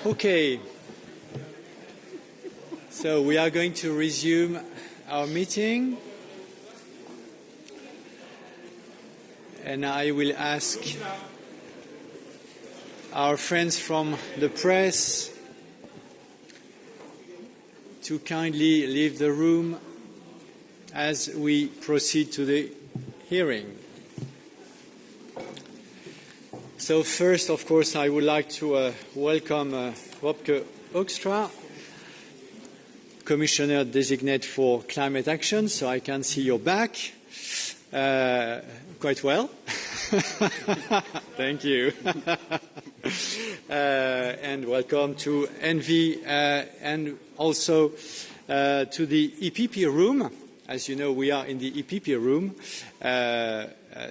Okay, so we are going to resume our meeting, and I will ask our friends from the press to kindly leave the room as we proceed to the hearing. So first, of course, I would like to welcome Wopke Hoekstra, Commissioner Designate for Climate Action, so I can see your back quite well. Thank you. And welcome to Envy and also to the EPP room. As you know, we are in the EPP room.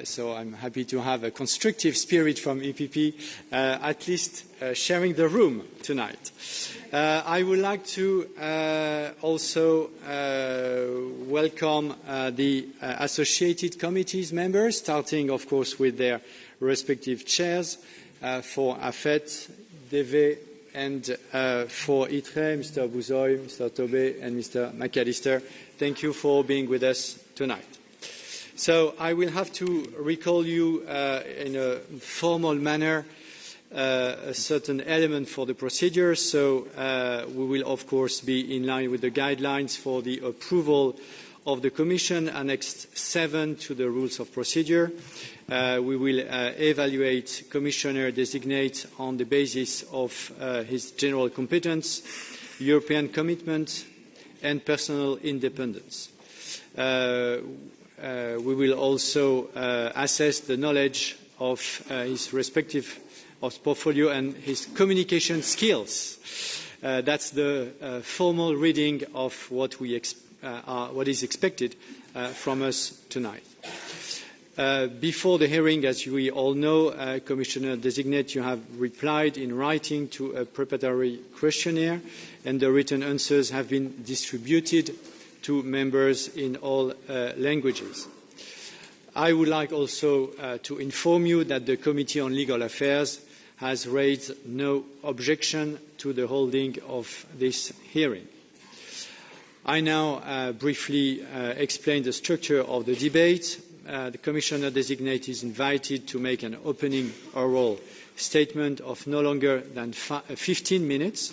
So I'm happy to have a constructive spirit from EPP, at least sharing the room tonight. I would like to also welcome the associated committees members, starting, of course, with their respective chairs for AFET, DV, and for ITRE, Mr. Bouzoy, Mr. Tobe, and Mr. McAllister. Thank you for being with us tonight. So I will have to recall you in a formal manner a certain element for the procedure. So we will, of course, be in line with the guidelines for the approval of the Commission, Annex 7 to the Rules of Procedure. We will evaluate Commissioner Designate on the basis of his general competence, European commitment, and personal independence. We will also assess the knowledge of his respective portfolio and his communication skills. That's the formal reading of what is expected from us tonight. Before the hearing, as we all know, Commissioner Designate, you have replied in writing to a preparatory questionnaire, and the written answers have been distributed to members in all languages. I would like also to inform you that the Committee on Legal Affairs has raised no objection to the holding of this hearing. I now briefly explain the structure of the debate. The Commissioner Designate is invited to make an opening oral statement of no longer than 15 minutes,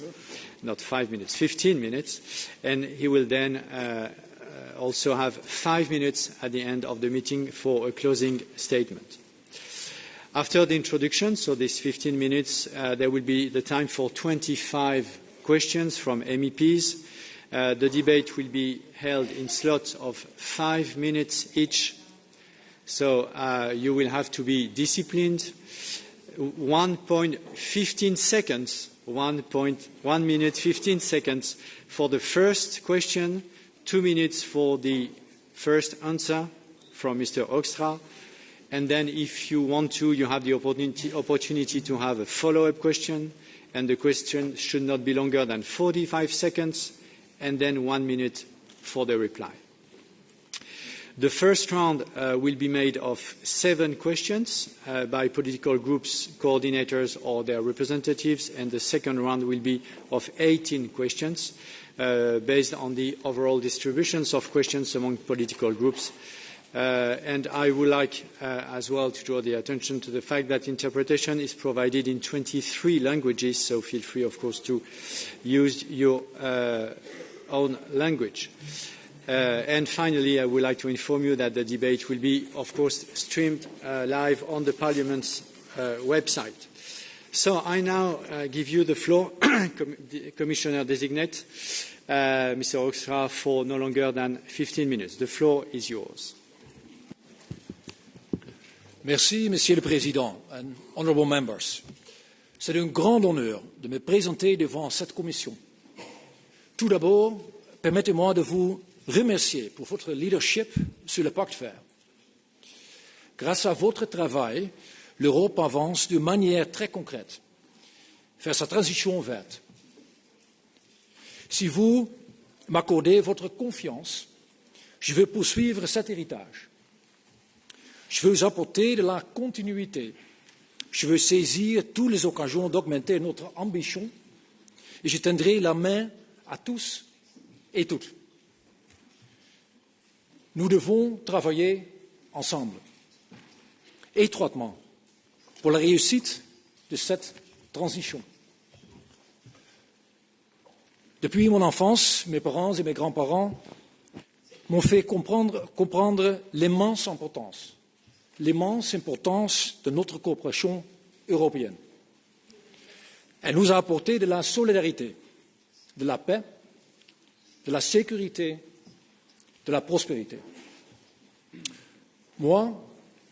not 5 minutes, 15 minutes, and he will then also have 5 minutes at the end of the meeting for a closing statement. After the introduction, so this 15 minutes, there will be the time for 25 questions from MEPs. The debate will be held in slots of 5 minutes each. So you will have to be disciplined. 1.15 seconds, 1 minute 15 seconds for the first question, 2 minutes for the first answer from Mr. Hoekstra, and then if you want to, you have the opportunity to have a follow-up question, and the question should not be longer than 45 seconds, and then 1 minute for the reply. The first round will be made of 7 questions by political groups, coordinators or their representatives, and the second round will be of 18 questions based on the overall distributions of questions among political groups. And I would like as well to draw the attention to the fact that interpretation is provided in 23 languages, so feel free, of course, to use your own language. And finally, I would like to inform you that the debate will be, of course, streamed live on the Parliament's website. So I now give you the floor, Commissioner Designate, Mr. Hoekstra, for no longer than 15 minutes. The floor is yours. Merci, Monsieur le Président, and honourable members. C'est un grand honneur de me présenter devant cette commission. Tout d'abord, permettez-moi de vous remercier pour votre leadership sur le pacte vert. Grâce à votre travail, l'Europe avance de manière très concrète vers sa transition verte. Si vous m'accordez votre confiance, je veux poursuivre cet héritage. Je veux apporter de la continuité. Je veux saisir toutes les occasions d'augmenter notre ambition et je tendrai la main à tous et toutes. Nous devons travailler ensemble, étroitement, pour la réussite de cette transition. Depuis mon enfance, mes parents et mes grands-parents m'ont fait comprendre l'immense importance de notre coopération européenne. Elle nous a apporté de la solidarité, de la paix, de la sécurité, de la prospérité. Moi,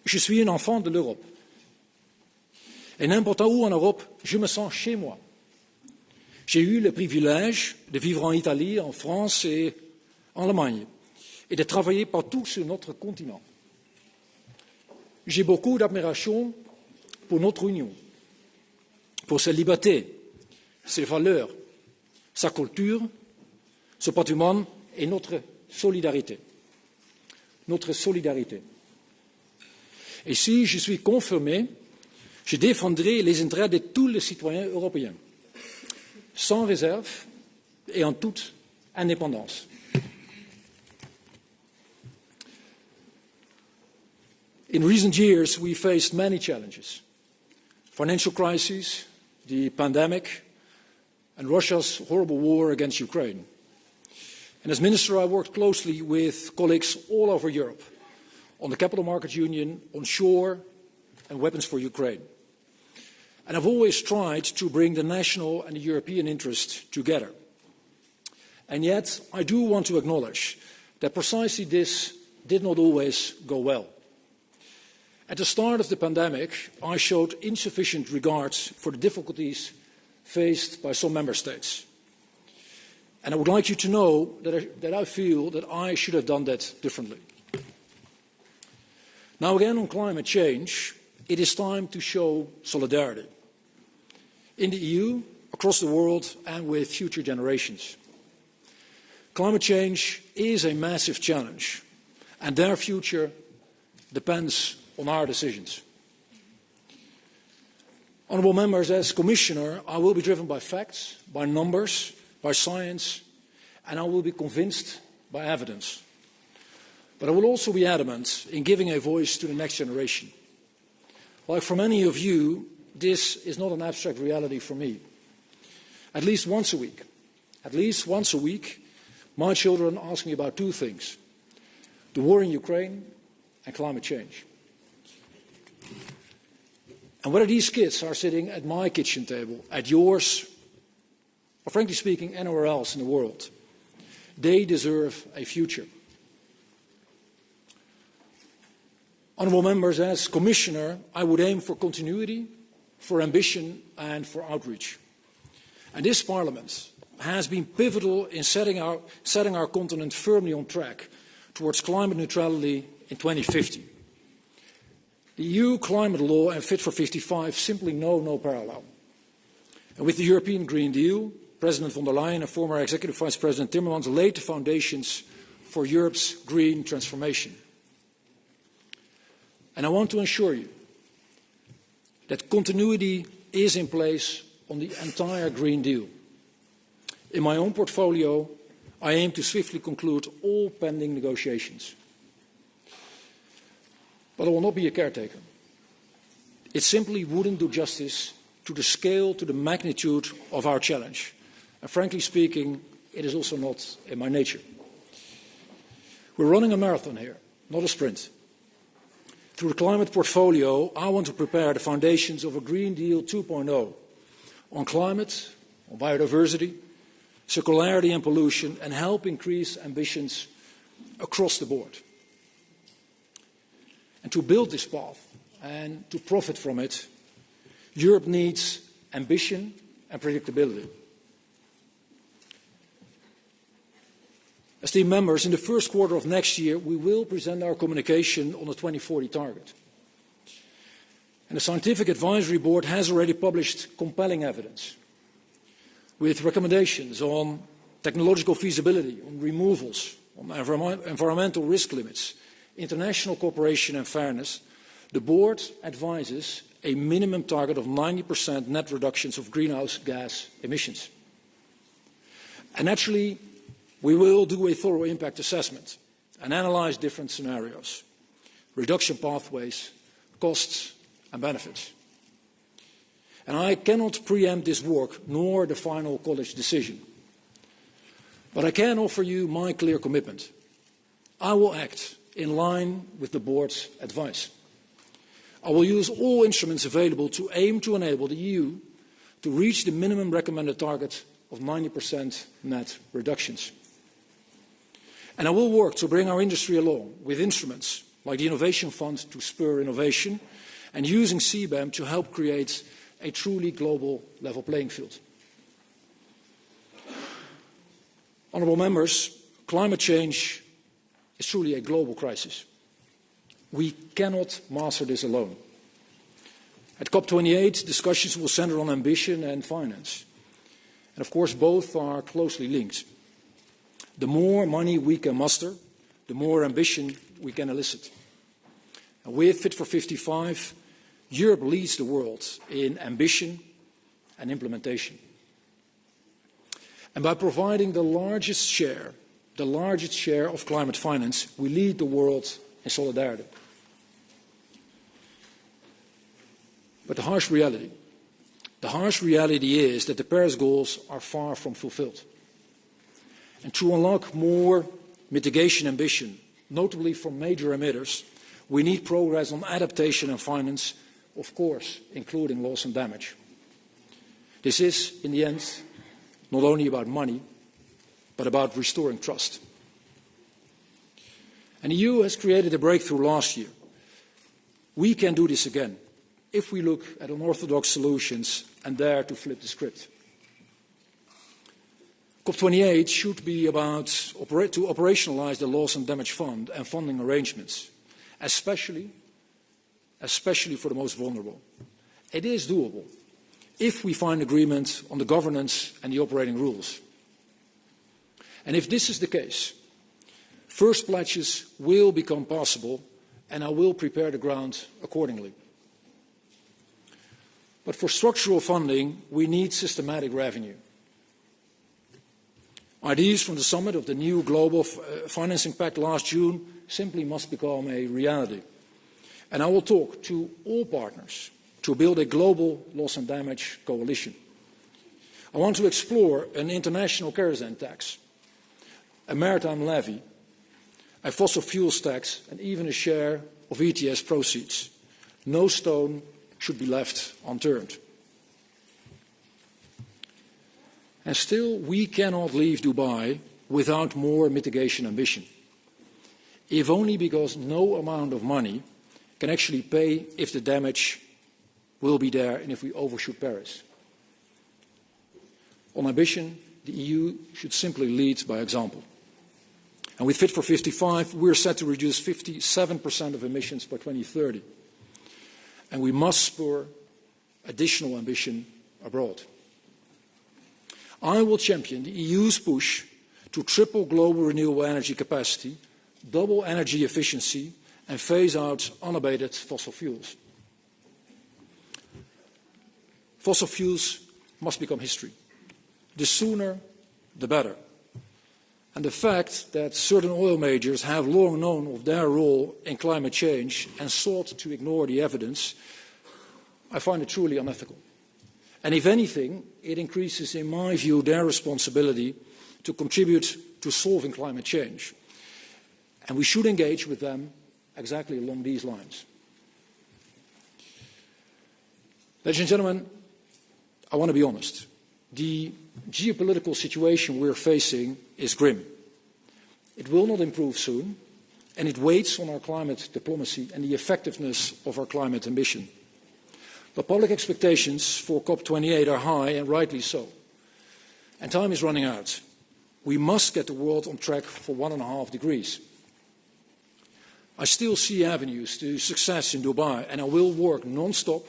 je suis un enfant de l'Europe. Et n'importe où en Europe, je me sens chez moi. J'ai eu le privilège de vivre en Italie, en France et en Allemagne, et de travailler partout sur notre continent. J'ai beaucoup d'admiration pour notre Union, pour ses libertés, ses valeurs, sa culture, ce patrimoine et notre solidarité. Notre solidarité. Et si je suis confirmé, je défendrai les intérêts de tous les citoyens européens, sans réserve et en toute indépendance. In recent years, we faced many challenges. Financial crises, the pandemic, and Russia's horrible war against Ukraine. And as Minister, I worked closely with colleagues all over Europe on the Capital Markets Union, on shore, and weapons for Ukraine. And I've always tried to bring the national and the European interest together. And yet, I do want to acknowledge that precisely this did not always go well. At the start of the pandemic, I showed insufficient regard for the difficulties faced by some member states. And I would like you to know that I feel that I should have done that differently. Now again, on climate change, it is time to show solidarity. In the EU, across the world, and with future generations. Climate change is a massive challenge, and their future depends on our decisions. Honourable members, as Commissioner, I will be driven by facts, by numbers, by science, and I will be convinced by evidence. But I will also be adamant in giving a voice to the next generation. Like for many of you, this is not an abstract reality for me. At least once a week, my children ask me about two things: the war in Ukraine and climate change. And whether these kids are sitting at my kitchen table, at yours, or frankly speaking, anywhere else in the world, they deserve a future. Honourable members, as Commissioner, I would aim for continuity, for ambition and for outreach. And this Parliament has been pivotal in setting our continent firmly on track towards climate neutrality in 2050. The EU climate law and Fit for 55 simply know no parallel. And with the European Green Deal, President von der Leyen and former Executive Vice President Timmermans laid the foundations for Europe's green transformation. And I want to assure you that continuity is in place on the entire Green Deal. In my own portfolio, I aim to swiftly conclude all pending negotiations. But I will not be a caretaker. It simply wouldn't do justice to the scale, to the magnitude of our challenge. And frankly speaking, it is also not in my nature. We're running a marathon here, not a sprint. Through the climate portfolio, I want to prepare the foundations of a Green Deal 2.0 on climate, on biodiversity, circularity and pollution, and help increase ambitions across the board. And to build this path and to profit from it, Europe needs ambition and predictability. Esteemed members, in the first quarter of next year, we will present our communication on the 2040 target. And the Scientific Advisory Board has already published compelling evidence with recommendations on technological feasibility, on removals, on environmental risk limits, international cooperation and fairness. The Board advises a minimum target of 90% net reductions of greenhouse gas emissions. And naturally, we will do a thorough impact assessment and analyze different scenarios, reduction pathways, costs and benefits. And I cannot preempt this work nor the final college decision. But I can offer you my clear commitment. I will act in line with the board's advice. I will use all instruments available to aim to enable the EU to reach the minimum recommended target of 90% net reductions. And I will work to bring our industry along with instruments like the Innovation Fund to spur innovation and using CBAM to help create a truly global level playing field. Honourable members, climate change is truly a global crisis. We cannot master this alone. At COP28, discussions will centre on ambition and finance. And of course, both are closely linked. The more money we can muster, the more ambition we can elicit. And with Fit for 55, Europe leads the world in ambition and implementation. And by providing the largest share of climate finance, we lead the world in solidarity. But the harsh reality is that the Paris goals are far from fulfilled. And to unlock more mitigation ambition, notably from major emitters, we need progress on adaptation and finance, of course, including loss and damage. This is, in the end, not only about money, but about restoring trust. And the EU has created a breakthrough last year. We can do this again if we look at unorthodox solutions and dare to flip the script. COP28 should be about to operationalise the loss and damage fund and funding arrangements, especially for the most vulnerable. It is doable if we find agreement on the governance and the operating rules. And if this is the case, first pledges will become possible, and I will prepare the ground accordingly. But for structural funding, we need systematic revenue. Ideas from the summit of the new Global Financing Pact last June simply must become a reality. And I will talk to all partners to build a global loss and damage coalition. I want to explore an international kerosene tax, a maritime levy, a fossil fuels tax, and even a share of ETS proceeds. No stone should be left unturned. And still, we cannot leave Dubai without more mitigation ambition, if only because no amount of money can actually pay if the damage will be there and if we overshoot Paris. On ambition, the EU should simply lead by example. And with Fit for 55, we're set to reduce 57% of emissions by 2030. And we must spur additional ambition abroad. I will champion the EU's push to triple global renewable energy capacity, double energy efficiency, and phase out unabated fossil fuels. Fossil fuels must become history. The sooner, the better. And the fact that certain oil majors have long known of their role in climate change and sought to ignore the evidence, I find it truly unethical. And if anything, it increases, in my view, their responsibility to contribute to solving climate change. And we should engage with them exactly along these lines. Ladies and gentlemen, I want to be honest. The geopolitical situation we're facing is grim. It will not improve soon, and it weighs on our climate diplomacy and the effectiveness of our climate ambition. But public expectations for COP28 are high, and rightly so. And time is running out. We must get the world on track for 1.5 degrees. I still see avenues to success in Dubai, and I will work non-stop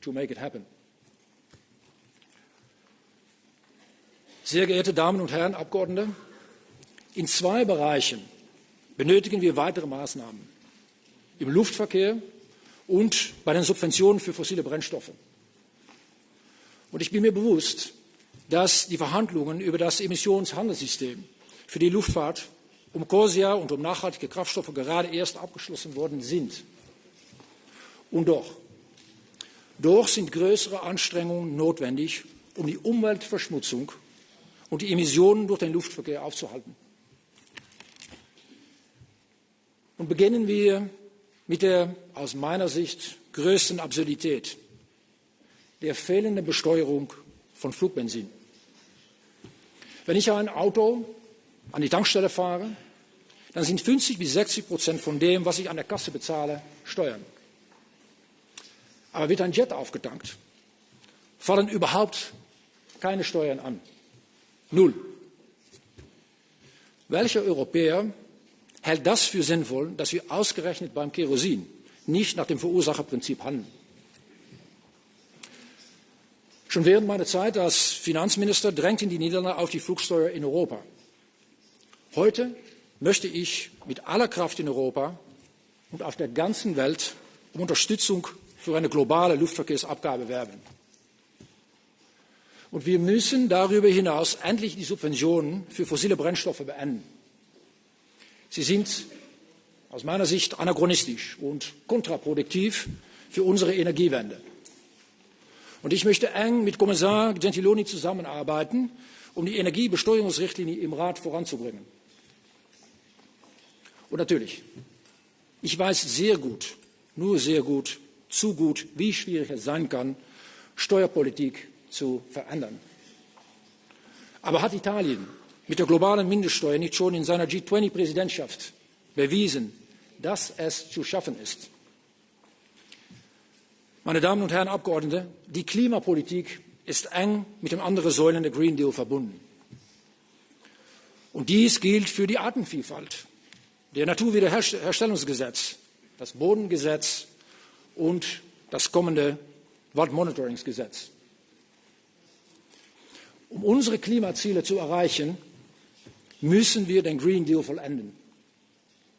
to make it happen. Sehr geehrte Damen und Herren Abgeordnete, in 2 Bereichen benötigen wir weitere Maßnahmen. Im Luftverkehr und bei den Subventionen für fossile Brennstoffe. Und ich bin mir bewusst, dass die Verhandlungen über das Emissionshandelssystem für die Luftfahrt um CORSIA und um nachhaltige Kraftstoffe gerade erst abgeschlossen worden sind. Und doch sind größere Anstrengungen notwendig, um die Umweltverschmutzung und die Emissionen durch den Luftverkehr aufzuhalten. Und beginnen wir mit der aus meiner Sicht größten Absurdität, der fehlenden Besteuerung von Flugbenzin. Wenn ich ein Auto an die Tankstelle fahre, dann sind 50 bis 60% von dem, was ich an der Kasse bezahle, Steuern. Aber wird ein Jet aufgetankt, fallen überhaupt keine Steuern an. Null. Welcher Europäer hält das für sinnvoll, dass wir ausgerechnet beim Kerosin nicht nach dem Verursacherprinzip handeln? Schon während meiner Zeit als Finanzminister drängten die Niederlande auf die Flugsteuer in Europa. Heute möchte ich mit aller Kraft in Europa und auf der ganzen Welt um Unterstützung für eine globale Luftverkehrsabgabe werben. Und wir müssen darüber hinaus endlich die Subventionen für fossile Brennstoffe beenden. Sie sind aus meiner Sicht anachronistisch und kontraproduktiv für unsere Energiewende. Und ich möchte eng mit Kommissar Gentiloni zusammenarbeiten, um die Energiebesteuerungsrichtlinie im Rat voranzubringen. Und natürlich, ich weiß sehr gut, nur sehr gut, zu gut, wie schwierig es sein kann, Steuerpolitik zu verändern. Aber hat Italien mit der globalen Mindeststeuer nicht schon in seiner G20-Präsidentschaft bewiesen, dass es zu schaffen ist? Meine Damen und Herren Abgeordnete, die Klimapolitik ist eng mit den anderen Säulen der Green Deal verbunden. Und dies gilt für die Artenvielfalt, der Naturwiederherstellungsgesetz, das Bodengesetz und das kommende Waldmonitoringsgesetz. Um unsere Klimaziele zu erreichen, müssen wir den Green Deal vollenden.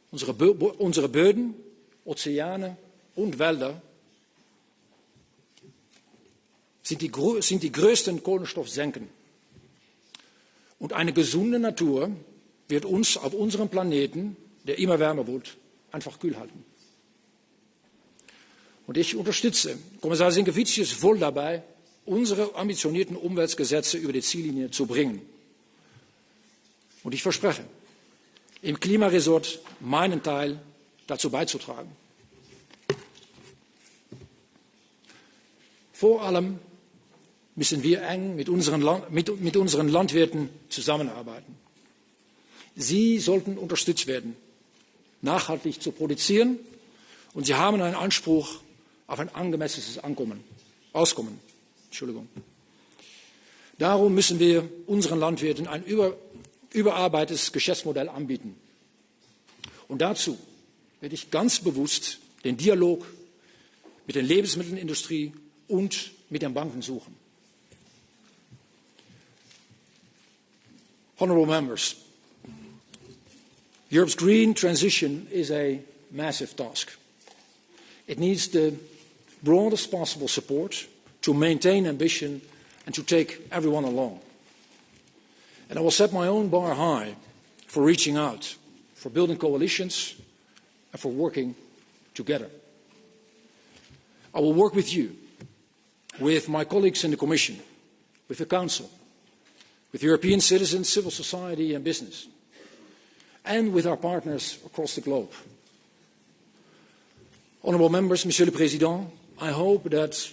Unsere Böden, Ozeane und Wälder sind die größten Kohlenstoffsenken. Und eine gesunde Natur wird uns auf unserem Planeten, der immer wärmer wird, einfach kühl halten. Und ich unterstütze Kommissar Sinkevičius voll dabei, unsere ambitionierten Umweltgesetze über die Ziellinie zu bringen. Und ich verspreche, im Klimaressort meinen Teil dazu beizutragen. Vor allem müssen wir eng mit unseren Landwirten zusammenarbeiten. Sie sollten unterstützt werden, nachhaltig zu produzieren, und sie haben einen Anspruch auf ein angemessenes Auskommen. Darum müssen wir unseren Landwirten ein überarbeitetes Geschäftsmodell anbieten. Und dazu werde ich ganz bewusst den Dialog mit der Lebensmittelindustrie und mit den Banken suchen. Honourable members, Europe's green transition is a massive task. It needs the broadest possible support to maintain ambition and to take everyone along. And I will set my own bar high for reaching out, for building coalitions, and for working together. I will work with you, with my colleagues in the Commission, with the Council, with European citizens, civil society and business, and with our partners across the globe. Honourable members, Monsieur le Président, I hope that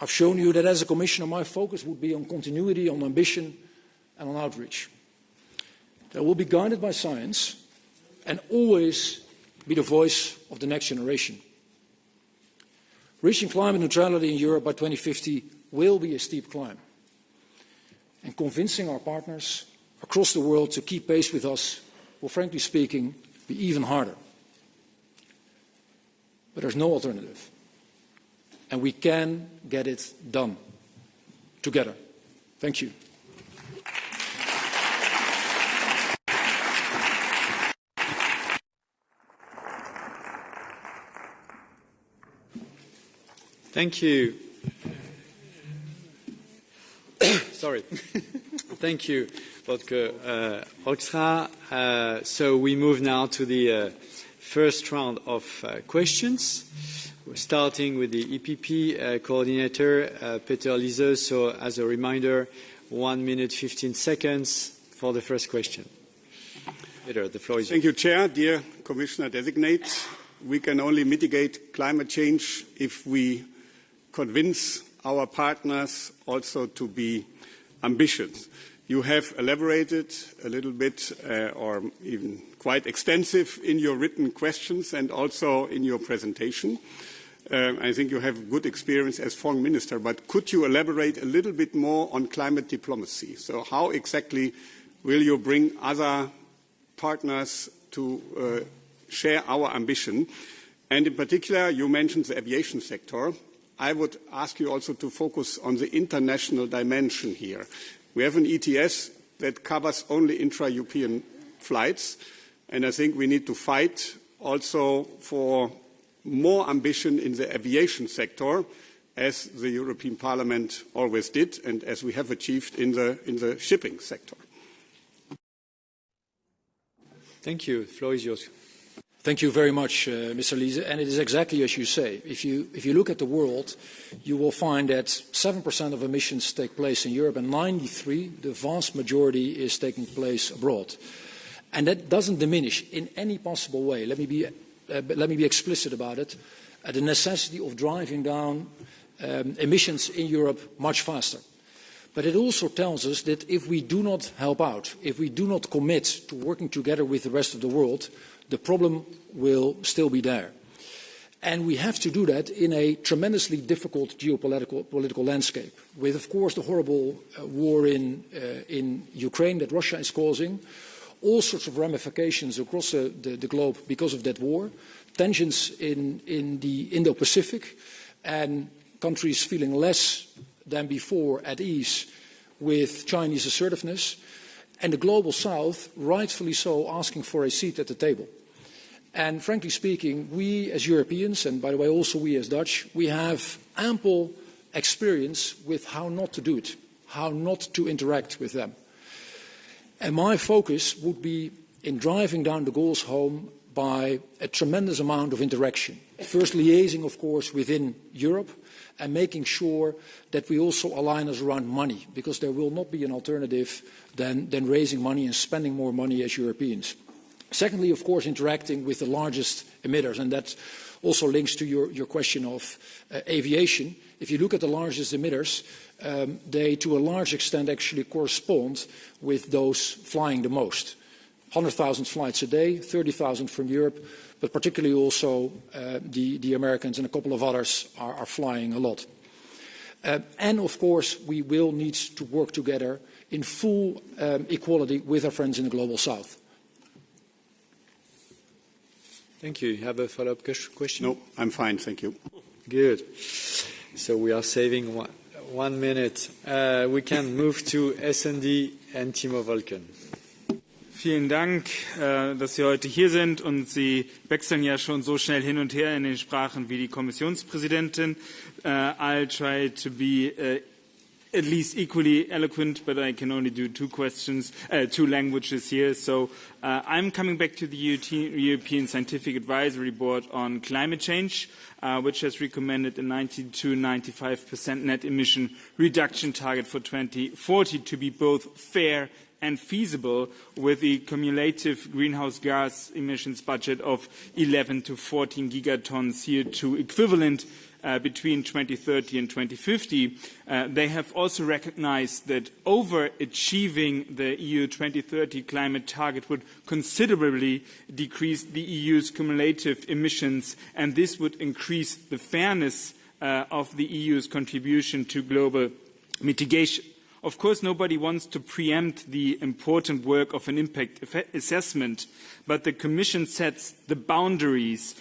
I've shown you that as a Commissioner my focus would be on continuity, on ambition and on outreach. That will be guided by science and always be the voice of the next generation. Reaching climate neutrality in Europe by 2050 will be a steep climb. And convincing our partners across the world to keep pace with us will, frankly speaking, be even harder. But there's no alternative. And we can get it done together. Thank you. Thank you. Sorry. Sorry. Thank you, Wopke Hoekstra. So we move now to the first round of questions. We're starting with the EPP coordinator, Peter Liese. So as a reminder, 1 minute, 15 seconds for the first question. Peter, the floor is yours. Thank you, Chair. Dear Commissioner-designate, we can only mitigate climate change if we convince our partners also to be ambitious. You have elaborated a little bit or even quite extensive in your written questions and also in your presentation. I think you have good experience as foreign minister, but could you elaborate a little bit more on climate diplomacy? So how exactly will you bring other partners to share our ambition? And in particular, you mentioned the aviation sector. I would ask you also to focus on the international dimension here. We have an ETS that covers only intra-European flights, and I think we need to fight also for more ambition in the aviation sector, as the European Parliament always did, and as we have achieved in the shipping sector. Thank you. The floor is yours. Thank you very much, Mr. Liese. And it is exactly as you say. If you look at the world, you will find that 7% of emissions take place in Europe, and 93%, the vast majority, is taking place abroad. And that doesn't diminish in any possible way. Let me be explicit about it. The necessity of driving down emissions in Europe much faster. But it also tells us that if we do not help out, if we do not commit to working together with the rest of the world, the problem will still be there. And we have to do that in a tremendously difficult geopolitical landscape, with, of course, the horrible war in Ukraine that Russia is causing, all sorts of ramifications across the globe because of that war, tensions in the Indo-Pacific, and countries feeling less than before at ease with Chinese assertiveness, and the global south, rightfully so, asking for a seat at the table. And frankly speaking, we as Europeans, and by the way also we as Dutch, we have ample experience with how not to do it, how not to interact with them. And my focus would be in driving down the goals home by a tremendous amount of interaction. First, liaising, of course, within Europe, and making sure that we also align us around money, because there will not be an alternative than raising money and spending more money as Europeans. Secondly, of course, interacting with the largest emitters, and that also links to your question of aviation. If you look at the largest emitters, they to a large extent actually correspond with those flying the most. 100,000 flights a day, 30,000 from Europe, but particularly also the Americans and a couple of others are flying a lot. And of course, we will need to work together in full equality with our friends in the Global South. Thank you. You have a follow-up question? No, I'm fine, thank you. Good. So we are saving 1 minute. We can move to S&D and Timo Wolken. Vielen Dank, dass Sie heute hier sind, und Sie wechseln ja schon so schnell hin und her in den Sprachen wie die Kommissionspräsidentin. I'll try to be at least equally eloquent, but I can only do two languages here. So I'm coming back to the European Scientific Advisory Board on climate change, which has recommended a 90 to 95% net emission reduction target for 2040 to be both fair and feasible, with the cumulative greenhouse gas emissions budget of 11 to 14 gigatons CO2 equivalent between 2030 and 2050. They have also recognized that overachieving the EU 2030 climate target would considerably decrease the EU's cumulative emissions, and this would increase the fairness of the EU's contribution to global mitigation. Of course, nobody wants to preempt the important work of an impact assessment, but the Commission sets the boundaries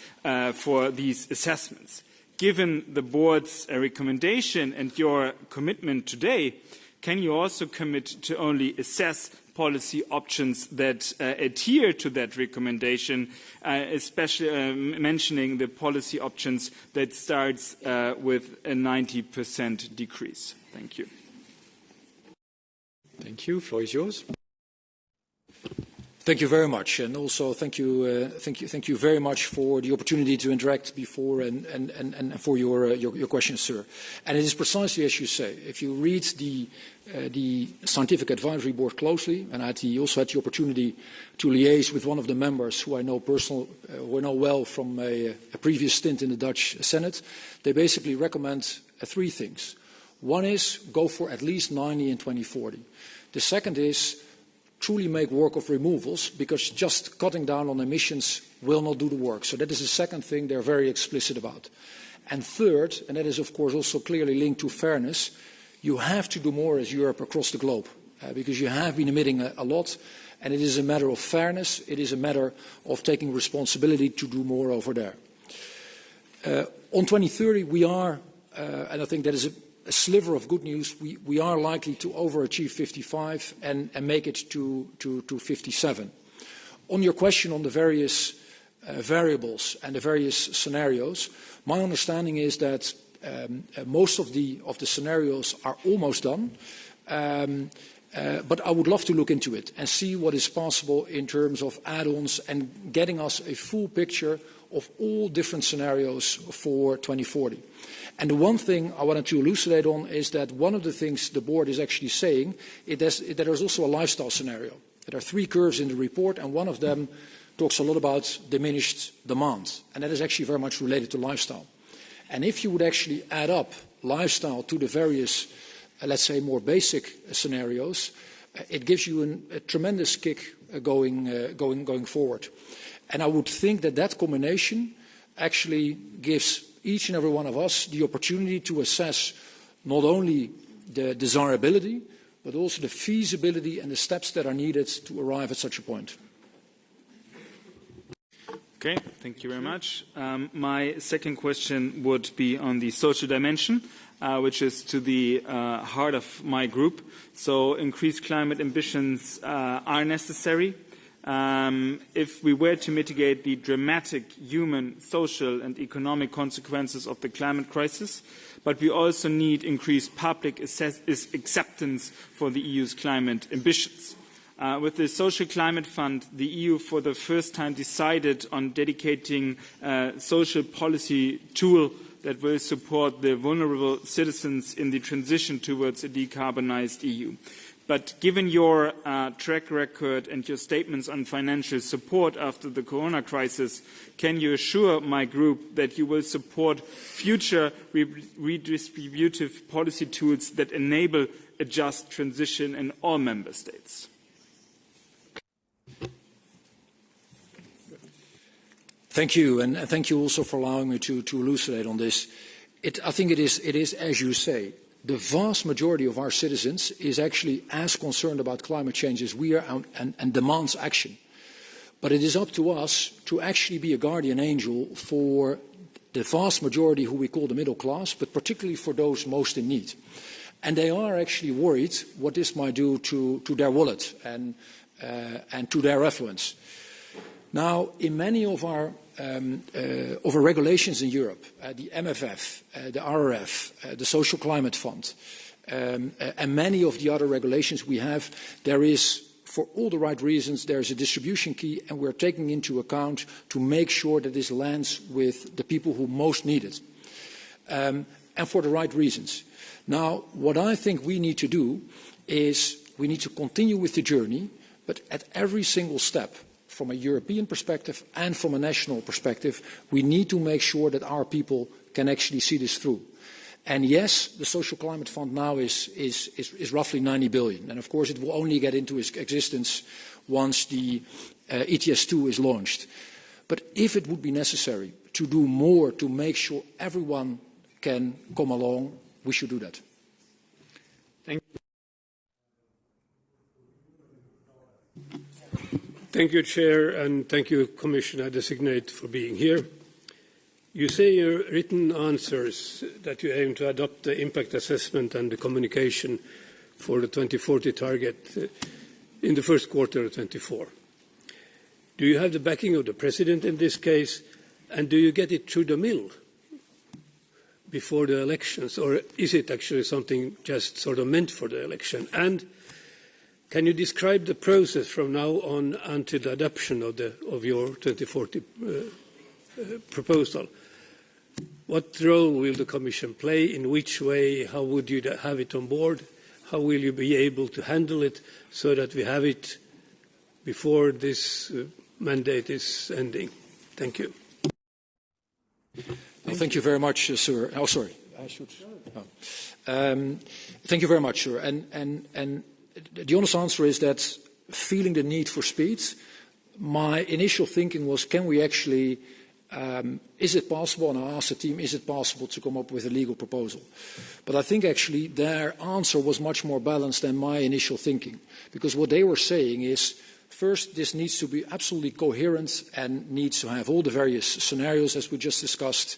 for these assessments. Given the board's recommendation and your commitment today, can you also commit to only assess policy options that adhere to that recommendation, especially mentioning the policy options that starts with a 90% decrease? Thank you. Thank you. Floor is yours. Thank you very much, and also thank you very much for the opportunity to interact before and for your questions, sir. And it is precisely as you say. If you read the Scientific Advisory Board closely, and I also had the opportunity to liaise with one of the members who I know well from a previous stint in the Dutch Senate, they basically recommend three things. One is go for at least 90 in 2040. The second is truly make work of removals, because just cutting down on emissions will not do the work. So that is the second thing they're very explicit about. And third, and that is of course also clearly linked to fairness, you have to do more as Europe across the globe, because you have been emitting a lot, and it is a matter of fairness, it is a matter of taking responsibility to do more over there. On 2030 we are, and I think that is a sliver of good news, we are likely to overachieve 55 and make it to 57. On your question on the various variables and the various scenarios, my understanding is that most of the scenarios are almost done, but I would love to look into it and see what is possible in terms of add-ons and getting us a full picture of all different scenarios for 2040. And the one thing I wanted to elucidate on is that one of the things the board is actually saying is that there's also a lifestyle scenario. There are three curves in the report, and one of them talks a lot about diminished demand, and that is actually very much related to lifestyle. And if you would actually add up lifestyle to the various, let's say, more basic scenarios, it gives you a tremendous kick going forward. And I would think that that combination actually gives each and every one of us the opportunity to assess not only the desirability, but also the feasibility and the steps that are needed to arrive at such a point. Okay, thank you very much. My second question would be on the social dimension, which is to the heart of my group. So increased climate ambitions are necessary. If we were to mitigate the dramatic human, social and economic consequences of the climate crisis, but we also need increased public acceptance for the EU's climate ambitions. With the Social Climate Fund, the EU for the first time decided on dedicating a social policy tool that will support the vulnerable citizens in the transition towards a decarbonised EU. But given your track record and your statements on financial support after the corona crisis, can you assure my group that you will support future redistributive policy tools that enable a just transition in all member states? Thank you, and thank you also for allowing me to elucidate on this. I think it is, as you say, the vast majority of our citizens is actually as concerned about climate change as we are and demands action. But it is up to us to actually be a guardian angel for the vast majority who we call the middle class, but particularly for those most in need. And they are actually worried what this might do to their wallet and to their affluence. Now, in many of our regulations in Europe, the MFF, the RRF, the Social Climate Fund, and many of the other regulations we have, there is, for all the right reasons, there is a distribution key, and we're taking into account to make sure that this lands with the people who most need it, and for the right reasons. Now, what I think we need to do is we need to continue with the journey, but at every single step, from a European perspective and from a national perspective, we need to make sure that our people can actually see this through. And yes, the Social Climate Fund now is roughly 90 billion. And of course, it will only get into its existence once the ETS2 is launched. But if it would be necessary to do more to make sure everyone can come along, we should do that. Thank you. Thank you, Chair, and thank you, Commissioner Designate, for being here. You say in your written answers that you aim to adopt the impact assessment and the communication for the 2040 target in the first quarter of 2024. Do you have the backing of the President in this case, and do you get it through the mill before the elections, or is it actually something just sort of meant for the election? And Can you describe the process from now on until the adoption of your 2040 proposal? What role will the Commission play? In which way? How would you have it on board? How will you be able to handle it so that we have it before this mandate is ending? Thank you. Well, thank you very much, sir. Oh, sorry. I should. Oh. Thank you very much, sir. And the honest answer is that, feeling the need for speed, my initial thinking was, can we actually, is it possible, and I asked the team, is it possible to come up with a legal proposal? But I think actually their answer was much more balanced than my initial thinking, because what they were saying is, first, this needs to be absolutely coherent and needs to have all the various scenarios, as we just discussed.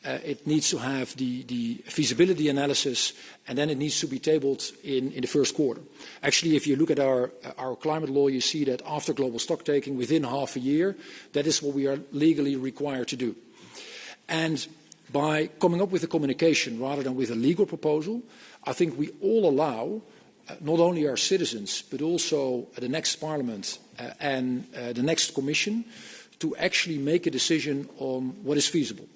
It needs to have the feasibility analysis, and then it needs to be tabled in the first quarter. Actually, if you look at our climate law, you see that after global stocktaking, within half a year, that is what we are legally required to do. And by coming up with a communication rather than with a legal proposal, I think we all allow not only our citizens, but also the next Parliament and the next Commission to actually make a decision on what is feasible.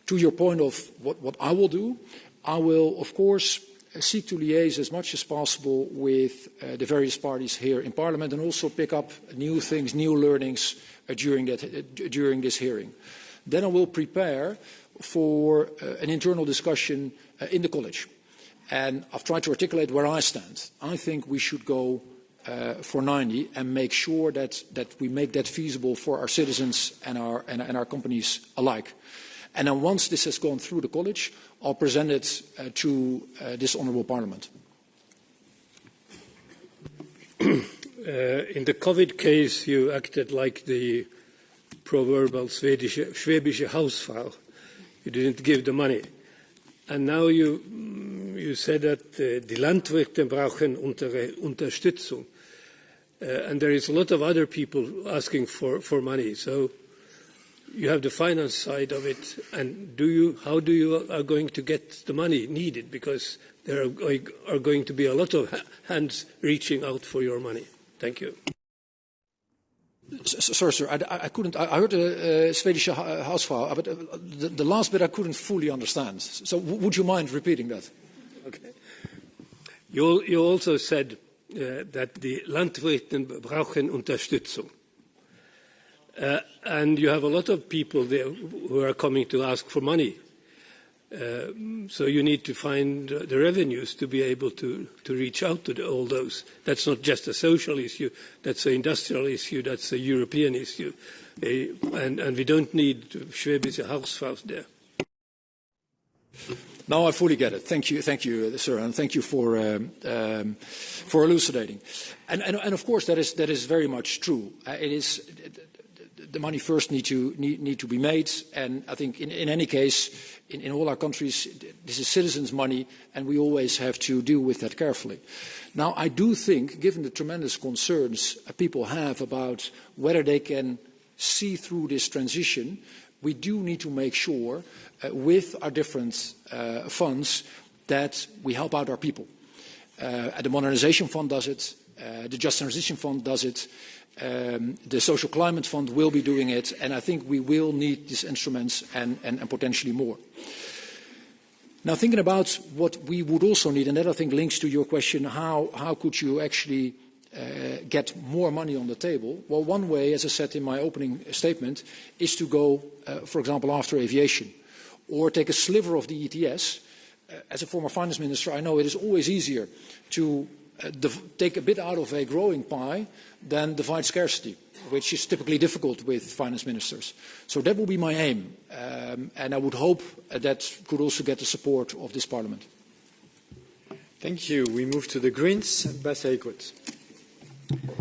To your point of what I will do, I will, of course, seek to liaise as much as possible with the various parties here in Parliament and also pick up new things, new learnings during this hearing. Then I will prepare for an internal discussion in the College. And I've tried to articulate where I stand. I think we should go for 90 and make sure that we make that feasible for our citizens and our companies alike. And then once this has gone through the College, I'll present it to this Honourable Parliament. In the COVID case, you acted like the proverbial Schwäbische Hausfrau. You didn't give the money. And now you said that die Landwirte brauchen Unterstützung. And there is a lot of other people asking for money. So you have the finance side of it. And how do you are going to get the money needed? Because there are going to be a lot of hands reaching out for your money. Thank you. Sorry, sir, I couldn't. I heard the Swedish Hausfrau, but the last bit I couldn't fully understand. So would you mind repeating that? Okay. You also said that the Landwirte brauchen Unterstützung. And you have a lot of people there who are coming to ask for money. So you need to find the revenues to be able to reach out to all those. That's not just a social issue, that's an industrial issue, that's a European issue. And we don't need Schwäbische Hausfraus there. No, I fully get it. Thank you, sir, and thank you for elucidating. And of course, that is very much true. It is. The money first need to be made, and I think in any case, in all our countries, this is citizens' money, and we always have to deal with that carefully. Now, I do think, given the tremendous concerns people have about whether they can see through this transition, we do need to make sure, with our different funds, that we help out our people. The Modernisation Fund does it, the Just Transition Fund does it, the Social Climate Fund will be doing it, and I think we will need these instruments and potentially more. Now, thinking about what we would also need, and that I think links to your question, how could you actually get more money on the table? Well, one way, as I said in my opening statement, is to go, for example, after aviation, or take a sliver of the ETS. As a former finance minister, I know it is always easier to take a bit out of a growing pie than divide scarcity, which is typically difficult with finance ministers. So that will be my aim, and I would hope that could also get the support of this Parliament. Thank you. We move to the Greens. Bas Eickhout.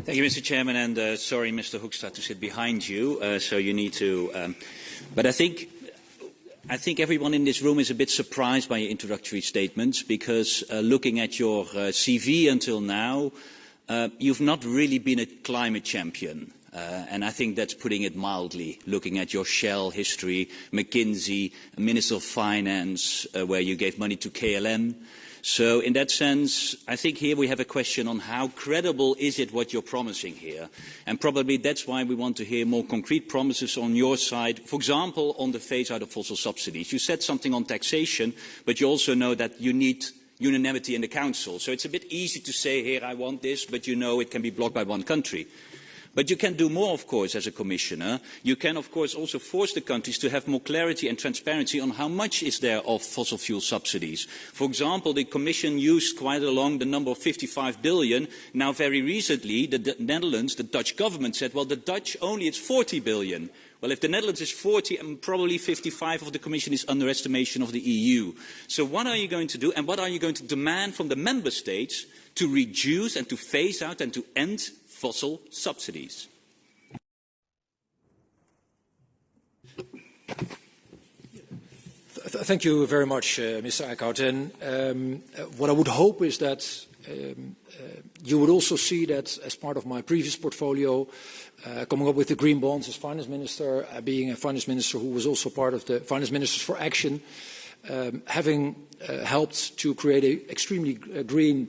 Thank you, Mr. Chairman, and sorry, Mr. Hoekstra, to sit behind you, so you need to... but I think everyone in this room is a bit surprised by your introductory statements because looking at your CV until now, you've not really been a climate champion. And I think that's putting it mildly, looking at your Shell history, McKinsey, Minister of Finance, where you gave money to KLM. So in that sense, I think here we have a question on how credible is it what you're promising here. And probably that's why we want to hear more concrete promises on your side, for example, on the phase out of fossil subsidies. You said something on taxation, but you also know that you need unanimity in the Council. So it's a bit easy to say here, I want this, but you know it can be blocked by one country. But you can do more, of course, as a commissioner. You can, of course, also force the countries to have more clarity and transparency on how much is there of fossil fuel subsidies. For example, the Commission used quite along the number of 55 billion. Now, very recently, the Netherlands, the Dutch government said, well, the Dutch only, it's 40 billion. Well, if the Netherlands is 40 and probably 55 of the Commission is underestimation of the EU. So what are you going to do and what are you going to demand from the Member States to reduce and to phase out and to end fossil subsidies? Thank you very much, Mr. Eickhout. And what I would hope is that you would also see that as part of my previous portfolio, coming up with the green bonds as finance minister, being a finance minister who was also part of the Finance Ministers for Action, having helped to create an extremely green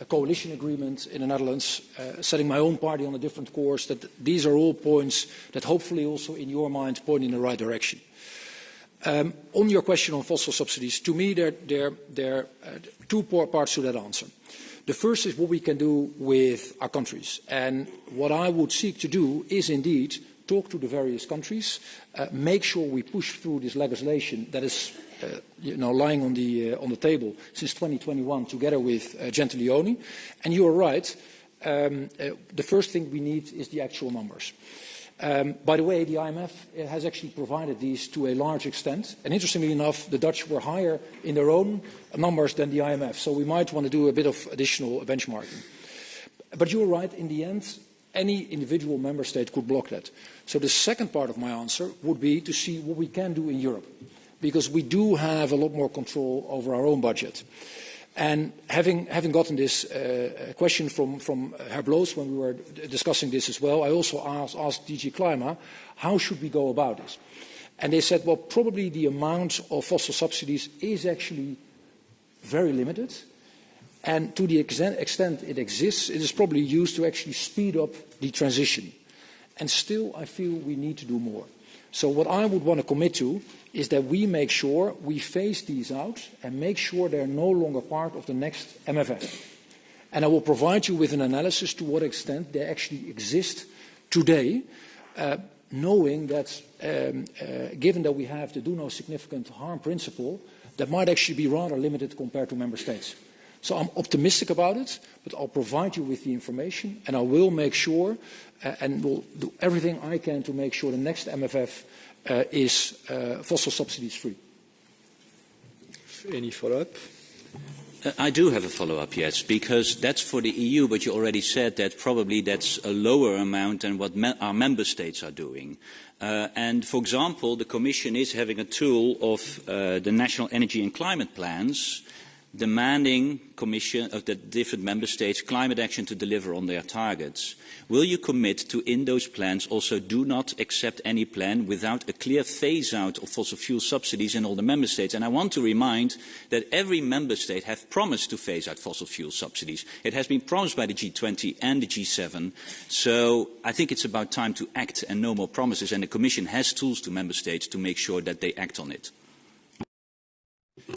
coalition agreement in the Netherlands, setting my own party on a different course, that these are all points that hopefully also in your mind point in the right direction. On your question on fossil subsidies, to me there are two parts to that answer. The first is what we can do with our countries. And what I would seek to do is indeed talk to the various countries, make sure we push through this legislation that is lying on the table since 2021 together with Gentiloni. And you are right, the first thing we need is the actual numbers. By the way, the IMF has actually provided these to a large extent. And interestingly enough, the Dutch were higher in their own numbers than the IMF. So we might want to do a bit of additional benchmarking. But you're right, in the end, any individual member state could block that. So the second part of my answer would be to see what we can do in Europe, because we do have a lot more control over our own budget. And having gotten this question from Herr Bloos when we were discussing this as well, I also asked DG Klima, how should we go about this? And they said, well, probably the amount of fossil subsidies is actually very limited. And to the extent it exists, it is probably used to actually speed up the transition. And still, I feel we need to do more. So what I would want to commit to is that we make sure we phase these out and make sure they're no longer part of the next MFF. And I will provide you with an analysis to what extent they actually exist today, knowing that given that we have the do no significant harm principle, that might actually be rather limited compared to member states. So I'm optimistic about it, but I'll provide you with the information and I will make sure and will do everything I can to make sure the next MFF is fossil subsidies free. Any follow-up? I do have a follow-up, yes, because that's for the EU, but you already said that probably that's a lower amount than what our member states are doing. And, for example, the Commission is having a tool of the national energy and climate plans demanding Commission of the different member states climate action to deliver on their targets. Will you commit to, in those plans, also do not accept any plan without a clear phase-out of fossil fuel subsidies in all the member states? And I want to remind that every member state has promised to phase out fossil fuel subsidies. It has been promised by the G20 and the G7. So I think it's about time to act and no more promises. And the Commission has tools to member states to make sure that they act on it.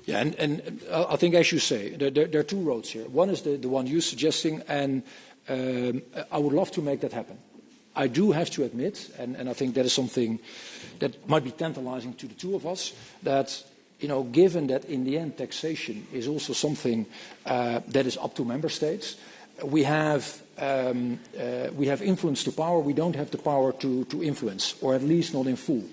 Yeah, and I think, as you say, there are two roads here. One is the one you're suggesting, and I would love to make that happen. I do have to admit, and I think that is something that might be tantalizing to the two of us, that, given that in the end taxation is also something that is up to member states, we have influence to power. We don't have the power to influence, or at least not in full.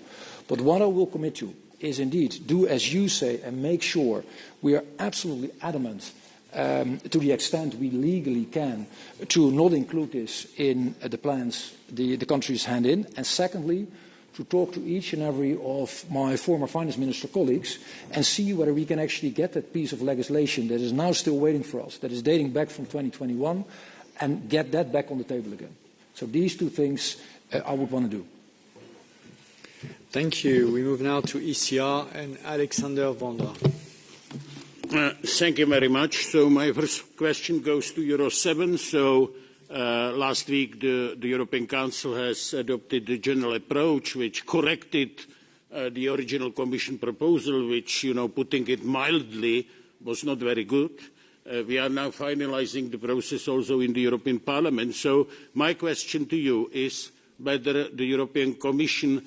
But what I will commit to is indeed do as you say and make sure we are absolutely adamant to the extent we legally can to not include this in the plans the countries hand in. And secondly, to talk to each and every of my former finance minister colleagues and see whether we can actually get that piece of legislation that is now still waiting for us, that is dating back from 2021, and get that back on the table again. So these two things I would want to do. Thank you. We move now to ECR and Alexander Vondra. Thank you very much. So my first question goes to Euro 7. So last week the European Council has adopted the general approach which corrected the original Commission proposal, which, putting it mildly, was not very good. We are now finalising the process also in the European Parliament. So my question to you is whether the European Commission,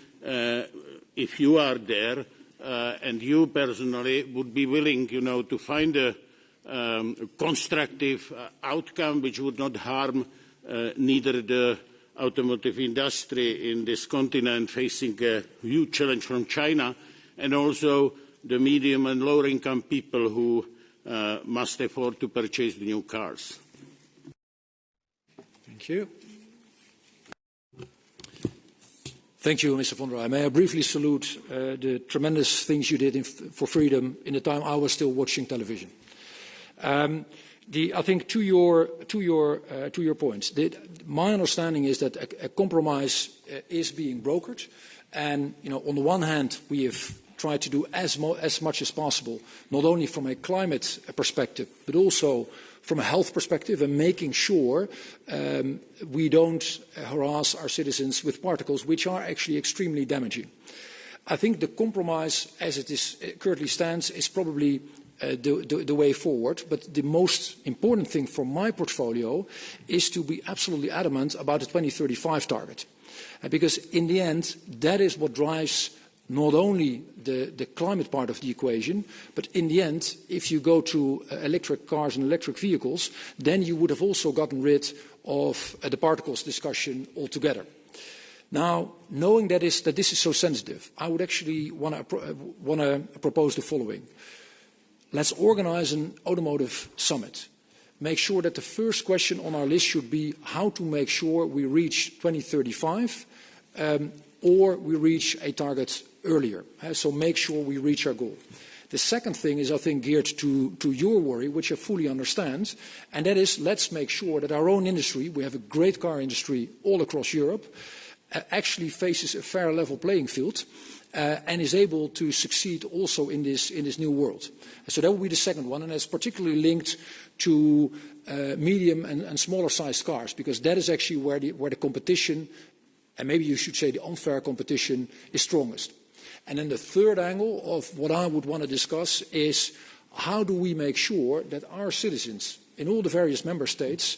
if you are there, and you personally would be willing, to find a constructive outcome which would not harm neither the automotive industry in this continent facing a huge challenge from China, and also the medium and lower income people who must afford to purchase the new cars. Thank you. Thank you, Mr. von der Leyen. May I briefly salute the tremendous things you did for freedom in the time I was still watching television. I think to your points, my understanding is that a compromise is being brokered, and on the one hand we have tried to do as much as possible, not only from a climate perspective but also from a health perspective, and making sure we don't harass our citizens with particles which are actually extremely damaging. I think the compromise, as it currently stands, is probably the way forward. But the most important thing for my portfolio is to be absolutely adamant about the 2035 target, because in the end, that is what drives not only the climate part of the equation, but in the end, if you go to electric cars and electric vehicles, then you would have also gotten rid of the particles discussion altogether. Now, knowing that this is so sensitive, I would actually want to propose the following. Let's organize an automotive summit. Make sure that the first question on our list should be how to make sure we reach 2035 or we reach a target earlier. So make sure we reach our goal. The second thing is, I think, geared to your worry, which I fully understand, and that is let's make sure that our own industry, we have a great car industry all across Europe, actually faces a fair level playing field and is able to succeed also in this new world. So that will be the second one, and it's particularly linked to medium and smaller sized cars, because that is actually where the competition, and maybe you should say the unfair competition, is strongest. And then the third angle of what I would want to discuss is how do we make sure that our citizens in all the various member states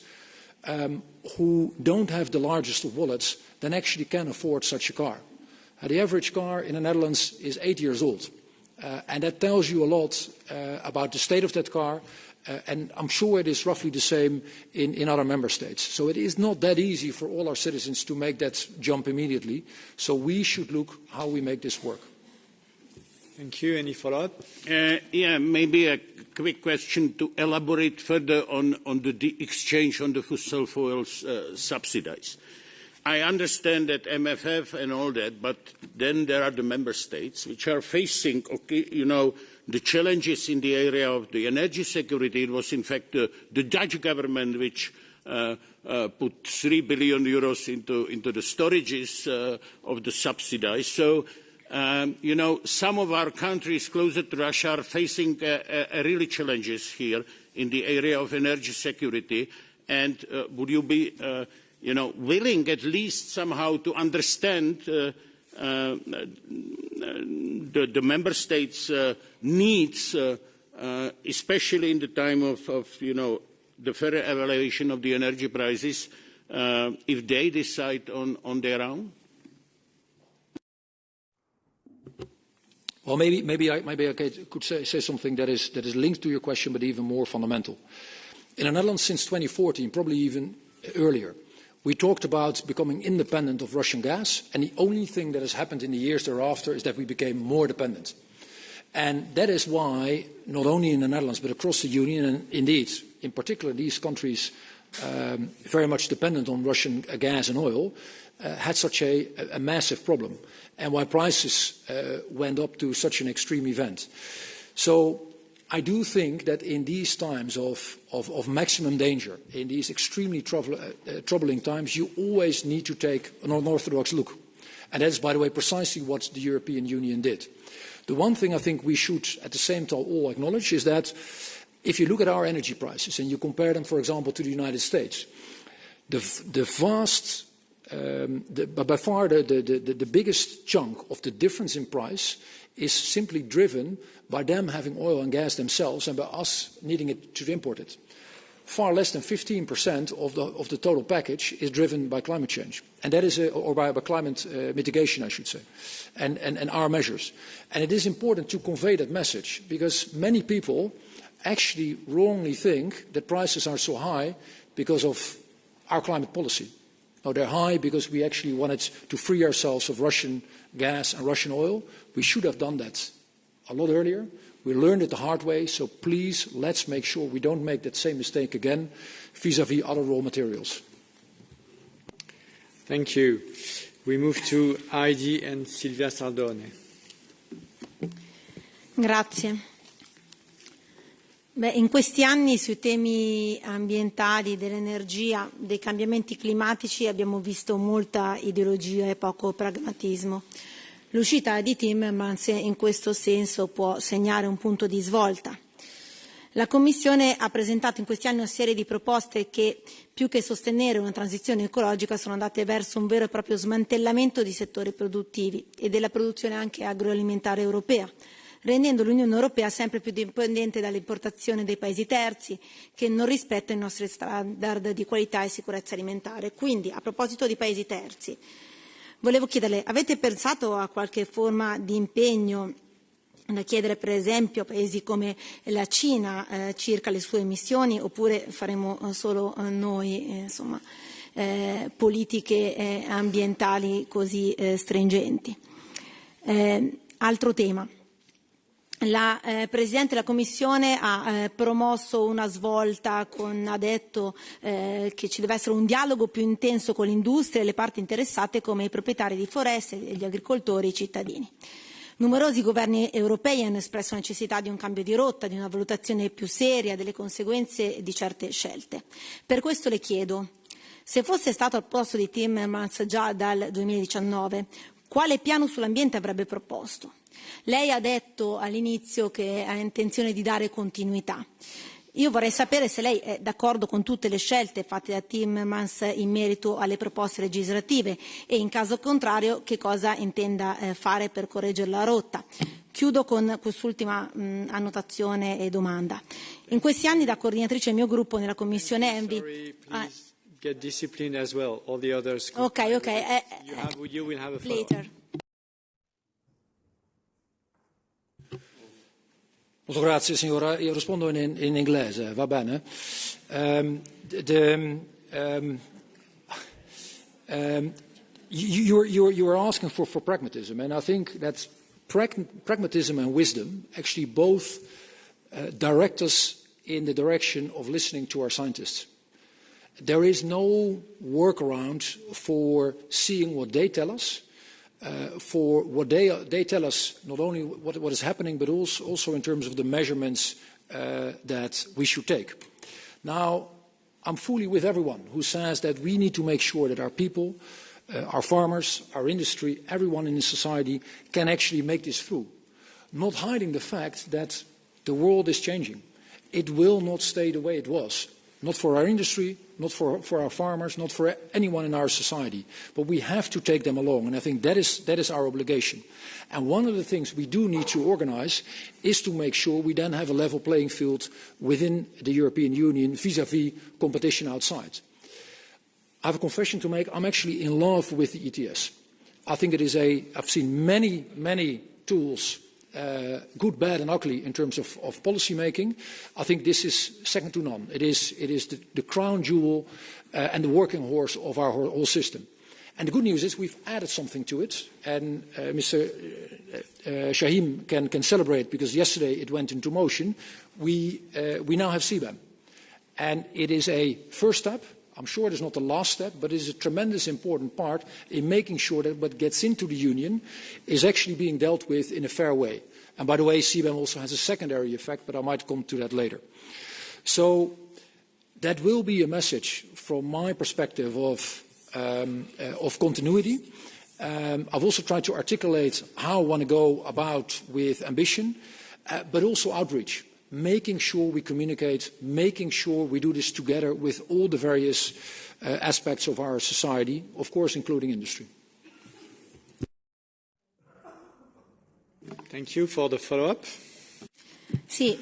who don't have the largest of wallets then actually can afford such a car. The average car in the Netherlands is 8 years old, and that tells you a lot about the state of that car, and I'm sure it is roughly the same in other member states. So it is not that easy for all our citizens to make that jump immediately, so we should look how we make this work. Thank you. Any follow-up? Yeah, maybe a quick question to elaborate further on the exchange on the fossil fuels subsidies. I understand that MFF and all that, but then there are the member states which are facing, the challenges in the area of the energy security. It was, in fact, the Dutch government which put 3 billion euros into the storages of the subsidies. So, some of our countries closer to Russia are facing really challenges here in the area of energy security. And would you be willing at least somehow to understand the member states' needs, especially in the time of the further evaluation of the energy prices, if they decide on their own? Well, maybe I could say something that is linked to your question, but even more fundamental. In the Netherlands, since 2014, probably even earlier, we talked about becoming independent of Russian gas, and the only thing that has happened in the years thereafter is that we became more dependent. And that is why, not only in the Netherlands, but across the Union, and indeed, in particular, these countries very much dependent on Russian gas and oil, had such a massive problem, and why prices went up to such an extreme event. So I do think that in these times of maximum danger, in these extremely troubling times, you always need to take an unorthodox look. And that is, by the way, precisely what the European Union did. The one thing I think we should at the same time all acknowledge is that if you look at our energy prices and you compare them, for example, to the United States, by far the biggest chunk of the difference in price is simply driven by them having oil and gas themselves and by us needing to import it. Far less than 15% of the total package is driven by climate change, and that is or by climate mitigation, I should say, and our measures. And it is important to convey that message because many people actually wrongly think that prices are so high because of our climate policy. No, they're high because we actually wanted to free ourselves of Russian gas and Russian oil. We should have done that a lot earlier. We learned it the hard way, so please let's make sure we don't make that same mistake again vis-à-vis other raw materials. Thank you. We move to Heidi and Silvia Sardone. Grazie. In questi anni sui temi ambientali, dell'energia, dei cambiamenti climatici abbiamo visto molta ideologia e poco pragmatismo. L'uscita di Timmermans in questo senso può segnare un punto di svolta. La Commissione ha presentato in questi anni una serie di proposte che, più che sostenere una transizione ecologica, sono andate verso un vero e proprio smantellamento di settori produttivi e della produzione anche agroalimentare europea, rendendo l'Unione Europea sempre più dipendente dall'importazione dei paesi terzi che non rispettano i nostri standard di qualità e sicurezza alimentare. Quindi, a proposito di paesi terzi, volevo chiederle, avete pensato a qualche forma di impegno da chiedere per esempio a paesi come la Cina circa le sue emissioni, oppure faremo solo noi politiche ambientali così stringenti? Altro tema. La Presidente della Commissione ha promosso una svolta, ha detto che ci deve essere un dialogo più intenso con l'industria e le parti interessate come i proprietari di foreste, gli agricoltori e i cittadini. Numerosi governi europei hanno espresso la necessità di un cambio di rotta, di una valutazione più seria delle conseguenze di certe scelte. Per questo le chiedo, se fosse stato al posto di Timmermans già dal 2019, quale piano sull'ambiente avrebbe proposto? Lei ha detto all'inizio che ha intenzione di dare continuità. Io vorrei sapere se lei è d'accordo con tutte le scelte fatte da Timmermans in merito alle proposte legislative e, in caso contrario, che cosa intenda fare per correggere la rotta. Chiudo con quest'ultima annotazione e domanda. In questi anni, da coordinatrice del mio gruppo nella Commissione ENVI... Get disciplined as well. All the others. Okay. You will have a follow-up. Later. Molto grazie signora, io rispondo in inglese, va bene? You were asking for pragmatism, and I think that pragmatism and wisdom actually both direct us in the direction of listening to our scientists. There is no workaround for seeing what they tell us, for what they tell us, not only what is happening, but also in terms of the measurements that we should take. Now, I'm fully with everyone who says that we need to make sure that our people, our farmers, our industry, everyone in the society can actually make this through. Not hiding the fact that the world is changing. It will not stay the way it was. Not for our industry, not for our farmers, not for anyone in our society. But we have to take them along, and I think that is our obligation. And one of the things we do need to organise is to make sure we then have a level playing field within the European Union vis-à-vis competition outside. I have a confession to make. I'm actually in love with the ETS. I think it is I've seen many tools, good, bad and ugly in terms of policy making. I think this is second to none. It is the crown jewel and the working horse of our whole system. And the good news is we've added something to it, and Mr. Shaheen can celebrate because yesterday it went into motion. We now have CBAM, and it is a first step. I'm sure it is not the last step, but it is a tremendous important part in making sure that what gets into the Union is actually being dealt with in a fair way. And by the way, CBAM also has a secondary effect, but I might come to that later. So that will be a message from my perspective of continuity. I've also tried to articulate how I want to go about with ambition, but also outreach, making sure we communicate, making sure we do this together with all the various aspects of our society, of course, including industry. Thank you for the follow-up. Sì,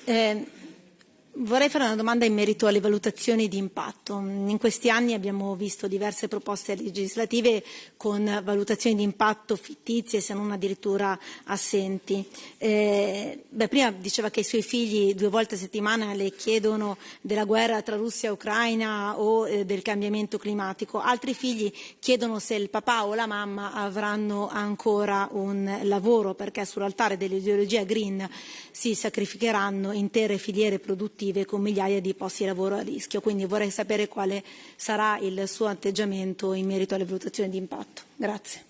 vorrei fare una domanda in merito alle valutazioni di impatto. In questi anni abbiamo visto diverse proposte legislative con valutazioni di impatto fittizie, se non addirittura assenti. Prima diceva che i suoi figli 2 volte a settimana le chiedono della guerra tra Russia e Ucraina o del cambiamento climatico. Altri figli chiedono se il papà o la mamma avranno ancora un lavoro, perché sull'altare dell'ideologia green si sacrificheranno intere filiere produttive con migliaia di posti di lavoro a rischio. Quindi vorrei sapere quale sarà il suo atteggiamento in merito alle valutazioni di impatto. Grazie.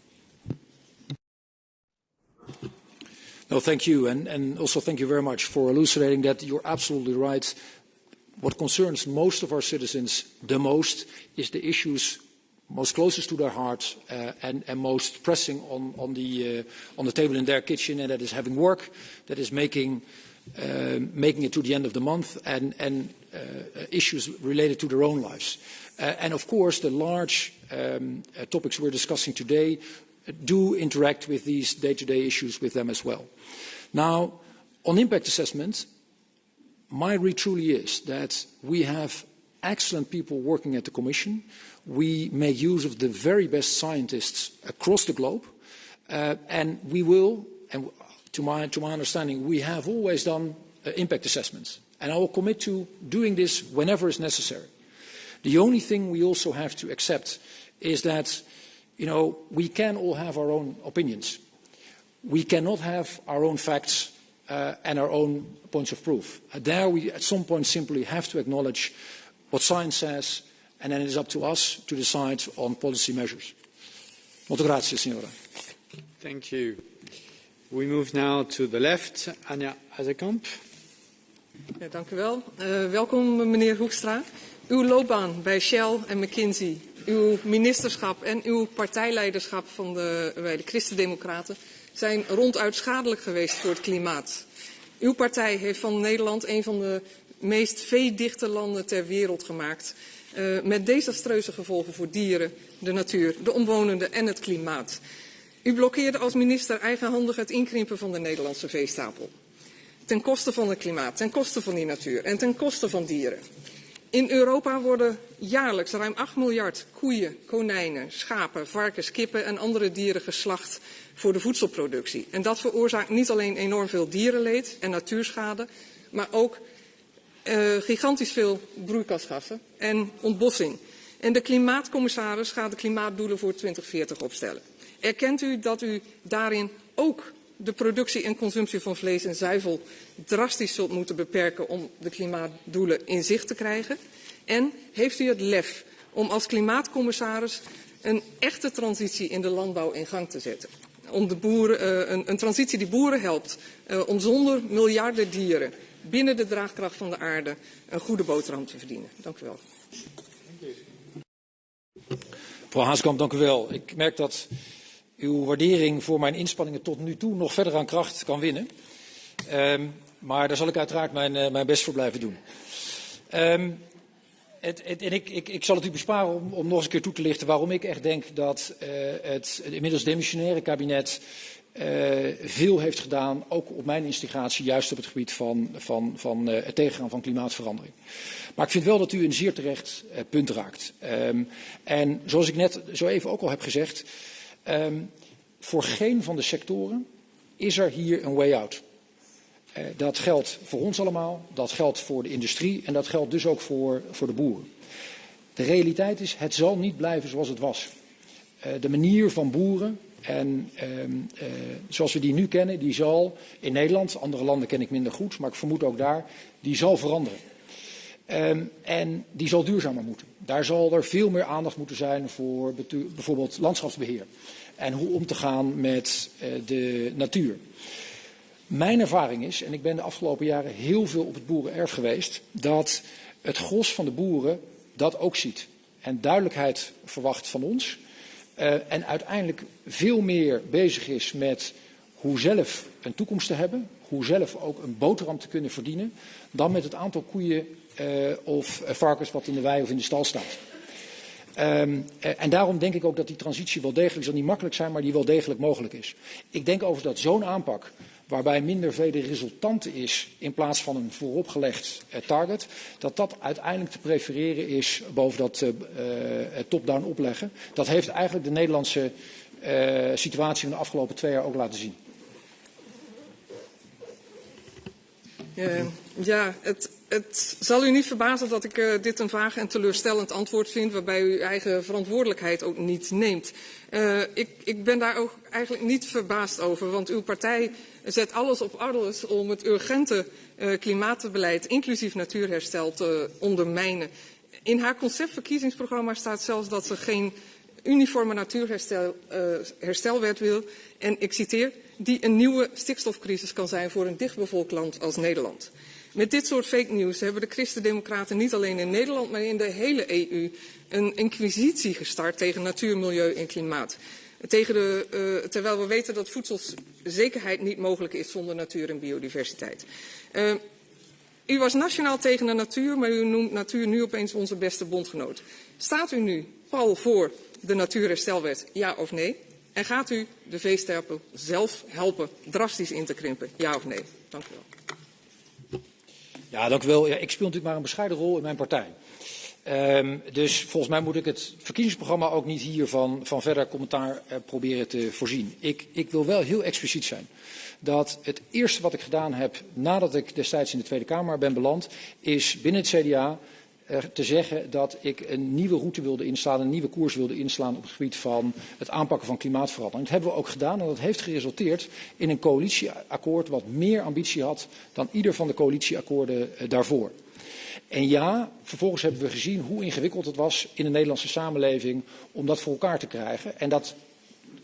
No, thank you, and also thank you very much for elucidating that. You're absolutely right. What concerns most of our citizens the most is the issues most closest to their heart and most pressing on the table in their kitchen, and that is having work, that is making it to the end of the month, and issues related to their own lives. And of course, the large topics we're discussing today do interact with these day-to-day issues with them as well. Now, on impact assessment, my read truly is that we have excellent people working at the Commission. We make use of the very best scientists across the globe, and we will, and to my understanding, we have always done impact assessments, and I will commit to doing this whenever is necessary. The only thing we also have to accept is that, you know, we can all have our own opinions. We cannot have our own facts and our own points of proof. There we at some point simply have to acknowledge what science says, and then it is up to us to decide on policy measures. Molto grazie, signora. Thank you. We move now to the left. Anja Hazekamp. Ja, dank u wel. Welkom, meneer Hoekstra. Uw loopbaan bij Shell en McKinsey, uw ministerschap en uw partijleiderschap bij de Christen-Democraten zijn ronduit schadelijk geweest voor het klimaat. Uw partij heeft van Nederland een van de meest veedichte landen ter wereld gemaakt, met desastreuze gevolgen voor dieren, de natuur, de omwonenden en het klimaat. U blokkeerde als minister eigenhandig het inkrimpen van de Nederlandse veestapel. Ten koste van het klimaat, ten koste van die natuur en ten koste van dieren. In Europa worden jaarlijks ruim 8 miljard koeien, konijnen, schapen, varkens, kippen en andere dieren geslacht voor de voedselproductie. En dat veroorzaakt niet alleen enorm veel dierenleed en natuurschade, maar ook gigantisch veel broeikasgassen en ontbossing. En de klimaatcommissaris gaat de klimaatdoelen voor 2040 opstellen. Erkent u dat u daarin ook de productie en consumptie van vlees en zuivel drastisch zult moeten beperken om de klimaatdoelen in zicht te krijgen? En heeft u het lef om als klimaatcommissaris een echte transitie in de landbouw in gang te zetten? Om de boeren, een transitie die boeren helpt om zonder miljarden dieren binnen de draagkracht van de aarde een goede boterham te verdienen. Dank u wel. Mevrouw Hazekamp, dank u wel. Ik merk dat uw waardering voor mijn inspanningen tot nu toe nog verder aan kracht kan winnen. Maar daar zal ik uiteraard mijn best voor blijven doen. Ik zal het u besparen om nog eens een keer toe te lichten waarom ik echt denk dat het inmiddels demissionaire kabinet veel heeft gedaan, ook op mijn instigatie, juist op het gebied van het tegengaan van klimaatverandering. Maar ik vind wel dat u een zeer terecht punt raakt. En zoals ik net zo even ook al heb gezegd, voor geen van de sectoren is er hier een way out. Dat geldt voor ons allemaal, dat geldt voor de industrie en dat geldt dus ook voor de boeren. De realiteit is, het zal niet blijven zoals het was. De manier van boeren, en zoals we die nu kennen, die zal in Nederland, andere landen ken ik minder goed, maar ik vermoed ook daar, die zal veranderen. En die zal duurzamer moeten. Daar zal er veel meer aandacht moeten zijn voor bijvoorbeeld landschapsbeheer. En hoe om te gaan met de natuur. Mijn ervaring is, en ik ben de afgelopen jaren heel veel op het boerenerf geweest, dat het gros van de boeren dat ook ziet. En duidelijkheid verwacht van ons. En uiteindelijk veel meer bezig is met hoe zelf een toekomst te hebben, hoe zelf ook een boterham te kunnen verdienen, dan met het aantal koeien of varkens wat in de wei of in de stal staat. En daarom denk ik ook dat die transitie wel degelijk, zal niet makkelijk zijn, maar die wel degelijk mogelijk is. Ik denk overigens dat zo'n aanpak, waarbij minder vele resultanten is in plaats van een vooropgelegd target, dat uiteindelijk te prefereren is boven dat top-down opleggen. Dat heeft eigenlijk de Nederlandse situatie van de afgelopen 2 jaar ook laten zien. Ja, het zal u niet verbazen dat ik dit een vaag en teleurstellend antwoord vind, waarbij u uw eigen verantwoordelijkheid ook niet neemt. Ik ben daar ook eigenlijk niet verbaasd over, want uw partij zet alles op alles om het urgente klimaatbeleid, inclusief natuurherstel, te ondermijnen. In haar conceptverkiezingsprogramma staat zelfs dat ze geen uniforme natuurherstelwet wil. En ik citeer, die een nieuwe stikstofcrisis kan zijn voor een dichtbevolkt land als Nederland. Met dit soort fake news hebben de christendemocraten niet alleen in Nederland, maar in de hele EU een inquisitie gestart tegen natuur, milieu en klimaat. Terwijl we weten dat voedselzekerheid niet mogelijk is zonder natuur en biodiversiteit. U was nationaal tegen de natuur, maar u noemt natuur nu opeens onze beste bondgenoot. Staat u nu pal voor de natuurherstelwet, ja of nee? En gaat u de veesterpel zelf helpen drastisch in te krimpen, ja of nee? Dank u wel. Ja, dank u wel. Ja, ik speel natuurlijk maar een bescheiden rol in mijn partij. Dus volgens mij moet ik het verkiezingsprogramma ook niet hier van verder commentaar proberen te voorzien. Ik wil wel heel expliciet zijn dat het eerste wat ik gedaan heb nadat ik destijds in de Tweede Kamer ben beland, is binnen het CDA te zeggen dat ik een nieuwe route wilde inslaan, een nieuwe koers wilde inslaan op het gebied van het aanpakken van klimaatverandering. Dat hebben we ook gedaan en dat heeft geresulteerd in een coalitieakkoord wat meer ambitie had dan ieder van de coalitieakkoorden daarvoor. En ja, vervolgens hebben we gezien hoe ingewikkeld het was in de Nederlandse samenleving om dat voor elkaar te krijgen. En dat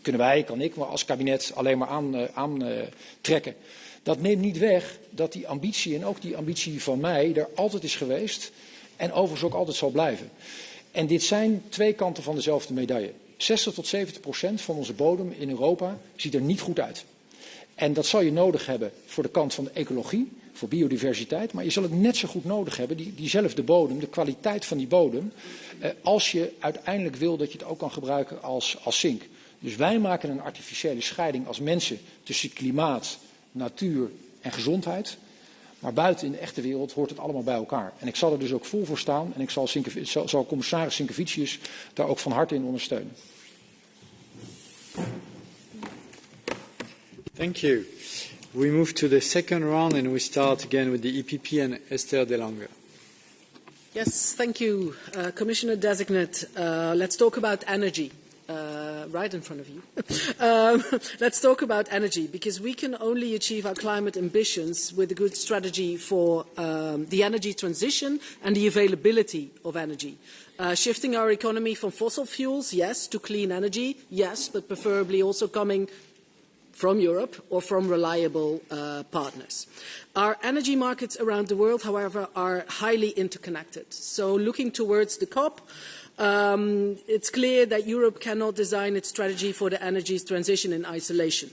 kunnen wij, kan ik, maar als kabinet alleen maar aantrekken. Dat neemt niet weg dat die ambitie en ook die ambitie van mij er altijd is geweest en overigens ook altijd zal blijven. En dit zijn 2 kanten van dezelfde medaille. 60 tot 70% van onze bodem in Europa ziet er niet goed uit. En dat zal je nodig hebben voor de kant van de ecologie, voor biodiversiteit. Maar je zal het net zo goed nodig hebben, diezelfde bodem, de kwaliteit van die bodem, als je uiteindelijk wil dat je het ook kan gebruiken als zink. Dus wij maken een artificiële scheiding als mensen tussen klimaat, natuur en gezondheid. Maar buiten in de echte wereld hoort het allemaal bij elkaar. En ik zal er dus ook vol voor staan en ik zal commissaris Sinkevicius daar ook van harte in ondersteunen. Thank you. We move to the second round and we start again with the EPP and Esther De Lange. Yes, thank you, Commissioner Designate. Let's talk about energy. Right in front of you. Let's talk about energy, because we can only achieve our climate ambitions with a good strategy for the energy transition and the availability of energy. Shifting our economy from fossil fuels, yes, to clean energy, yes, but preferably also coming from Europe or from reliable partners. Our energy markets around the world, however, are highly interconnected. So looking towards the COP, it's clear that Europe cannot design its strategy for the energy transition in isolation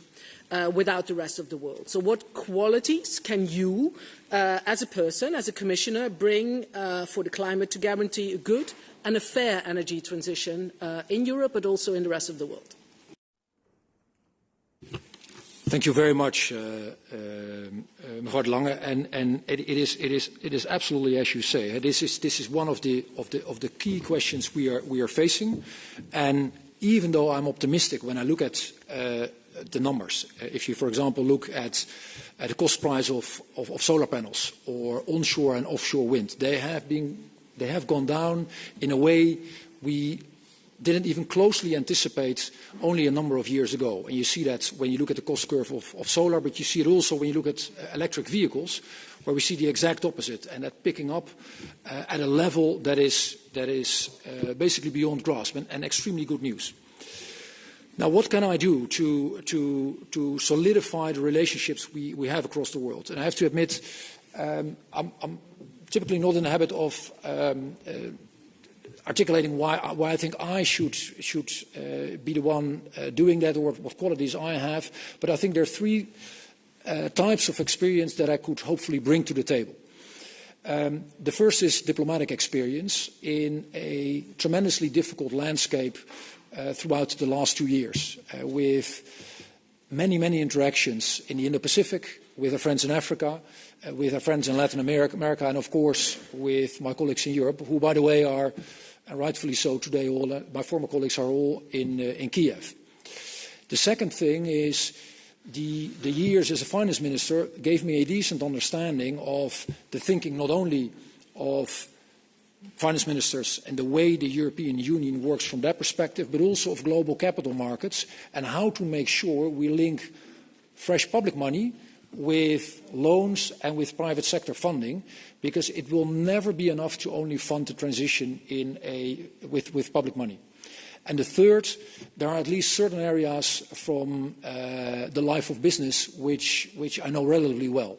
without the rest of the world. So what qualities can you, as a person, as a commissioner, bring for the climate to guarantee a good and a fair energy transition in Europe, but also in the rest of the world? Thank you very much, mevrouw De Lange. And it is absolutely as you say. This is one of the key questions we are facing. And even though I'm optimistic when I look at the numbers, if you, for example, look at the cost price of solar panels or onshore and offshore wind, they have gone down in a way we didn't even closely anticipate only a number of years ago. And you see that when you look at the cost curve of solar, but you see it also when you look at electric vehicles, where we see the exact opposite, and that picking up at a level that is basically beyond grasp and extremely good news. Now, what can I do to solidify the relationships we have across the world? And I have to admit, I'm typically not in the habit of articulating why I think I should be the one doing that, or what qualities I have. But I think there are three types of experience that I could hopefully bring to the table. The first is diplomatic experience in a tremendously difficult landscape throughout the last 2 years, with many interactions in the Indo-Pacific, with our friends in Africa, with our friends in Latin America, and of course with my colleagues in Europe, who, by the way, are, and rightfully so today, all my former colleagues are all in Kiev. The second thing is the years as a finance minister gave me a decent understanding of the thinking not only of finance ministers and the way the European Union works from that perspective, but also of global capital markets and how to make sure we link fresh public money with loans and with private sector funding, because it will never be enough to only fund the transition with public money. And the third, there are at least certain areas from the life of business which I know relatively well.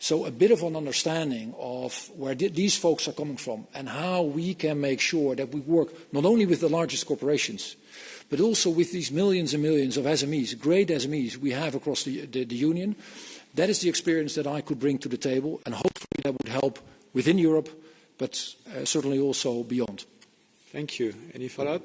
So a bit of an understanding of where these folks are coming from and how we can make sure that we work not only with the largest corporations, but also with these millions and millions of SMEs, great SMEs we have across the Union. That is the experience that I could bring to the table, and hopefully that would help within Europe, but certainly also beyond. Thank you. Any follow-up?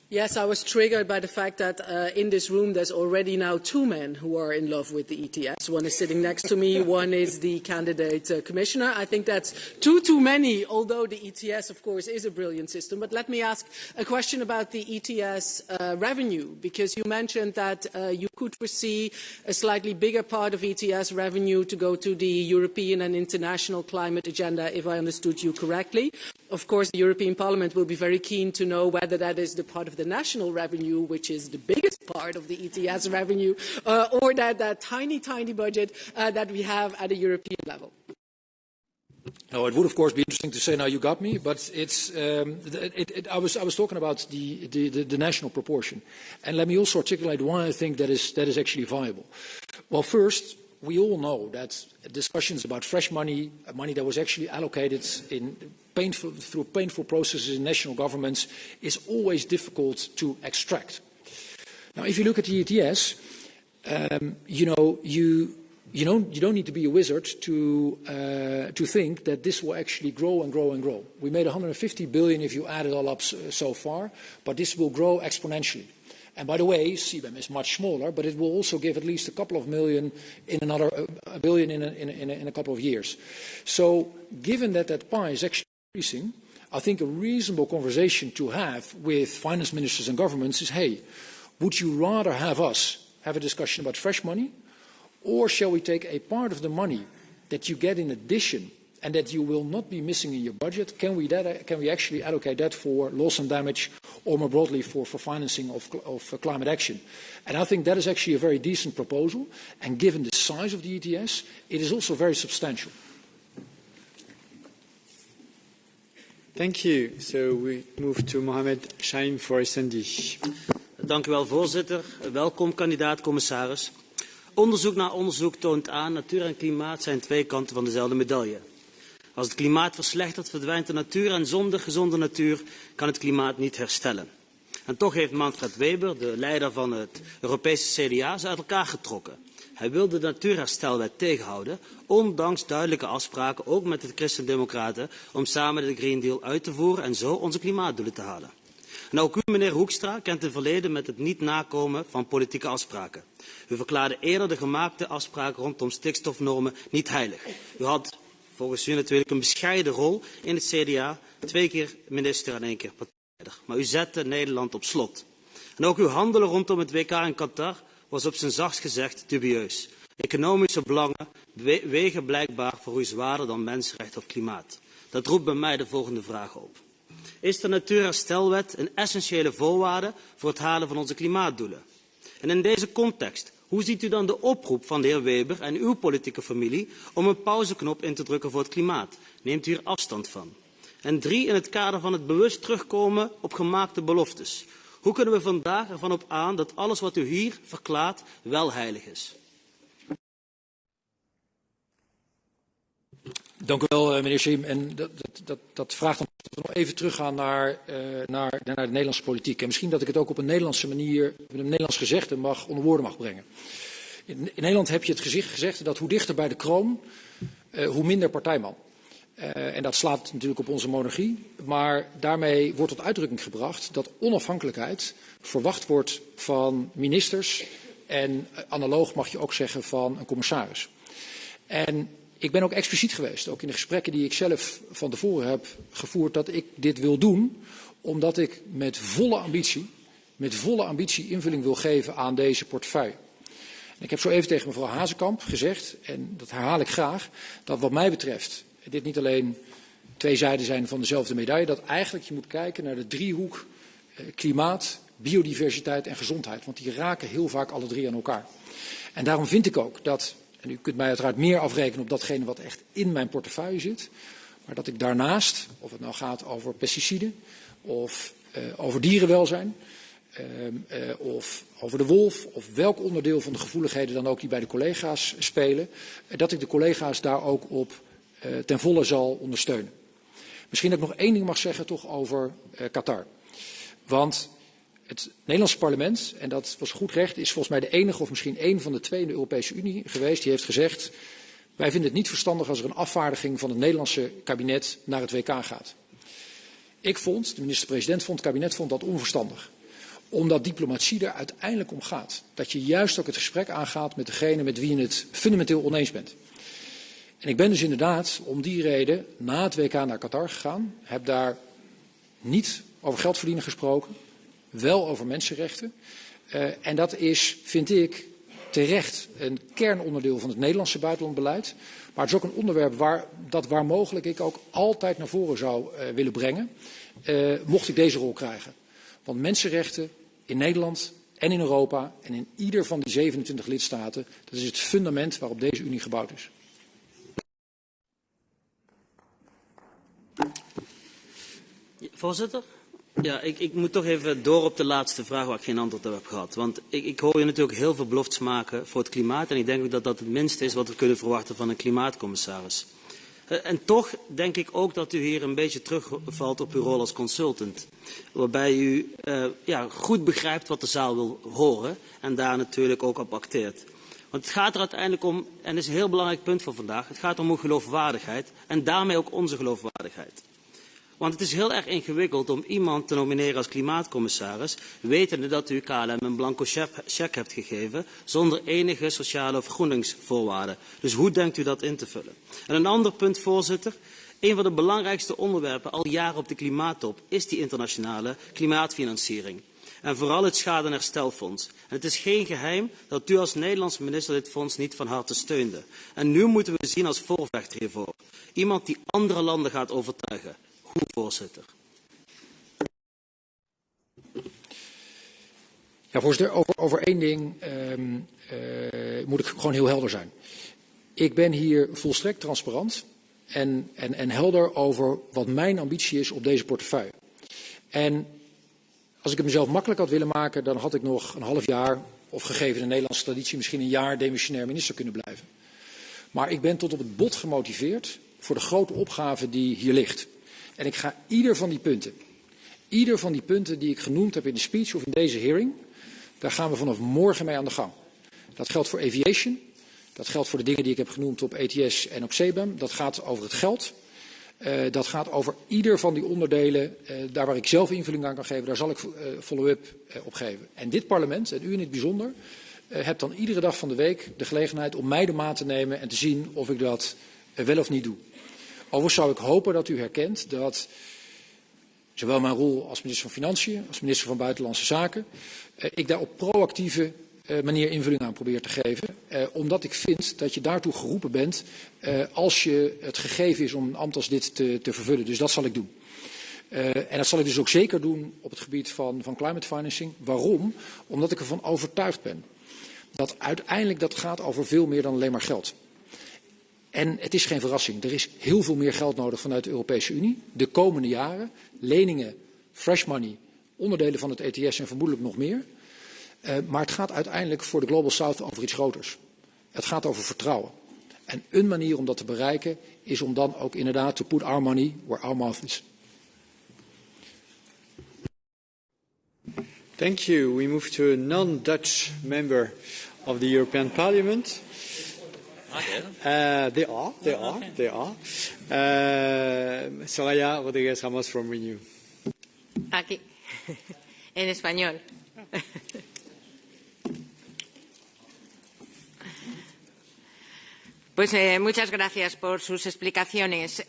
Yes, I was triggered by the fact that in this room there's already now 2 men who are in love with the ETS. One is sitting next to me, one is the candidate commissioner. I think that's too many, although the ETS, of course, is a brilliant system. But let me ask a question about the ETS revenue, because you mentioned that you could foresee a slightly bigger part of ETS revenue to go to the European and international climate agenda, if I understood you correctly. Of course, the European Parliament will be very keen to know whether that is the part of the national revenue, which is the biggest part of the ETS revenue, or that tiny budget that we have at a European level. No, it would of course be interesting to say now you got me, but it's I was talking about the national proportion, and let me also articulate why I think that is actually viable. Well, first, we all know that discussions about fresh money that was actually allocated through painful processes in national governments, is always difficult to extract. Now, if you look at the ETS, you don't need to be a wizard to think that this will actually grow and grow and grow. We made 150 billion if you add it all up so far, but this will grow exponentially. And by the way, CBAM is much smaller, but it will also give at least a couple of million in another a billion in a couple of years. So given that pie is actually increasing, I think a reasonable conversation to have with finance ministers and governments is, hey, would you rather have us have a discussion about fresh money, or shall we take a part of the money that you get in addition and that you will not be missing in your budget? Can we actually allocate that for loss and damage, or more broadly for financing of climate action? And I think that is actually a very decent proposal, and given the size of the ETS, it is also very substantial. Thank you. So we move to Mohamed Shaim for SND. Dank u wel, voorzitter. Welkom, kandidaat-commissaris. Onderzoek na onderzoek toont aan, natuur en klimaat zijn twee kanten van dezelfde medaille. Als het klimaat verslechtert, verdwijnt de natuur en zonder gezonde natuur kan het klimaat niet herstellen. En toch heeft Manfred Weber, de leider van het Europese CDA, ze uit elkaar getrokken. Hij wil de natuurherstelwet tegenhouden, ondanks duidelijke afspraken, ook met de Christen-Democraten, om samen de Green Deal uit te voeren en zo onze klimaatdoelen te halen. En ook u, meneer Hoekstra, kent het verleden met het niet nakomen van politieke afspraken. U verklaarde eerder de gemaakte afspraken rondom stikstofnormen niet heilig. U had volgens u natuurlijk een bescheiden rol in het CDA, 2 keer minister en 1 keer partijleider. Maar u zette Nederland op slot. En ook uw handelen rondom het WK in Qatar was op zijn zachtst gezegd dubieus. Economische belangen wegen blijkbaar voor u zwaarder dan mensenrechten of klimaat. Dat roept bij mij de volgende vraag op. Is de natuurherstelwet een essentiële voorwaarde voor het halen van onze klimaatdoelen? En in deze context, hoe ziet u dan de oproep van de heer Weber en uw politieke familie om een pauzeknop in te drukken voor het klimaat? Neemt u hier afstand van? En 3, in het kader van het bewust terugkomen op gemaakte beloftes. Hoe kunnen we vandaag ervan op aan dat alles wat u hier verklaart wel heilig is? Dank u wel, meneer Sim. En dat vraagt om dat we nog even teruggaan naar de Nederlandse politiek. En misschien dat ik het ook op een Nederlandse manier, met een Nederlands gezegde onder woorden mag brengen. In Nederland heb je het gezegd dat hoe dichter bij de kroon, hoe minder partijman. En dat slaat natuurlijk op onze monarchie. Maar daarmee wordt tot uitdrukking gebracht dat onafhankelijkheid verwacht wordt van ministers. En analoog mag je ook zeggen van een commissaris. En ik ben ook expliciet geweest, ook in de gesprekken die ik zelf van tevoren heb gevoerd, dat ik dit wil doen, omdat ik met volle ambitie invulling wil geven aan deze portefeuille. En ik heb zo even tegen mevrouw Hazekamp gezegd, en dat herhaal ik graag, dat wat mij betreft dit niet alleen twee zijden zijn van dezelfde medaille, dat eigenlijk je moet kijken naar de driehoek klimaat, biodiversiteit en gezondheid. Want die raken heel vaak alle drie aan elkaar. En daarom vind ik ook dat, en u kunt mij uiteraard meer afrekenen op datgene wat echt in mijn portefeuille zit, maar dat ik daarnaast, of het nou gaat over pesticiden of over dierenwelzijn, of over de wolf, of welk onderdeel van de gevoeligheden dan ook die bij de collega's spelen, dat ik de collega's daar ook op ten volle zal ondersteunen. Misschien dat ik nog één ding mag zeggen toch over Qatar. Want het Nederlandse parlement, en dat was goed recht, is volgens mij de enige of misschien één van de twee in de Europese Unie geweest die heeft gezegd, wij vinden het niet verstandig als er een afvaardiging van het Nederlandse kabinet naar het WK gaat. Ik vond, de minister-president vond, het kabinet vond dat onverstandig. Omdat diplomatie er uiteindelijk om gaat. Dat je juist ook het gesprek aangaat met degene met wie je het fundamenteel oneens bent. En ik ben dus inderdaad om die reden na het WK naar Qatar gegaan. Heb daar niet over geld verdienen gesproken. Wel over mensenrechten. En dat is, vind ik, terecht een kernonderdeel van het Nederlandse buitenlandbeleid. Maar het is ook een onderwerp waar mogelijk ik ook altijd naar voren zou willen brengen. Mocht ik deze rol krijgen. Want mensenrechten in Nederland en in Europa en in ieder van die 27 lidstaten, dat is het fundament waarop deze Unie gebouwd is. Voorzitter? Ja, ik moet toch even door op de laatste vraag waar ik geen antwoord op heb gehad. Want ik hoor je natuurlijk heel veel beloftes maken voor het klimaat. En ik denk ook dat dat het minste is wat we kunnen verwachten van een klimaatcommissaris. En toch denk ik ook dat u hier een beetje terugvalt op uw rol als consultant. Waarbij u goed begrijpt wat de zaal wil horen en daar natuurlijk ook op acteert. Want het gaat er uiteindelijk om, en dat is een heel belangrijk punt van vandaag, het gaat om uw geloofwaardigheid en daarmee ook onze geloofwaardigheid. Want het is heel erg ingewikkeld om iemand te nomineren als klimaatcommissaris, wetende dat u KLM een blanco cheque hebt gegeven, zonder enige sociale vergroeningsvoorwaarden. Dus hoe denkt u dat in te vullen? En een ander punt, voorzitter. Een van de belangrijkste onderwerpen al jaren op de klimaattop is die internationale klimaatfinanciering. En vooral het schade- en herstelfonds. En het is geen geheim dat u als Nederlandse minister dit fonds niet van harte steunde. En nu moeten we zien als voorvechter hiervoor. Iemand die andere landen gaat overtuigen. Hoe, voorzitter? Ja, voorzitter, over één ding moet ik gewoon heel helder zijn. Ik ben hier volstrekt transparant en helder over wat mijn ambitie is op deze portefeuille. En als ik het mezelf makkelijk had willen maken, dan had ik nog een half jaar, of gegeven de Nederlandse traditie, misschien een jaar demissionair minister kunnen blijven. Maar ik ben tot op het bot gemotiveerd voor de grote opgave die hier ligt. En ik ga ieder van die punten die ik genoemd heb in de speech of in deze hearing, daar gaan we vanaf morgen mee aan de gang. Dat geldt voor aviation, dat geldt voor de dingen die ik heb genoemd op ETS en op CBAM, dat gaat over het geld. Dat gaat over ieder van die onderdelen, daar waar ik zelf invulling aan kan geven, daar zal ik follow-up op geven. En dit parlement, en u in het bijzonder, hebt dan iedere dag van de week de gelegenheid om mij de maat te nemen en te zien of ik dat wel of niet doe. Overigens zou ik hopen dat u herkent dat zowel mijn rol als minister van Financiën, als minister van Buitenlandse Zaken, ik daar op proactieve manier invulling aan probeer te geven. Omdat ik vind dat je daartoe geroepen bent als je het gegeven is om een ambt als dit te vervullen. Dus dat zal ik doen. En dat zal ik dus ook zeker doen op het gebied van climate financing. Waarom? Omdat ik ervan overtuigd ben dat uiteindelijk dat gaat over veel meer dan alleen maar geld. En het is geen verrassing. Er is heel veel meer geld nodig vanuit de Europese Unie. De komende jaren. Leningen, fresh money, onderdelen van het ETS en vermoedelijk nog meer. Maar het gaat uiteindelijk voor de Global South over iets groters. Het gaat over vertrouwen. En een manier om dat te bereiken is om dan ook inderdaad to put our money where our mouth is. Thank you. We move to a non-Dutch member of the European Parliament. They are. Soraya Rodríguez Ramos from Renew. Aquí, en español. Pues muchas gracias por sus explicaciones.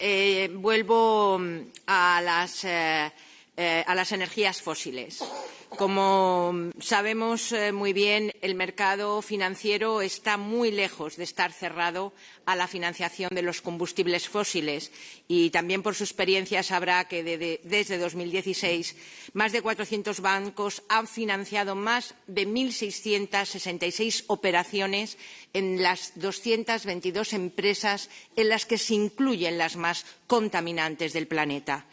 Vuelvo a las energías fósiles. Como sabemos muy bien, el mercado financiero está muy lejos de estar cerrado a la financiación de los combustibles fósiles y también por su experiencia sabrá que desde 2016 más de 400 bancos han financiado más de 1.666 operaciones en las 222 empresas en las que se incluyen las más contaminantes del planeta.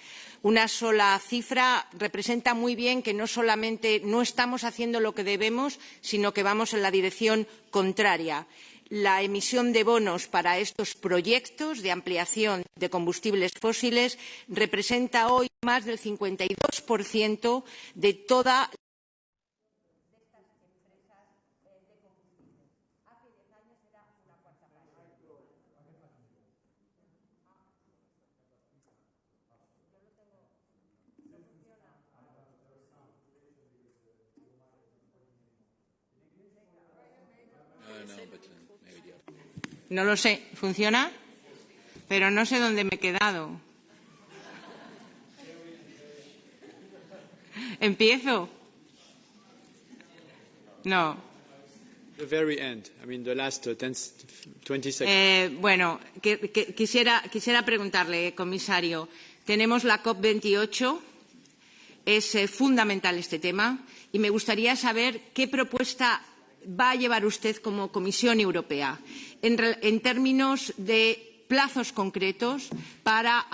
Una sola cifra representa muy bien que no solamente no estamos haciendo lo que debemos, sino que vamos en la dirección contraria. La emisión de bonos para estos proyectos de ampliación de combustibles fósiles representa hoy más del 52% de toda No lo sé, ¿funciona? Pero no sé dónde me he quedado. ¿Empiezo? No. The very end. I mean, the last 20 seconds. Bueno, quisiera preguntarle, comisario, tenemos la COP28, es fundamental este tema, y me gustaría saber qué propuesta va a llevar usted como Comisión Europea en términos de plazos concretos para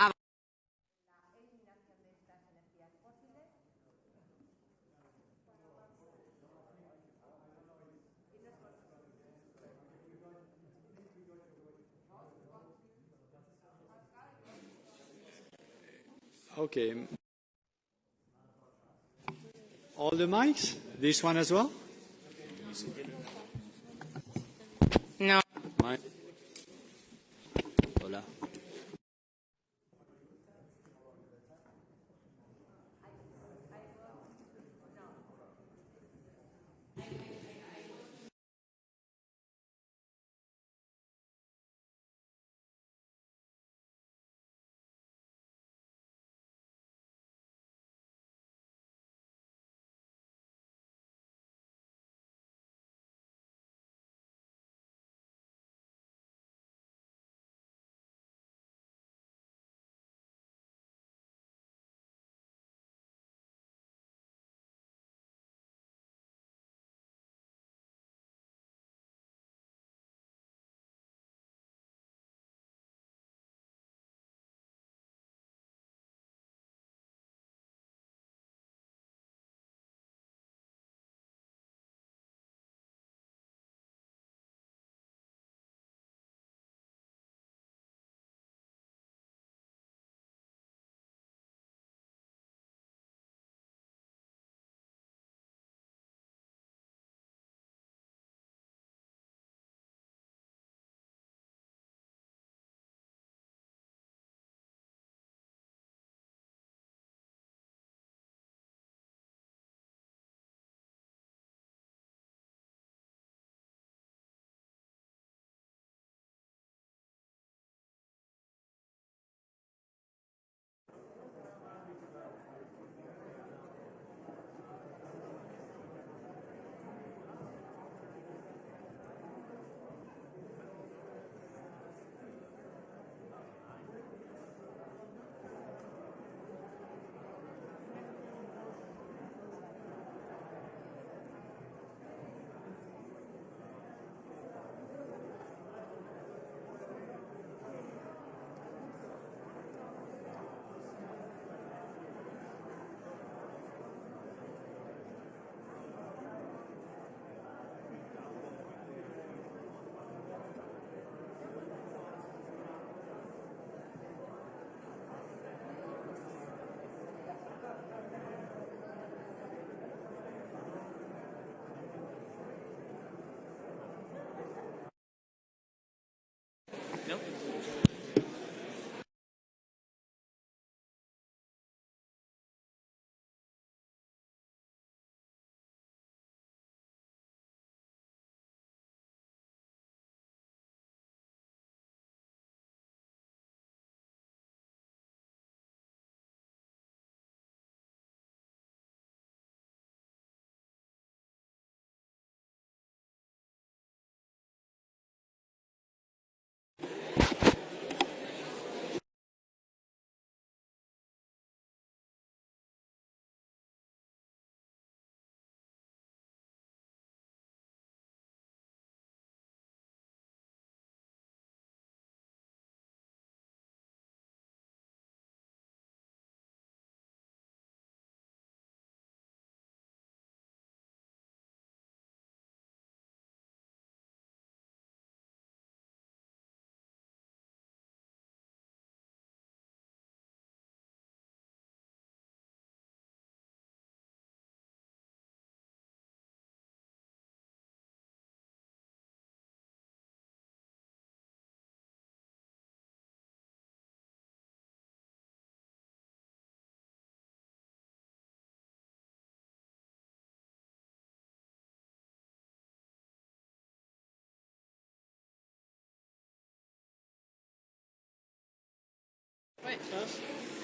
Okay. All the mics? This one as well? No. Hola.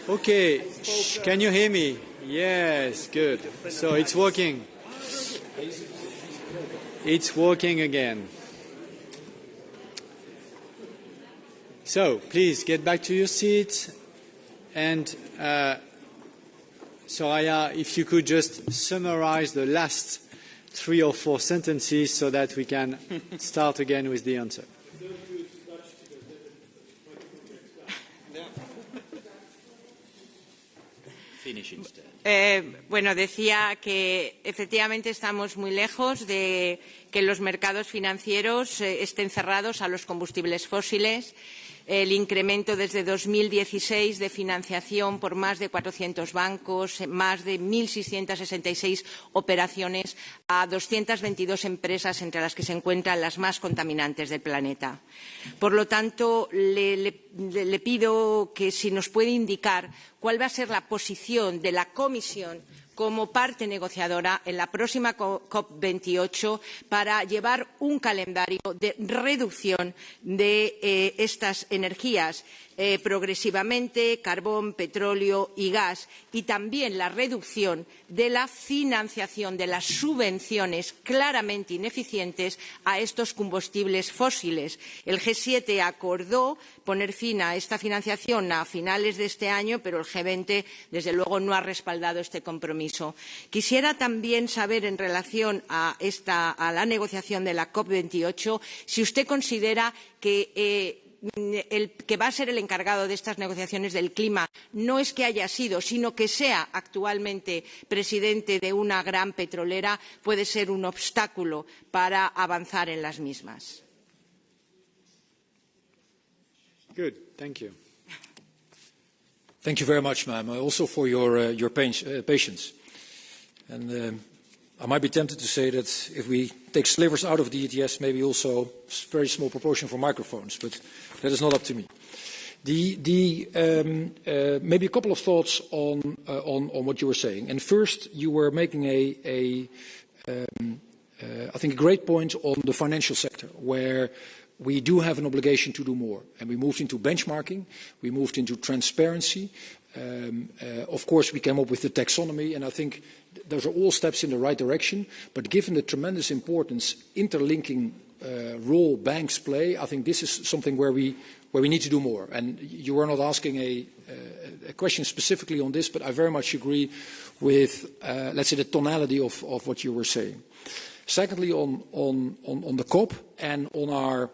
Okay, can you hear me? Yes, good. So it's working. It's working again. So please get back to your seats. And Soraya, if you could just summarize the last 3 or 4 sentences so that we can start again with the answer. Bueno, decía que efectivamente estamos muy lejos de que los mercados financieros estén cerrados a los combustibles fósiles. El incremento desde 2016 de financiación por más de 400 bancos, más de 1.666 operaciones a 222 empresas, entre las que se encuentran las más contaminantes del planeta. Por lo tanto, le pido que si nos puede indicar cuál va a ser la posición de la Comisión como parte negociadora en la próxima COP28 para llevar un calendario de reducción de estas energías progresivamente, carbón, petróleo y gas, y también la reducción de la financiación de las subvenciones claramente ineficientes a estos combustibles fósiles. El G7 acordó poner fin a esta financiación a finales de este año, pero el G20, desde luego, no ha respaldado este compromiso. Quisiera también saber, en relación a la negociación de la COP28, si usted considera que el que va a ser el encargado de estas negociaciones del clima no es que haya sido, sino que sea actualmente presidente de una gran petrolera, puede ser un obstáculo para avanzar en las mismas. Good, thank you. Thank you very much, ma'am, also for your patience. And I might be tempted to say that if we take slivers out of the ETS, maybe also a very small proportion for microphones, but that is not up to me. Maybe a couple of thoughts on what you were saying. And first, you were making I think a great point on the financial sector, where we do have an obligation to do more. And we moved into benchmarking, we moved into transparency. Of course, we came up with the taxonomy, and I think those are all steps in the right direction. But given the tremendous importance interlinking role banks play, I think this is something where we need to do more. And you were not asking a question specifically on this, but I very much agree with, let's say, the tonality of what you were saying. Secondly, on the COP and on our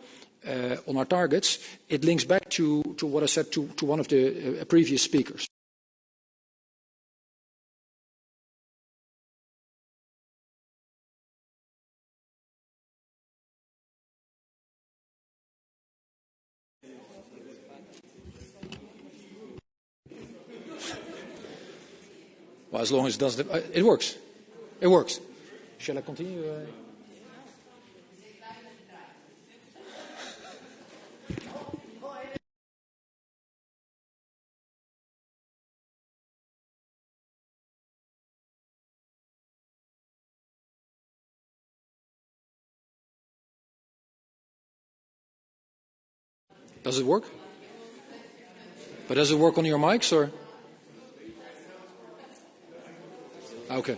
targets, it links back to what I said to one of the previous speakers. Well, as long as it does, it works. It works. Shall I continue? Does it work? But does it work on your mics, or? Okay.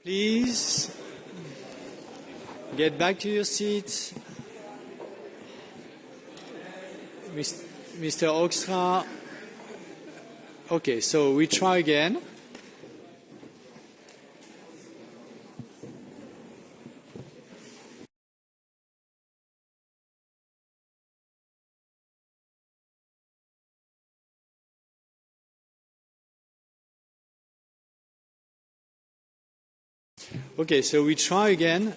Please get back to your seats. Mr. Hoekstra. Okay, so we try again. Okay, so we try again,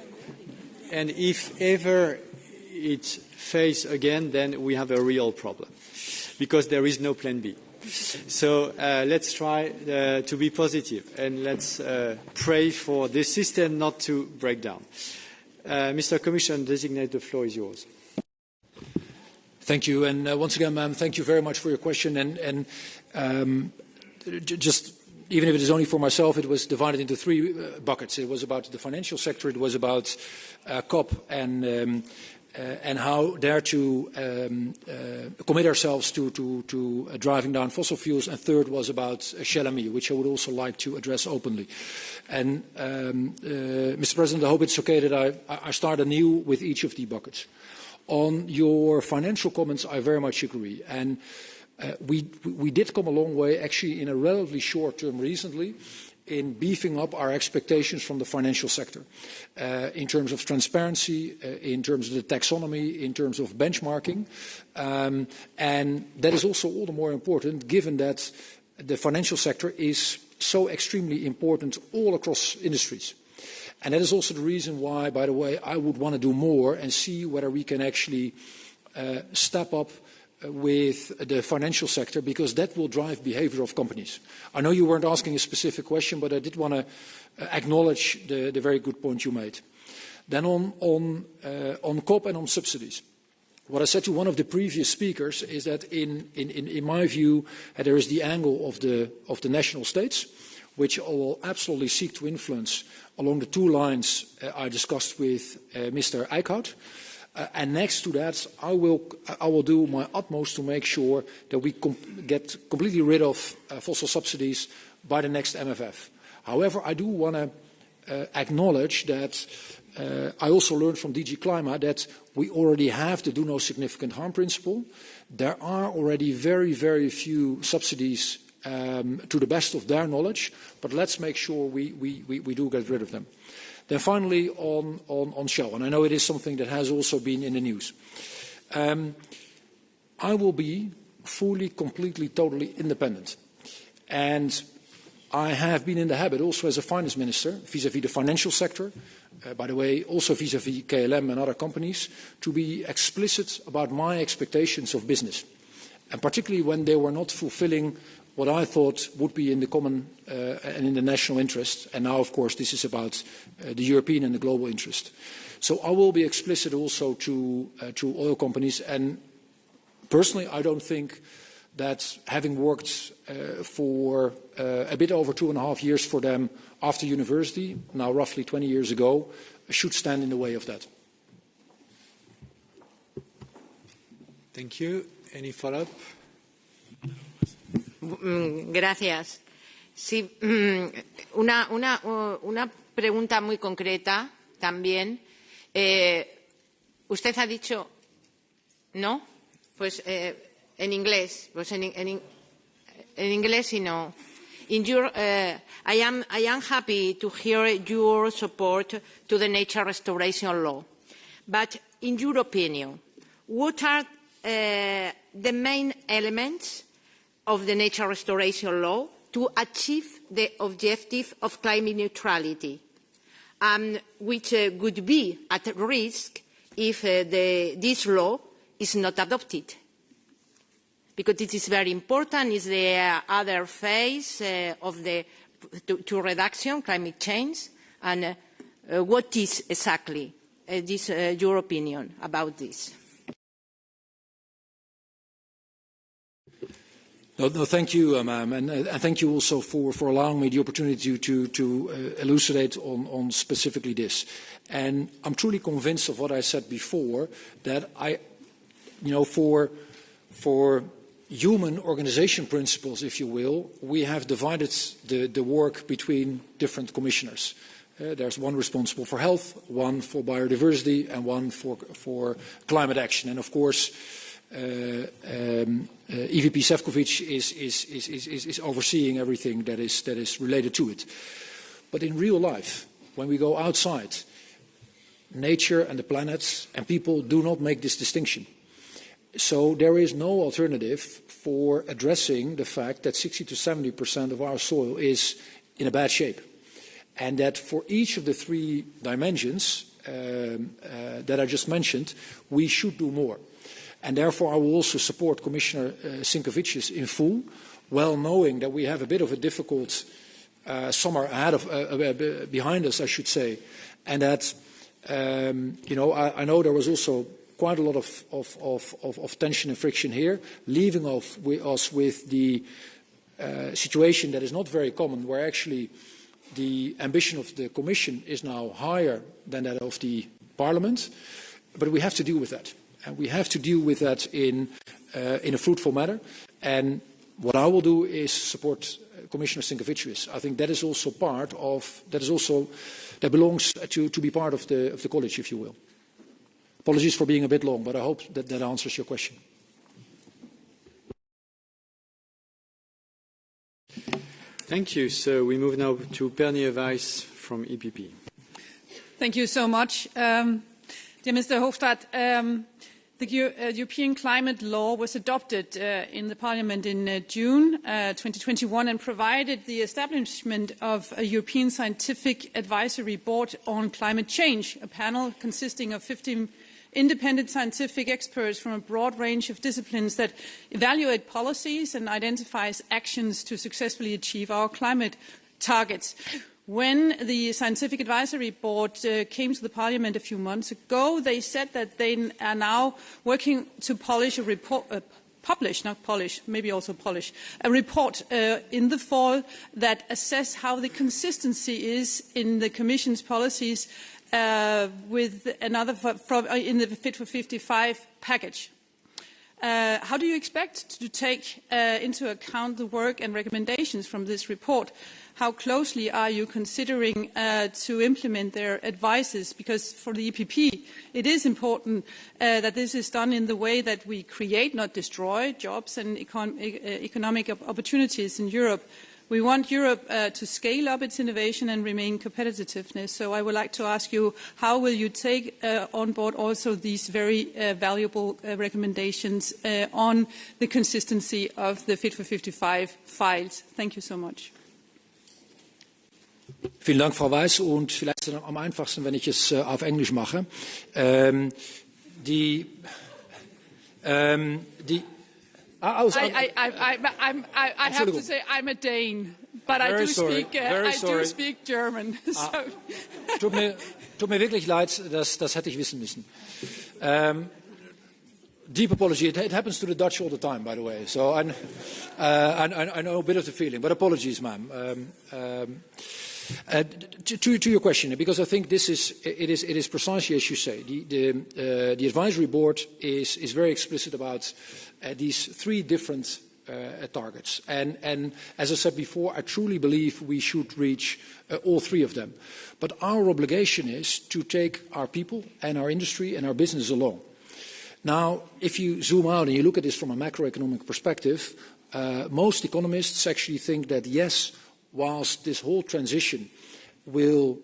and if ever it fails again, then we have a real problem, because there is no plan B. So let's try to be positive, and let's pray for this system not to break down. Mr. Commissioner Designate, the floor is yours. Thank you, and once again, ma'am, thank you very much for your question. And just even if it is only for myself, it was divided into three buckets. It was about the financial sector, it was about COP and how there to commit ourselves to driving down fossil fuels, and third was about Shell and me, which I would also like to address openly. And Mr. President, I hope it's okay that I start anew with each of the buckets. On your financial comments, I very much agree. And we did come a long way, actually, in a relatively short term recently, in beefing up our expectations from the financial sector in terms of transparency, in terms of the taxonomy, in terms of benchmarking. And that is also all the more important given that the financial sector is so extremely important all across industries. And that is also the reason why, by the way, I would want to do more and see whether we can actually step up with the financial sector, because that will drive behavior of companies. I know you weren't asking a specific question, but I did want to acknowledge the very good point you made. Then on COP and on subsidies. What I said to one of the previous speakers is that in my view, there is the angle of the national states, which will absolutely seek to influence along the two lines I discussed with Mr. Eickhout. And next to that, I will do my utmost to make sure that we get completely rid of fossil subsidies by the next MFF. However, I do want to acknowledge that I also learned from DG Climate that we already have the do no significant harm principle. There are already very, very few subsidies to the best of their knowledge, but let's make sure we do get rid of them. Then finally on Shell, and I know it is something that has also been in the news. I will be fully, completely, totally independent. And I have been in the habit also as a finance minister, vis-à-vis the financial sector, by the way, also vis-à-vis KLM and other companies, to be explicit about my expectations of business. And particularly when they were not fulfilling what I thought would be in the common and in the national interest. And now, of course, this is about the European and the global interest. So I will be explicit also to oil companies. And personally, I don't think that having worked for a bit over 2.5 years for them after university, now roughly 20 years ago, should stand in the way of that. Thank you. Any follow-up? Gracias. Sí, una pregunta muy concreta también. Usted ha dicho, ¿no? Pues en inglés, pues en inglés y no. I am happy to hear your support to the nature restoration law, but in your opinion, what are the main elements of the nature restoration law to achieve the objective of climate neutrality, which would be at risk if this law is not adopted? Because it is very important, it's the other phase of the to reduction, climate change, and what is exactly your opinion about this? No, thank you, ma'am, and thank you also for allowing me the opportunity to elucidate on specifically this. And I'm truly convinced of what I said before, that for human organization principles, if you will, we have divided the work between different commissioners. There's one responsible for health, one for biodiversity, and one for climate action. And of course, EVP Šefčovič is overseeing everything that is related to it. But in real life, when we go outside, nature and the planet and people do not make this distinction. So there is no alternative for addressing the fact that 60 to 70% of our soil is in a bad shape. And that for each of the three dimensions that I just mentioned, we should do more. And therefore I will also support Commissioner Šefčovič in full, well knowing that we have a bit of a difficult summer behind us, I should say. And that, I know there was also quite a lot of tension and friction here, leaving us with the situation that is not very common, where actually the ambition of the Commission is now higher than that of the Parliament. But we have to deal with that. And we have to deal with that in a fruitful manner. And what I will do is support Commissioner Šefčovič. I think that is also that belongs to be part of the college, if you will. Apologies for being a bit long, but I hope that answers your question. Thank you. So we move now to Bernier Weiss from EPP. Thank you so much. Dear Mr. Hofstadt, the European climate law was adopted in the Parliament in June 2021 and provided the establishment of a European Scientific Advisory Board on Climate Change, a panel consisting of 15 independent scientific experts from a broad range of disciplines that evaluate policies and identifies actions to successfully achieve our climate targets. When the Scientific Advisory Board came to the Parliament a few months ago, they said that they are now working to publish a report, a report in the fall that assess how the consistency is in the Commission's policies with another in the Fit for 55 package. How do you expect to take into account the work and recommendations from this report? How closely are you considering to implement their advices? Because for the EPP, it is important that this is done in the way that we create, not destroy, jobs and economic opportunities in Europe. We want Europe to scale up its innovation and remain competitiveness. So I would like to ask you, how will you take on board also these very valuable recommendations on the consistency of the Fit for 55 files? Thank you so much. Vielen Dank, Frau Weiss. Und vielleicht ist es am einfachsten, wenn ich es auf Englisch mache. I have to say I'm a Dane, but I do speak German. So. Tut mir wirklich leid, das hätte ich wissen müssen. Deep apology. It happens to the Dutch all the time, by the way. So I know a bit of the feeling, but apologies, ma'am. To your question, because I think it is precisely as you say. The advisory board is very explicit about these three different targets, and as I said before, I truly believe we should reach all three of them. But our obligation is to take our people and our industry and our business along. Now, if you zoom out and you look at this from a macroeconomic perspective, most economists actually think that yes, whilst this whole transition will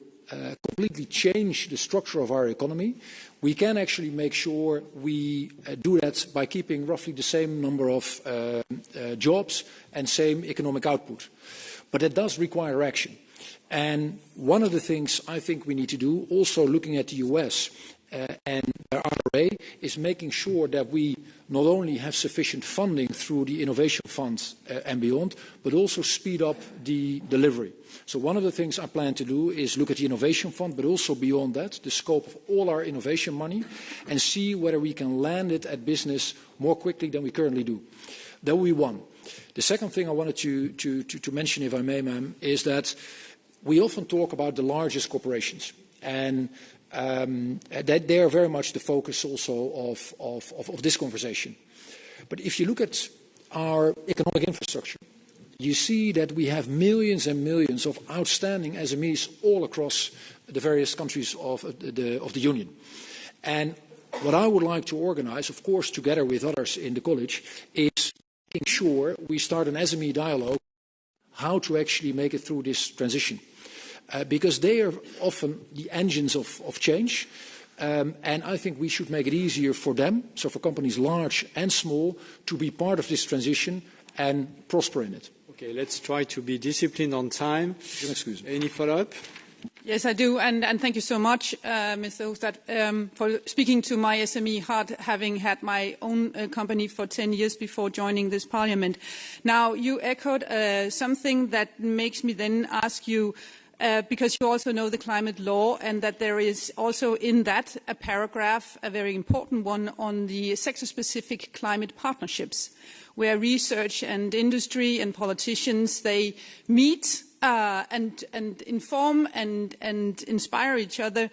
completely change the structure of our economy, we can actually make sure we do that by keeping roughly the same number of jobs and same economic output. But it does require action. And one of the things I think we need to do, also looking at the US and their IRA, is making sure that we not only have sufficient funding through the Innovation Fund and beyond, but also speed up the delivery. So one of the things I plan to do is look at the Innovation Fund, but also beyond that, the scope of all our innovation money, and see whether we can land it at business more quickly than we currently do. That will be one. The second thing I wanted to mention, if I may, ma'am, is that we often talk about the largest corporations, and that they are very much the focus also of this conversation. But if you look at our economic infrastructure, you see that we have millions and millions of outstanding SMEs all across the various countries of the Union. And what I would like to organize, of course, together with others in the college, is making sure we start an SME dialogue how to actually make it through this transition. Because they are often the engines of change. And I think we should make it easier for them, so for companies large and small, to be part of this transition and prosper in it. Okay, let's try to be disciplined on time. Excuse me. Any follow-up? Yes, I do, and thank you so much, Mr. Hoekstra, for speaking to my SME heart, having had my own company for 10 years before joining this parliament. Now, you echoed something that makes me then ask you, because you also know the climate law, and that there is also in that a paragraph, a very important one, on the sector-specific climate partnerships, where research and industry and politicians, they meet and inform and inspire each other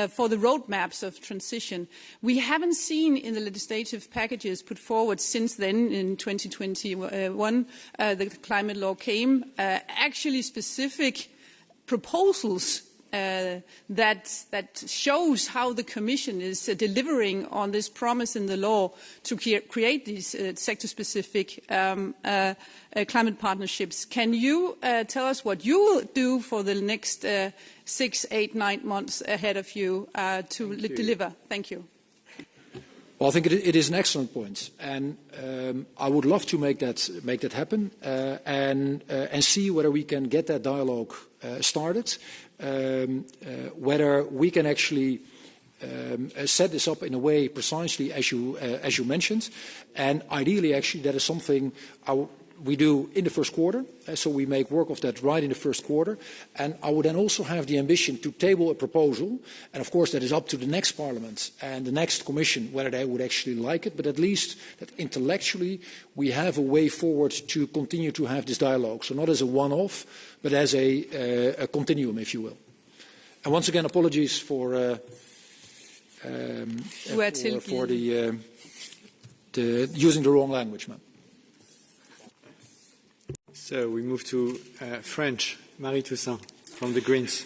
for the roadmaps of transition. We haven't seen in the legislative packages put forward since then, in 2021, the climate law came, actually specific proposals that shows how the Commission is delivering on this promise in the law to create these sector-specific climate partnerships. Can you tell us what you will do for the next 6, 8, 9 months ahead of you to deliver? Thank you. Well, I think it is an excellent point, and I would love to make that happen and see whether we can get that dialogue started, whether we can actually set this up in a way precisely as you mentioned, and ideally, actually, that is something we do in the first quarter, so we make work of that right in the first quarter. And I would then also have the ambition to table a proposal, and of course that is up to the next Parliament and the next Commission whether they would actually like it, but at least that intellectually we have a way forward to continue to have this dialogue. So not as a one-off, but as a continuum, if you will. And once again, apologies for the using the wrong language, ma'am. So we move to French. Marie Toussaint from the Greens.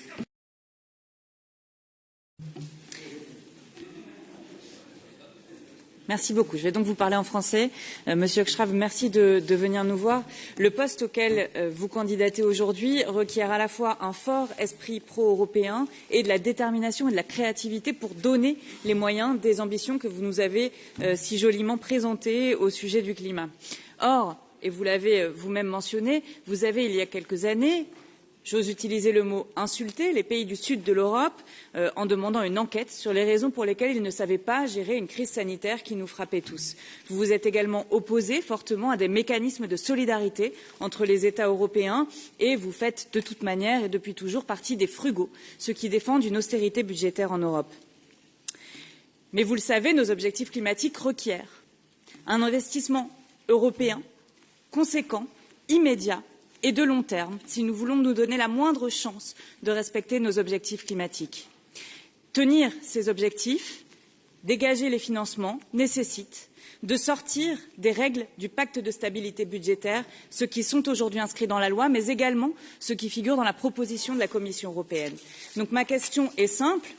Merci beaucoup. Je vais donc vous parler en français. Monsieur Hoekstra, merci de venir nous voir. Le poste auquel vous candidatez aujourd'hui requiert à la fois un fort esprit pro-européen et de la détermination et de la créativité pour donner les moyens des ambitions que vous nous avez si joliment présentées au sujet du climat. Or, et vous l'avez vous-même mentionné, vous avez, il y a quelques années, j'ose utiliser le mot insulté, les pays du sud de l'Europe en demandant une enquête sur les raisons pour lesquelles ils ne savaient pas gérer une crise sanitaire qui nous frappait tous. Vous vous êtes également opposé fortement à des mécanismes de solidarité entre les États européens et vous faites de toute manière et depuis toujours partie des frugaux, ceux qui défendent une austérité budgétaire en Europe. Mais vous le savez, nos objectifs climatiques requièrent un investissement européen conséquent, immédiat et de long terme si nous voulons nous donner la moindre chance de respecter nos objectifs climatiques. Tenir ces objectifs, dégager les financements nécessite de sortir des règles du pacte de stabilité budgétaire, ceux qui sont aujourd'hui inscrits dans la loi, mais également ceux qui figurent dans la proposition de la Commission européenne. Donc ma question est simple.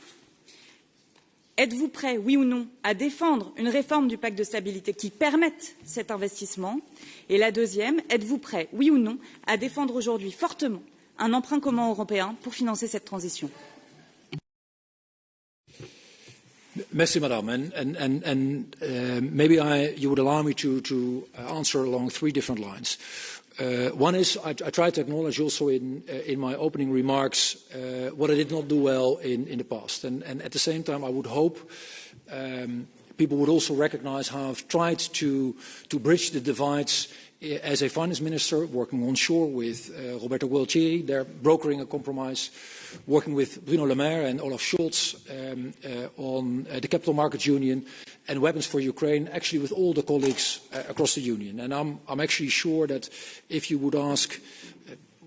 Êtes-vous prêt, oui ou non, à défendre une réforme du pacte de stabilité qui permette cet investissement? Et la deuxième, êtes-vous prêt, oui ou non, à défendre aujourd'hui fortement un emprunt commun européen pour financer cette transition? Merci, Madame. And maybe you would allow me to answer along 3 different lines. One is I tried to acknowledge also in my opening remarks what I did not do well in the past. And at the same time, I would hope people would also recognize how I've tried to bridge the divides as a finance minister, working onshore with Roberto Gualtieri, they're brokering a compromise, working with Bruno Le Maire and Olaf Scholz on the Capital Markets Union and weapons for Ukraine, actually with all the colleagues across the Union. And I'm actually sure that if you would ask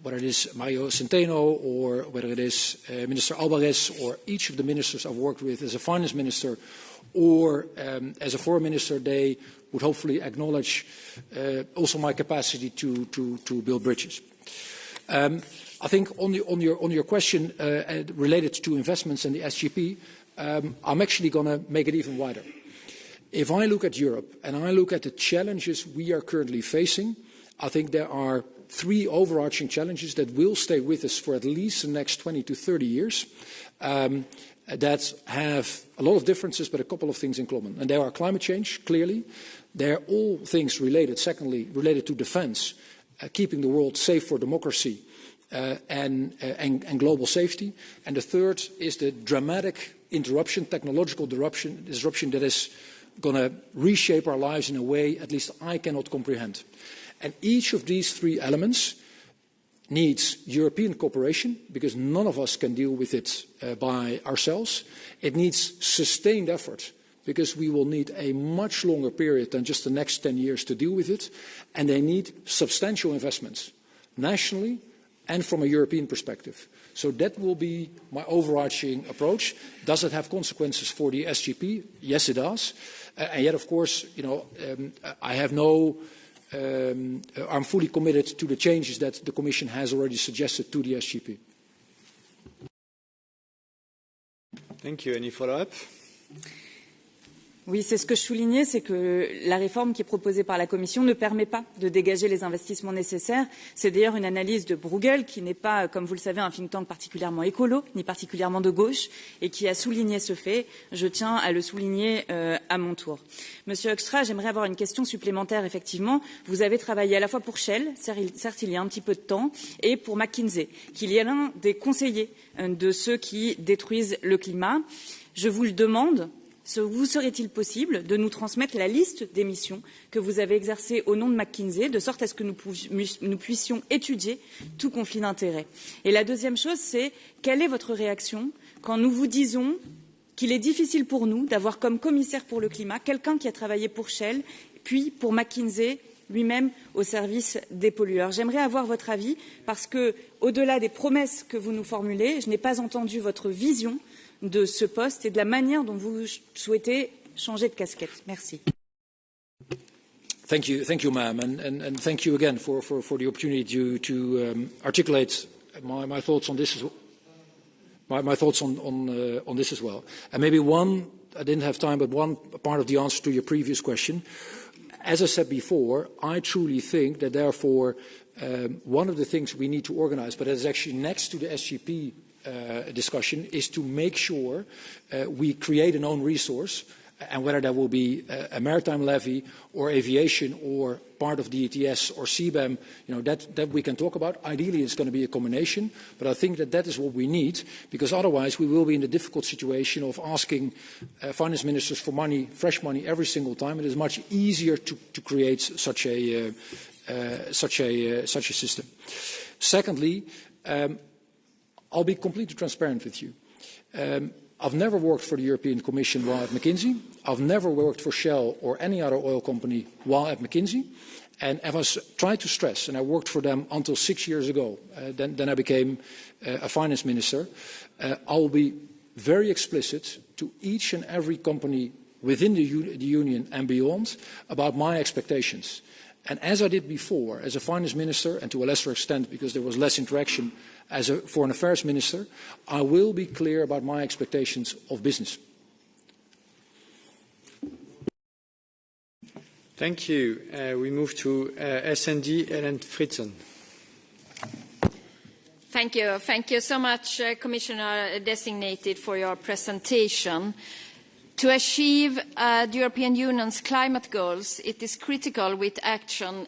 whether it is Mario Centeno or whether it is Minister Alvarez or each of the ministers I've worked with as a finance minister or as a foreign minister, they would hopefully acknowledge also my capacity to build bridges. I think on your question related to investments and the SGP, I'm actually going to make it even wider. If I look at Europe and I look at the challenges we are currently facing, I think there are 3 overarching challenges that will stay with us for at least the next 20 to 30 years that have a lot of differences but a couple of things in common. And they are climate change, clearly. They're all things related, secondly, related to defense, keeping the world safe for democracy and global safety. And the third is the dramatic technological disruption that is going to reshape our lives in a way at least I cannot comprehend. And each of these 3 elements needs European cooperation because none of us can deal with it by ourselves. It needs sustained effort because we will need a much longer period than just the next 10 years to deal with it. And they need substantial investments, nationally and from a European perspective. So that will be my overarching approach. Does it have consequences for the SGP? Yes, it does. And yet, of course, I have no... I'm fully committed to the changes that the Commission has already suggested to the SGP. Thank you. Any follow-up? Oui, c'est ce que je soulignais, c'est que la réforme qui est proposée par la Commission ne permet pas de dégager les investissements nécessaires. C'est d'ailleurs une analyse de Bruegel, qui n'est pas, comme vous le savez, un think tank particulièrement écolo, ni particulièrement de gauche, et qui a souligné ce fait. Je tiens à le souligner à mon tour. Monsieur Hoekstra, j'aimerais avoir une question supplémentaire, effectivement. Vous avez travaillé à la fois pour Shell, certes il y a un petit peu de temps, et pour McKinsey, qui est l'un des conseillers de ceux qui détruisent le climat. Je vous le demande. Vous serait-il possible de nous transmettre la liste des missions que vous avez exercées au nom de McKinsey, de sorte à ce que nous puissions étudier tout conflit d'intérêts? Et la deuxième chose, c'est quelle est votre réaction quand nous vous disons qu'il est difficile pour nous d'avoir comme commissaire pour le climat quelqu'un qui a travaillé pour Shell, puis pour McKinsey, lui-même au service des pollueurs? J'aimerais avoir votre avis parce que, au-delà des promesses que vous nous formulez, je n'ai pas entendu votre vision de ce poste et de la manière dont vous souhaitez changer de casquette. Merci. Thank you, ma'am, and thank you again for the opportunity to articulate my thoughts on this as well. My thoughts on this as well. And maybe one, I didn't have time, but one part of the answer to your previous question. As I said before, I truly think that therefore one of the things we need to organise, but that is actually next to the SGP discussion, is to make sure we create an own resource, and whether that will be a maritime levy or aviation or part of the ETS or CBAM, that we can talk about. Ideally, it's going to be a combination, but I think that is what we need, because otherwise we will be in the difficult situation of asking finance ministers for money, fresh money, every single time. It is much easier to create such a system. Secondly, I'll be completely transparent with you. I've never worked for the European Commission while at McKinsey. I've never worked for Shell or any other oil company while at McKinsey. And as I tried to stress, and I worked for them until 6 years ago, then I became a finance minister, I will be very explicit to each and every company within the Union and beyond about my expectations. And as I did before, as a finance minister, and to a lesser extent because there was less interaction as a foreign affairs minister, I will be clear about my expectations of business. Thank you. We move to SND, Ellen Fritzen. Thank you. Thank you so much, Commissioner Designated, for your presentation. To achieve the European Union's climate goals, it is critical with action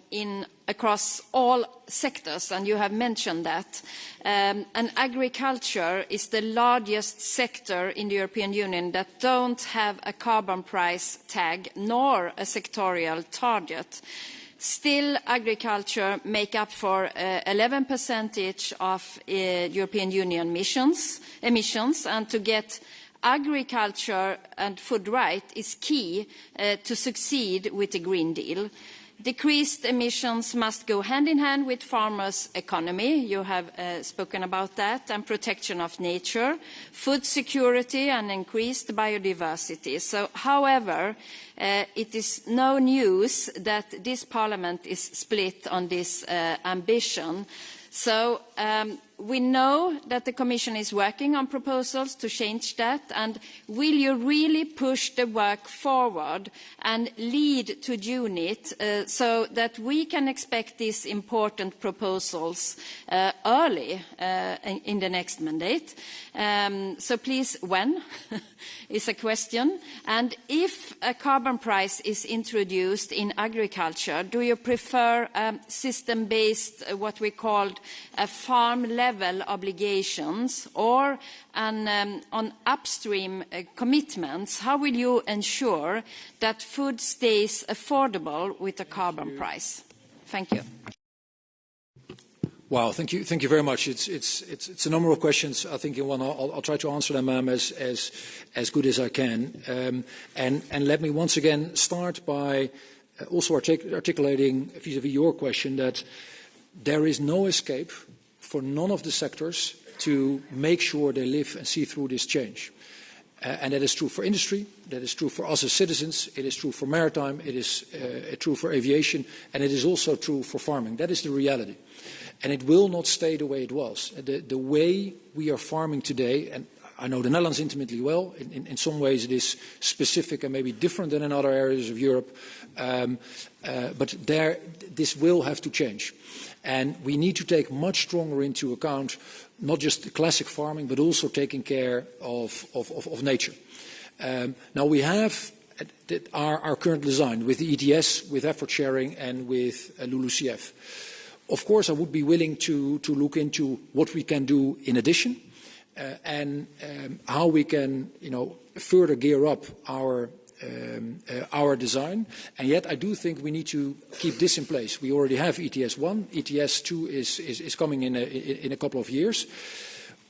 across all sectors, and you have mentioned that. And agriculture is the largest sector in the European Union that don't have a carbon price tag nor a sectorial target. Still, agriculture make up for 11% of European Union emissions, and to get agriculture and food right is key to succeed with the Green Deal. decreased emissions must go hand in hand with farmers' economy. You have spoken about that, and protection of nature, food security and increased biodiversity. So, however, it is no news that this Parliament is split on this ambition. So we know that the Commission is working on proposals to change that, and will you really push the work forward and lead to UNIT so that we can expect these important proposals early in the next mandate? So please, when is a question. And if a carbon price is introduced in agriculture, do you prefer system-based, what we called farm-level obligations, or on upstream commitments? How will you ensure that food stays affordable with a carbon price? Thank you. Wow, thank you very much. It's a number of questions. I think in one I'll try to answer them as good as I can. And let me once again start by also articulating vis-à-vis your question that there is no escape for none of the sectors to make sure they live and see through this change. And that is true for industry, that is true for us as citizens, it is true for maritime, it is true for aviation, and it is also true for farming. That is the reality. And it will not stay the way it was. The way we are farming today, and I know the Netherlands intimately well, in some ways it is specific and maybe different than in other areas of Europe, but this will have to change. And we need to take much stronger into account not just the classic farming, but also taking care of nature. Now we have our current design with the ETS, with effort sharing, and with LULUCF. Of course, I would be willing to look into what we can do in addition, and how we can, further gear up our design. And yet, I do think we need to keep this in place. We already have ETS 1. ETS 2 is coming in a couple of years.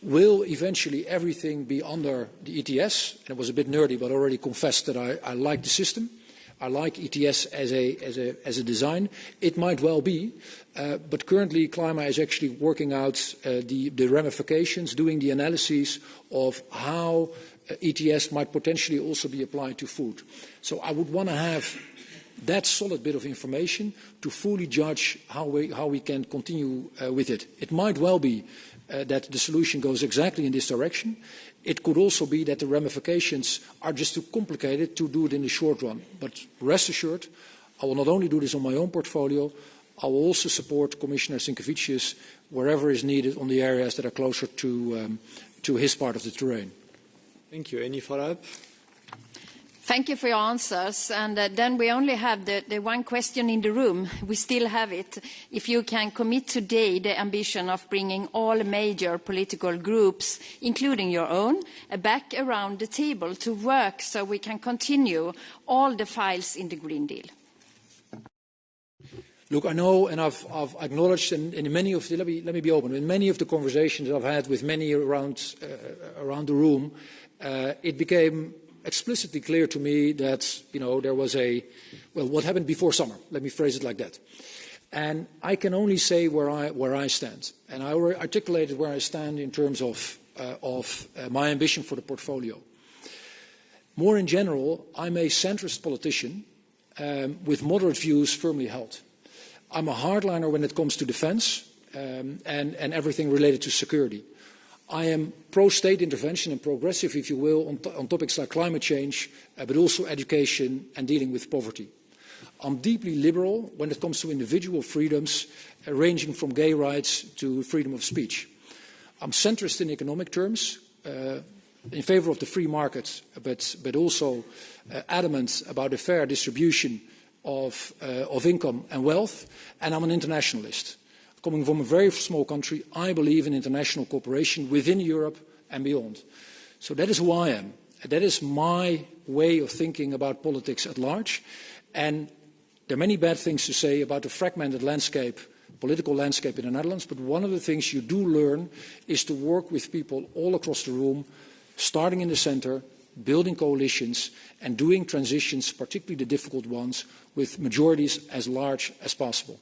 Will eventually everything be under the ETS? And it was a bit nerdy, but I already confessed that I like the system. I like ETS as a design. It might well be, but currently Clima is actually working out the ramifications, doing the analyses of how ETS might potentially also be applied to food. So I would want to have that solid bit of information to fully judge how we can continue with it. It might well be that the solution goes exactly in this direction. It could also be that the ramifications are just too complicated to do it in the short run. But rest assured, I will not only do this on my own portfolio, I will also support Commissioner Sinkevicius wherever is needed on the areas that are closer to his part of the terrain. Thank you. Any follow-up? Thank you for your answers. And then we only have the one question in the room. We still have it. If you can commit today the ambition of bringing all major political groups, including your own, back around the table to work so we can continue all the files in the Green Deal. Look, I know, and I've acknowledged, and in many of the, let me be open, in many of the conversations I've had with many around the room, it became explicitly clear to me that, there was what happened before summer. Let me phrase it like that. And I can only say where I stand. And I already articulated where I stand in terms of my ambition for the portfolio. More in general, I'm a centrist politician with moderate views firmly held. I'm a hardliner when it comes to defence and everything related to security. I am pro-state intervention and progressive, if you will, on topics like climate change, but also education and dealing with poverty. I'm deeply liberal when it comes to individual freedoms, ranging from gay rights to freedom of speech. I'm centrist in economic terms, in favour of the free market, but also adamant about a fair distribution of income and wealth, and I'm an internationalist. Coming from a very small country, I believe in international cooperation within Europe and beyond. So that is who I am. That is my way of thinking about politics at large. And there are many bad things to say about the fragmented landscape, political landscape in the Netherlands, but one of the things you do learn is to work with people all across the room, starting in the centre, building coalitions and doing transitions, particularly the difficult ones, with majorities as large as possible.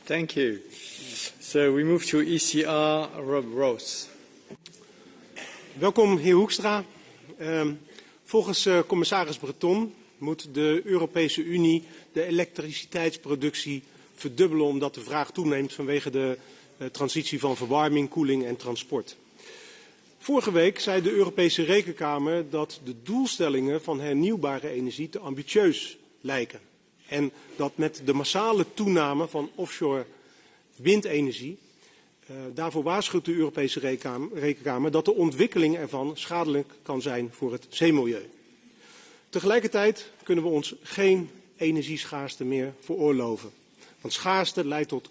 Thank you. So we move to ECR, Rob Rose. Welkom, heer Hoekstra. Volgens commissaris Breton moet de Europese Unie de elektriciteitsproductie verdubbelen omdat de vraag toeneemt vanwege de transitie van verwarming, koeling en transport. Vorige week zei de Europese Rekenkamer dat de doelstellingen van hernieuwbare energie te ambitieus lijken. En dat met de massale toename van offshore windenergie, daarvoor waarschuwt de Europese Rekenkamer dat de ontwikkeling ervan schadelijk kan zijn voor het zeemilieu. Tegelijkertijd kunnen we ons geen energieschaarste meer veroorloven. Want schaarste leidt tot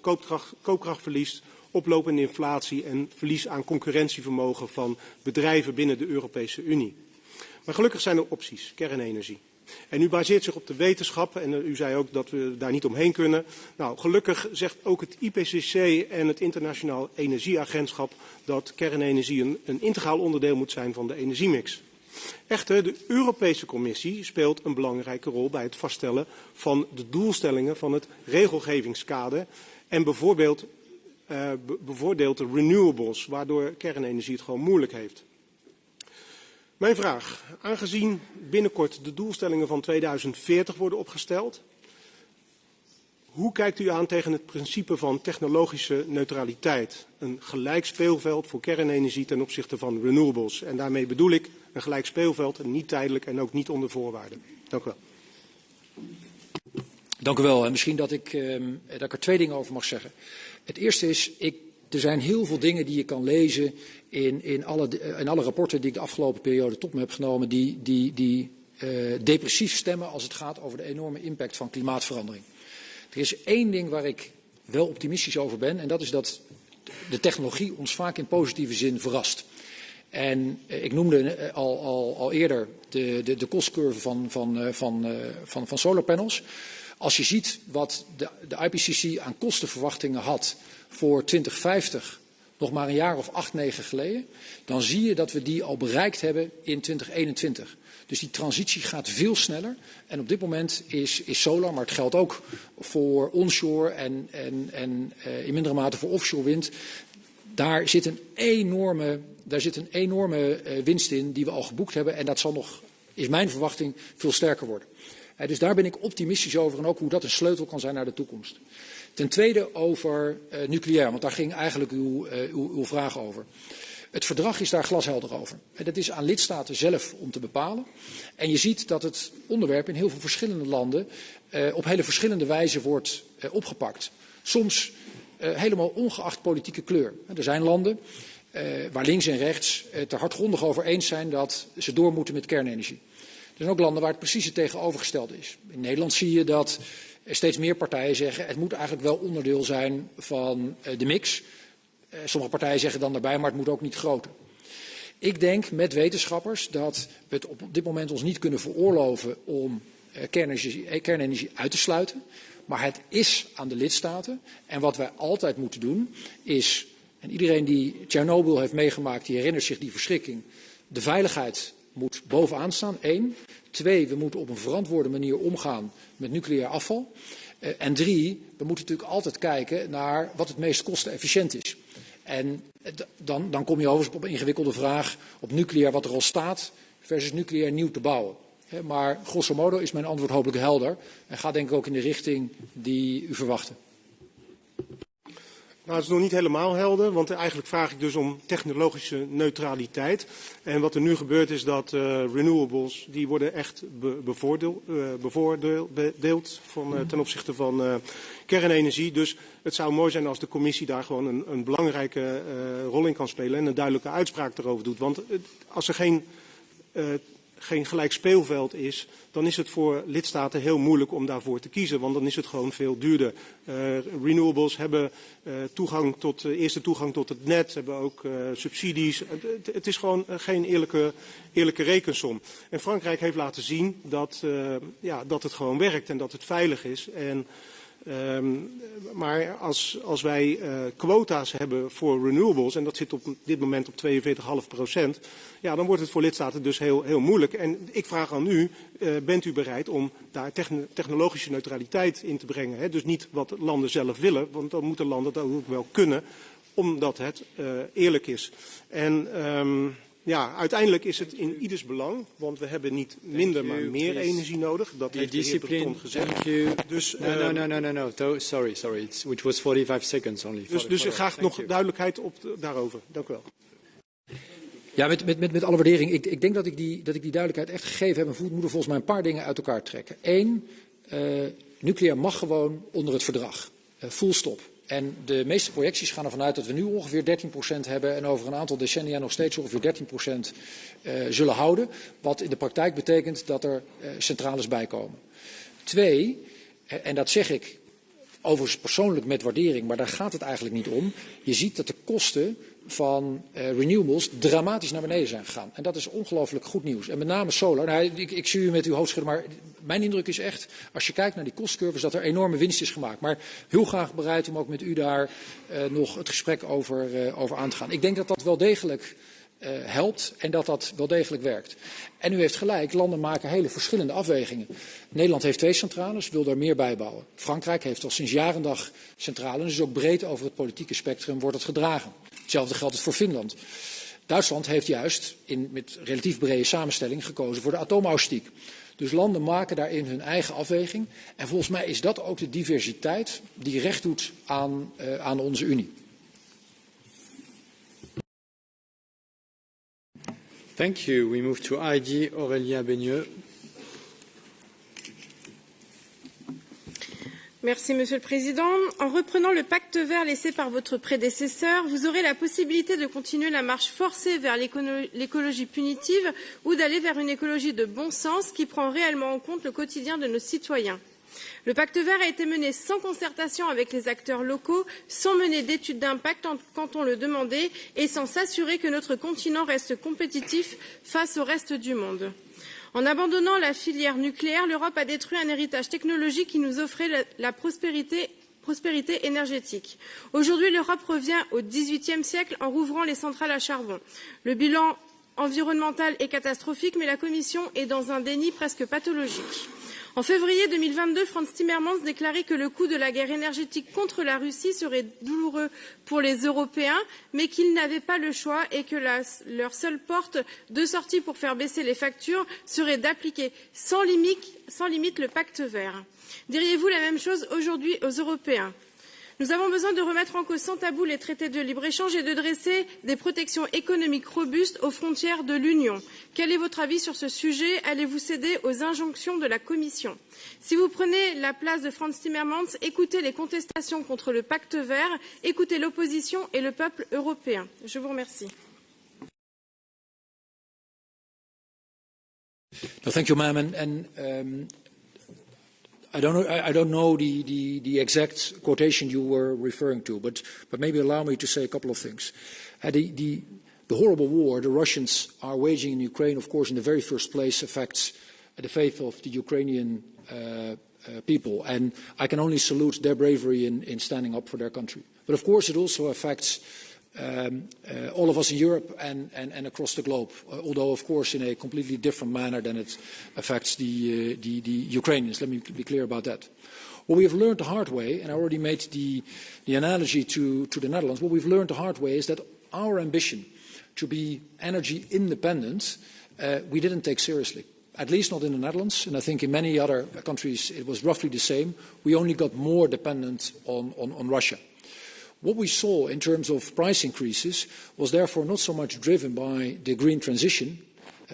koopkrachtverlies, oplopende inflatie en verlies aan concurrentievermogen van bedrijven binnen de Europese Unie. Maar gelukkig zijn er opties, kernenergie. En u baseert zich op de wetenschap en u zei ook dat we daar niet omheen kunnen. Nou, gelukkig zegt ook het IPCC en het Internationaal Energieagentschap dat kernenergie een integraal onderdeel moet zijn van de energiemix. Echter, de Europese Commissie speelt een belangrijke rol bij het vaststellen van de doelstellingen van het regelgevingskader en bevoordeelt de renewables, waardoor kernenergie het gewoon moeilijk heeft. Mijn vraag, aangezien binnenkort de doelstellingen van 2040 worden opgesteld, hoe kijkt u aan tegen het principe van technologische neutraliteit? Een gelijk speelveld voor kernenergie ten opzichte van renewables. En daarmee bedoel ik een gelijk speelveld en niet tijdelijk en ook niet onder voorwaarden. Dank u wel. Dank u wel. En misschien dat ik er 2 dingen over mag zeggen. Het eerste is, er zijn heel veel dingen die je kan lezen in alle rapporten die ik de afgelopen periode tot me heb genomen, die depressief stemmen als het gaat over de enorme impact van klimaatverandering. Er is 1 ding waar ik wel optimistisch over ben en dat is dat de technologie ons vaak in positieve zin verrast. En ik noemde al eerder de kostcurve van solarpanels. Als je ziet wat de IPCC aan kostenverwachtingen had voor 2050, nog maar een jaar of 8, 9 geleden, dan zie je dat we die al bereikt hebben in 2021. Dus die transitie gaat veel sneller. En op dit moment is solar, maar het geldt ook voor onshore en in mindere mate voor offshore wind. Daar zit een enorme winst in die we al geboekt hebben. En dat zal nog, is mijn verwachting, veel sterker worden. Dus daar ben ik optimistisch over en ook hoe dat een sleutel kan zijn naar de toekomst. Ten tweede over nucleair, want daar ging eigenlijk uw vraag over. Het verdrag is daar glashelder over. Dat is aan lidstaten zelf om te bepalen. En je ziet dat het onderwerp in heel veel verschillende landen op hele verschillende wijze wordt opgepakt. Soms helemaal ongeacht politieke kleur. Er zijn landen waar links en rechts het er hardgrondig over eens zijn dat ze door moeten met kernenergie. Er zijn ook landen waar het precies het tegenovergestelde is. In Nederland zie je dat steeds meer partijen zeggen het moet eigenlijk wel onderdeel zijn van de mix. Sommige partijen zeggen dan daarbij, maar het moet ook niet groter. Ik denk met wetenschappers dat we het op dit moment ons niet kunnen veroorloven om kernenergie uit te sluiten. Maar het is aan de lidstaten. En wat wij altijd moeten doen is, en iedereen die Tsjernobyl heeft meegemaakt, die herinnert zich die verschrikking. De veiligheid moet bovenaan staan, 1. 2, we moeten op een verantwoorde manier omgaan met nucleair afval. En 3, we moeten natuurlijk altijd kijken naar wat het meest kostenefficiënt is. En dan kom je overigens op een ingewikkelde vraag op nucleair wat er al staat versus nucleair nieuw te bouwen. Maar grosso modo is mijn antwoord hopelijk helder en gaat denk ik ook in de richting die u verwachtte. Nou, het is nog niet helemaal helder, want eigenlijk vraag ik dus om technologische neutraliteit. En wat er nu gebeurt is dat renewables, die worden echt bevoordeeld ten opzichte van kernenergie. Dus het zou mooi zijn als de commissie daar gewoon een belangrijke rol in kan spelen en een duidelijke uitspraak erover doet. Want als er geen gelijk speelveld is, dan is het voor lidstaten heel moeilijk om daarvoor te kiezen, want dan is het gewoon veel duurder. Renewables hebben eerste toegang tot het net, hebben ook subsidies. Het is gewoon geen eerlijke rekensom. En Frankrijk heeft laten zien dat het gewoon werkt en dat het veilig is. En Maar als wij quota's hebben voor renewables, en dat zit op dit moment op 42,5%, ja, dan wordt het voor lidstaten dus heel moeilijk. En ik vraag aan u, bent u bereid om daar technologische neutraliteit in te brengen? Hè? Dus niet wat landen zelf willen, want dan moeten landen dat ook wel kunnen, omdat het eerlijk is. En ja, uiteindelijk is het in ieders belang, want we hebben niet minder, maar meer energie nodig. Dat heeft de heer Breton gezegd. Dus, no. Sorry. Which was 45 seconds only. Dus graag nog duidelijkheid daarover. Dank u wel. Ja, met alle waardering. Ik denk dat ik die duidelijkheid echt gegeven heb. En moeten volgens mij een paar dingen uit elkaar trekken. Eén, nucleair mag gewoon onder het verdrag. Full stop. En de meeste projecties gaan ervan uit dat we nu ongeveer 13% hebben en over een aantal decennia nog steeds ongeveer 13% zullen houden. Wat in de praktijk betekent dat er centrales bijkomen. Twee, en dat zeg ik overigens persoonlijk met waardering, maar daar gaat het eigenlijk niet om. Je ziet dat de kosten van renewables dramatisch naar beneden zijn gegaan. En dat is ongelooflijk goed nieuws. En met name solar. Nou, ik zie u met uw hoofd schudden, maar mijn indruk is echt, als je kijkt naar die kostcurves, dat er enorme winst is gemaakt. Maar heel graag bereid om ook met u daar nog het gesprek over aan te gaan. Ik denk dat dat wel degelijk helpt en dat dat wel degelijk werkt. En u heeft gelijk, landen maken hele verschillende afwegingen. Nederland heeft 2 centrales, wil daar meer bij bouwen. Frankrijk heeft al sinds jaar en dag centrales, en dus ook breed over het politieke spectrum wordt het gedragen. Hetzelfde geldt voor Finland. Duitsland heeft juist met relatief brede samenstelling gekozen voor de atoomausstiek. Dus landen maken daarin hun eigen afweging. En volgens mij is dat ook de diversiteit die recht doet aan onze Unie. Thank you. We move to ID, Aurélia Beigneux. Merci, Monsieur le Président. En reprenant le pacte vert laissé par votre prédécesseur, vous aurez la possibilité de continuer la marche forcée vers l'écologie punitive ou d'aller vers une écologie de bon sens qui prend réellement en compte le quotidien de nos citoyens. Le pacte vert a été mené sans concertation avec les acteurs locaux, sans mener d'études d'impact quand on le demandait et sans s'assurer que notre continent reste compétitif face au reste du monde. En abandonnant la filière nucléaire, l'Europe a détruit un héritage technologique qui nous offrait la prospérité énergétique. Aujourd'hui, l'Europe revient au XVIIIe siècle en rouvrant les centrales à charbon. Le bilan environnemental est catastrophique, mais la Commission est dans un déni presque pathologique. En février 2022, Frans Timmermans déclarait que le coût de la guerre énergétique contre la Russie serait douloureux pour les Européens, mais qu'ils n'avaient pas le choix et que leur seule porte de sortie pour faire baisser les factures serait d'appliquer sans limite le pacte vert. Diriez-vous la même chose aujourd'hui aux Européens ? Nous avons besoin de remettre en cause sans tabou les traités de libre-échange et de dresser des protections économiques robustes aux frontières de l'Union. Quel est votre avis sur ce sujet? Allez-vous céder aux injonctions de la Commission? Si vous prenez la place de Frans Timmermans, écoutez les contestations contre le pacte vert, écoutez l'opposition et le peuple européen. Je vous remercie. No, thank you, ma'am. I don't know the exact quotation you were referring to, but maybe allow me to say a couple of things. The horrible war the Russians are waging in Ukraine, of course, in the very first place affects the faith of the Ukrainian people, and I can only salute their bravery in standing up for their country. But of course, it also affects all of us in Europe and across the globe, although of course in a completely different manner than it affects the Ukrainians. Let me be clear about that. What we have learned the hard way, and I already made the analogy to the Netherlands, what we've learned the hard way is that our ambition to be energy independent, we didn't take seriously. At least not in the Netherlands, and I think in many other countries it was roughly the same. We only got more dependent on Russia. What we saw in terms of price increases was therefore not so much driven by the green transition,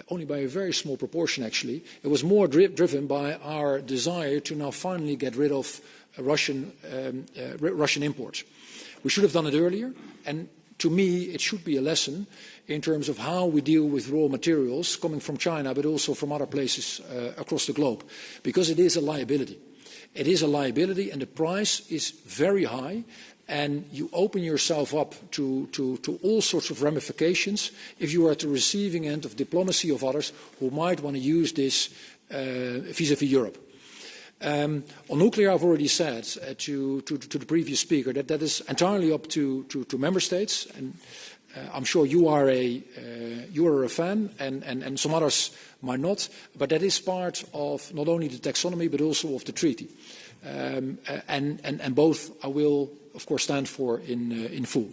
only by a very small proportion actually. It was more driven by our desire to now finally get rid of Russian imports. We should have done it earlier, and to me it should be a lesson in terms of how we deal with raw materials coming from China but also from other places across the globe, because it is a liability. It is a liability and the price is very high. And you open yourself up to all sorts of ramifications if you are at the receiving end of diplomacy of others who might want to use this vis-à-vis Europe. On nuclear, I've already said to the previous speaker that that is entirely up to member states, and I'm sure you are a fan, and some others might not, but that is part of not only the taxonomy but also of the treaty, and both I will, of course, stand for in full.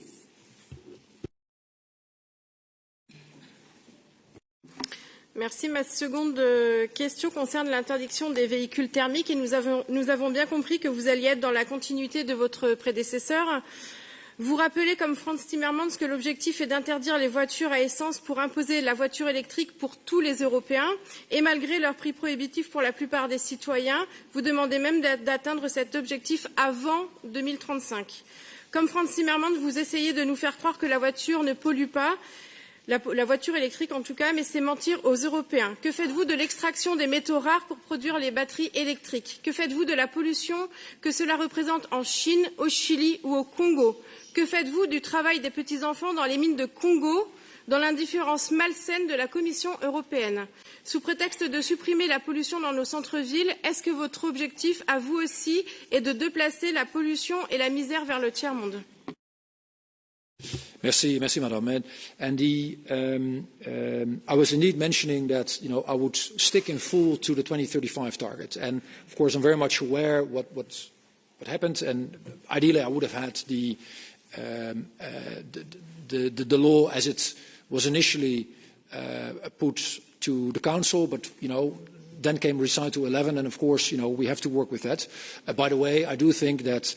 Merci. Ma seconde question concerne l'interdiction des véhicules thermiques et nous avons bien compris que vous alliez être dans la continuité de votre prédécesseur. Vous rappelez, comme Frans Timmermans, que l'objectif est d'interdire les voitures à essence pour imposer la voiture électrique pour tous les Européens et malgré leur prix prohibitif pour la plupart des citoyens, vous demandez même d'atteindre cet objectif avant 2035. Comme Frans Timmermans, vous essayez de nous faire croire que la voiture ne pollue pas, la voiture électrique en tout cas, mais c'est mentir aux Européens. Que faites-vous de l'extraction des métaux rares pour produire les batteries électriques? Que faites-vous de la pollution que cela représente en Chine, au Chili ou au Congo? Que faites-vous du travail des petits-enfants dans les mines de Congo, dans l'indifférence malsaine de la Commission européenne? Sous prétexte de supprimer la pollution dans nos centres-villes, est-ce que votre objectif, à vous aussi, est de déplacer la pollution et la misère vers le tiers-monde? Merci, Madam. And I was indeed mentioning that I would stick in full to the 2035 target. And of course, I'm very much aware what happened. And ideally, I would have had the law as it was initially put to the Council, but then came Recital 11, and of course, we have to work with that. By the way, I do think that.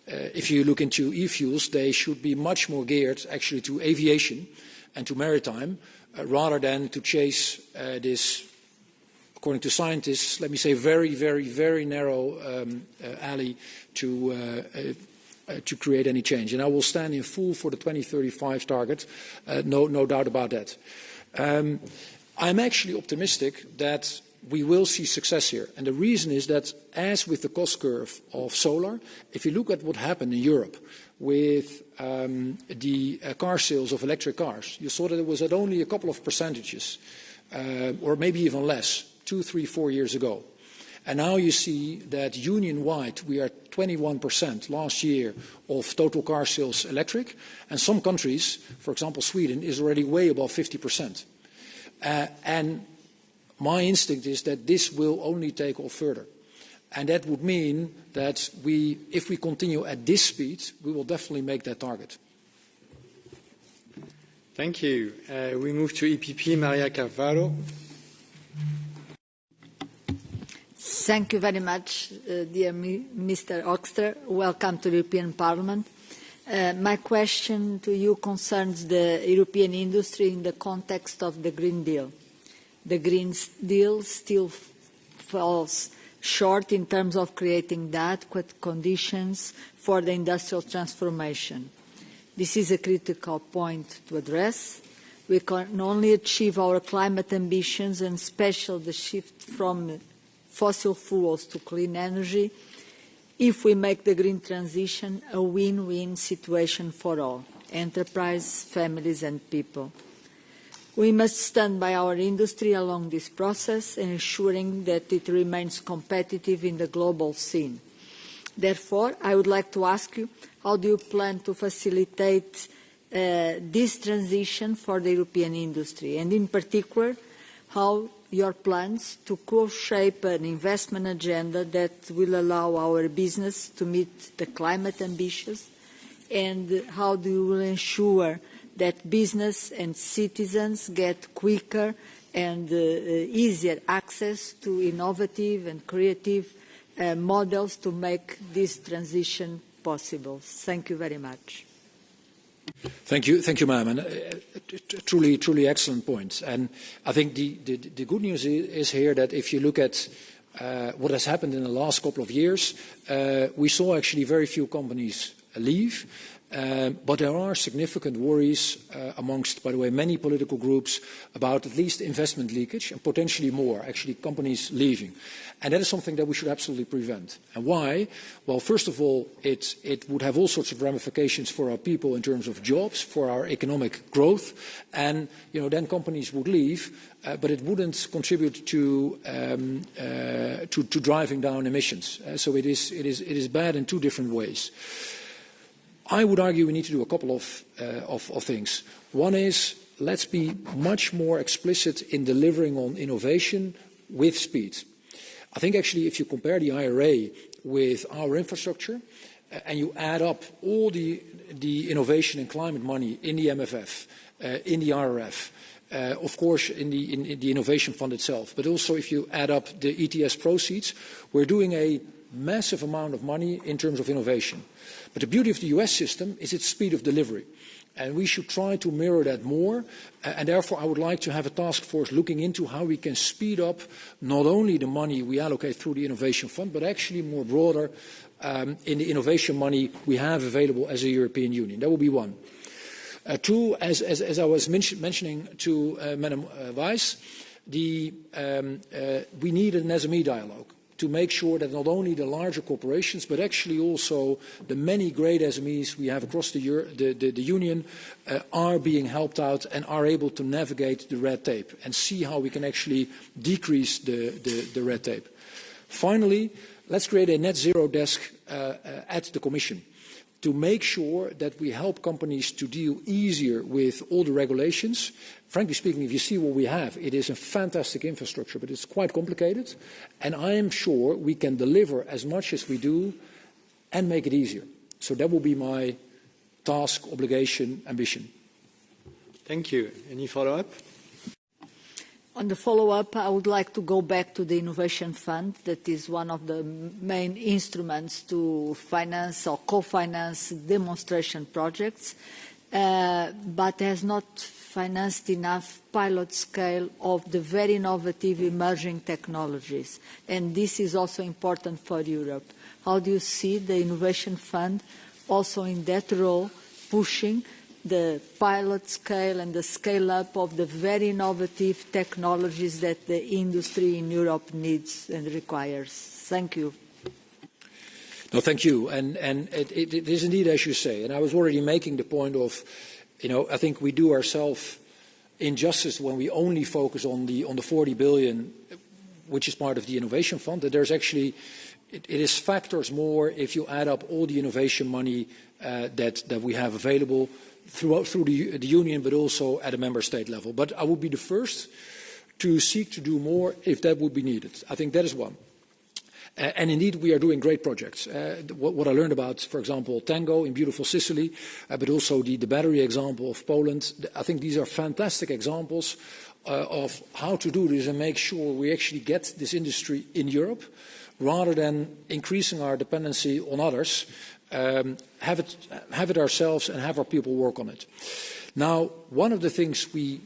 If you look into e-fuels, they should be much more geared actually to aviation and to maritime, rather than to chase this, according to scientists, let me say, very, very, very narrow alley to create any change. And I will stand in full for the 2035 target, no doubt about that. I'm actually optimistic that we will see success here. And the reason is that, as with the cost curve of solar, if you look at what happened in Europe with the car sales of electric cars, you saw that it was at only a couple of percentages, or maybe even less, 2, 3, 4 years ago. And now you see that union-wide, we are 21% last year of total car sales electric, and some countries, for example Sweden, is already way above 50%. And my instinct is that this will only take off further. And that would mean that if we continue at this speed, we will definitely make that target. Thank you. We move to EPP, Maria Carvalho. Thank you very much, dear Mr. Hoekstra. Welcome to the European Parliament. My question to you concerns the European industry in the context of the Green Deal. The Green Deal still falls short in terms of creating the adequate conditions for the industrial transformation. This is a critical point to address. We can only achieve our climate ambitions, and especially the shift from fossil fuels to clean energy, if we make the green transition a win-win situation for all, enterprise, families and people. We must stand by our industry along this process, ensuring that it remains competitive in the global scene. Therefore, I would like to ask you, how do you plan to facilitate this transition for the European industry, and in particular, how your plans to co-shape an investment agenda that will allow our business to meet the climate ambitions, and how do you ensure that business and citizens get quicker and easier access to innovative and creative models to make this transition possible? Thank you very much. Thank you, ma'am. Truly excellent point. And I think the good news is here that if you look at what has happened in the last couple of years, we saw actually very few companies leave. But there are significant worries amongst, by the way, many political groups about at least investment leakage and potentially more, actually companies leaving. And that is something that we should absolutely prevent. And why? Well, first of all, it would have all sorts of ramifications for our people in terms of jobs, for our economic growth, and then companies would leave, but it wouldn't contribute to driving down emissions. So it is bad in two different ways. I would argue we need to do a couple of things. One is, let's be much more explicit in delivering on innovation with speed. I think actually if you compare the IRA with our infrastructure and you add up all the innovation and climate money in the MFF, in the RRF, of course in the innovation fund itself, but also if you add up the ETS proceeds, we're doing a massive amount of money in terms of innovation. But the beauty of the US system is its speed of delivery. And we should try to mirror that more. And therefore, I would like to have a task force looking into how we can speed up not only the money we allocate through the Innovation Fund, but actually more broader in the innovation money we have available as a European Union. That will be one. Two, as I was mentioning to Madam Weiss, we need an SME dialogue to make sure that not only the larger corporations, but actually also the many great SMEs we have across the Union are being helped out and are able to navigate the red tape and see how we can actually decrease the red tape. Finally, let's create a net zero desk at the Commission to make sure that we help companies to deal easier with all the regulations. Frankly speaking, if you see what we have, it is a fantastic infrastructure, but it's quite complicated. And I am sure we can deliver as much as we do and make it easier. So that will be my task, obligation, ambition. Thank you. Any follow-up? On the follow-up, I would like to go back to the Innovation Fund. That is one of the main instruments to finance or co-finance demonstration projects, but has not financed enough pilot scale of the very innovative emerging technologies. And this is also important for Europe. How do you see the Innovation Fund also in that role, pushing the pilot scale and the scale-up of the very innovative technologies that the industry in Europe needs and requires? Thank you. No, thank you. And it is indeed as you say. And I was already making the point of, I think we do ourselves injustice when we only focus on the 40 billion, which is part of the Innovation Fund. That there's actually, it is factors more if you add up all the innovation money that we have available through the Union, but also at a member state level. But I would be the first to seek to do more if that would be needed. I think that is one. And indeed, we are doing great projects. What I learned about, for example, Tango in beautiful Sicily, but also the battery example of Poland, I think these are fantastic examples of how to do this and make sure we actually get this industry in Europe, rather than increasing our dependency on others. Have it ourselves and have our people work on it. Now, one of the things we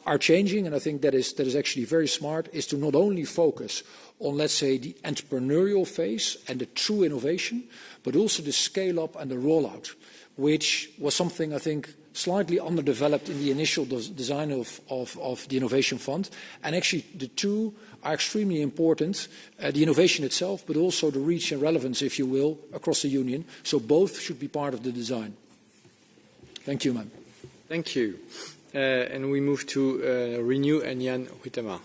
are changing, and I think that is actually very smart, is to not only focus on, let's say, the entrepreneurial phase and the true innovation, but also the scale-up and the rollout, which was something I think slightly underdeveloped in the initial design of the Innovation Fund. And actually, the two are extremely important, the innovation itself, but also the reach and relevance, if you will, across the Union. So both should be part of the design. Thank you, ma'am. Thank you. And we move to Renew and Jan Huytema.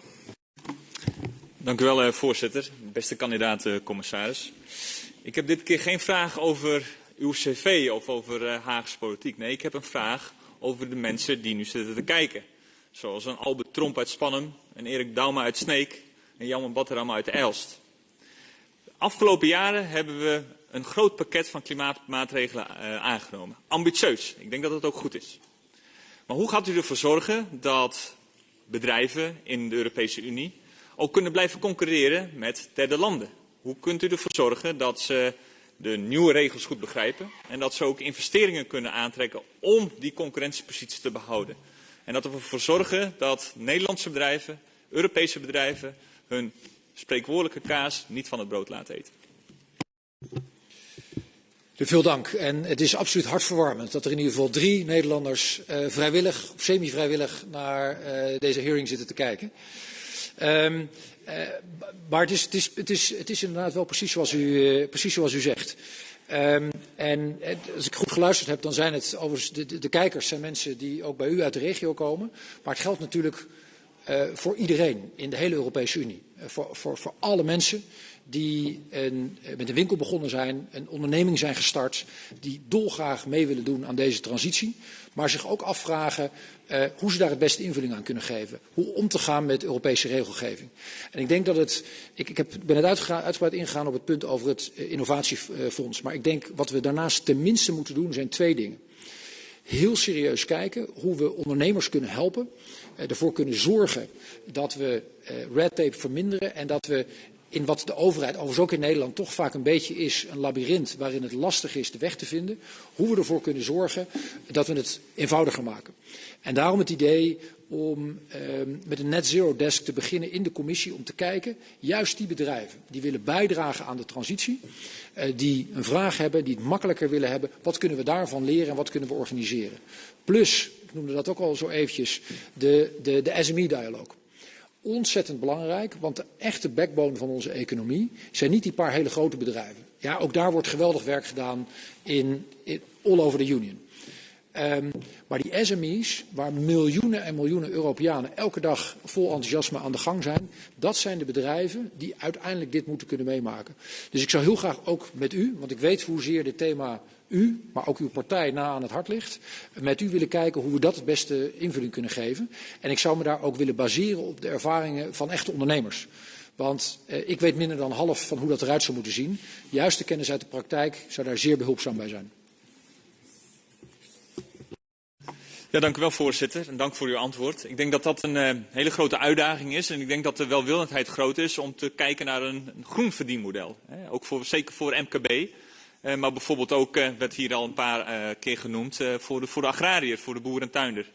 Dank u wel, voorzitter. Beste kandidaat, commissaris. Ik heb dit keer geen vraag over uw cv of over Haagse politiek. Nee, ik heb een vraag over de mensen die nu zitten te kijken. Zoals een Albert Tromp uit Spannem, een Erik Dauma uit Sneek en Jan Batteram uit Elst. De afgelopen jaren hebben we een groot pakket van klimaatmaatregelen aangenomen. Ambitieus. Ik denk dat het ook goed is. Maar hoe gaat u ervoor zorgen dat bedrijven in de Europese Unie ook kunnen blijven concurreren met derde landen? Hoe kunt u ervoor zorgen dat ze de nieuwe regels goed begrijpen en dat ze ook investeringen kunnen aantrekken om die concurrentiepositie te behouden? En dat we ervoor zorgen dat Nederlandse bedrijven, Europese bedrijven hun spreekwoordelijke kaas niet van het brood laten eten. Veel dank. En het is absoluut hartverwarmend dat er in ieder geval 3 Nederlanders vrijwillig of semi-vrijwillig naar deze hearing zitten te kijken. Maar het is inderdaad wel precies zoals u zegt. En als ik goed geluisterd heb, dan zijn het overigens de kijkers zijn mensen die ook bij u uit de regio komen. Maar het geldt natuurlijk voor iedereen in de hele Europese Unie. Voor alle mensen die met een winkel begonnen zijn, een onderneming zijn gestart, die dolgraag mee willen doen aan deze transitie, maar zich ook afvragen hoe ze daar het beste invulling aan kunnen geven. Hoe om te gaan met Europese regelgeving. En ik denk dat ik ben net uitgebreid ingegaan op het punt over het innovatiefonds. Maar ik denk wat we daarnaast tenminste moeten doen zijn 2 dingen. Heel serieus kijken hoe we ondernemers kunnen helpen. Ervoor kunnen zorgen dat we red tape verminderen en dat we in wat de overheid, overigens ook in Nederland, toch vaak een beetje is, een labyrint waarin het lastig is de weg te vinden, hoe we ervoor kunnen zorgen dat we het eenvoudiger maken. En daarom het idee om met een net zero desk te beginnen in de commissie om te kijken, juist die bedrijven die willen bijdragen aan de transitie, die een vraag hebben, die het makkelijker willen hebben, wat kunnen we daarvan leren en wat kunnen we organiseren. Plus, ik noemde dat ook al zo eventjes, de SME-dialoog. Ontzettend belangrijk, want de echte backbone van onze economie zijn niet die paar hele grote bedrijven. Ja, ook daar wordt geweldig werk gedaan in all over the Union. Maar die SME's, waar miljoenen en miljoenen Europeanen elke dag vol enthousiasme aan de gang zijn, dat zijn de bedrijven die uiteindelijk dit moeten kunnen meemaken. Dus ik zou heel graag ook met u, want ik weet hoezeer dit thema u, maar ook uw partij na aan het hart ligt, met u willen kijken hoe we dat het beste invulling kunnen geven. En ik zou me daar ook willen baseren op de ervaringen van echte ondernemers. Want ik weet minder dan half van hoe dat eruit zou moeten zien. Juist de kennis uit de praktijk zou daar zeer behulpzaam bij zijn. Ja, dank u wel, voorzitter. En dank voor uw antwoord. Ik denk dat dat een hele grote uitdaging is. En ik denk dat de welwillendheid groot is om te kijken naar een groen verdienmodel. Ook zeker voor MKB. Maar bijvoorbeeld ook, werd hier al een paar keer genoemd, voor de agrariër, voor de boer en tuinder.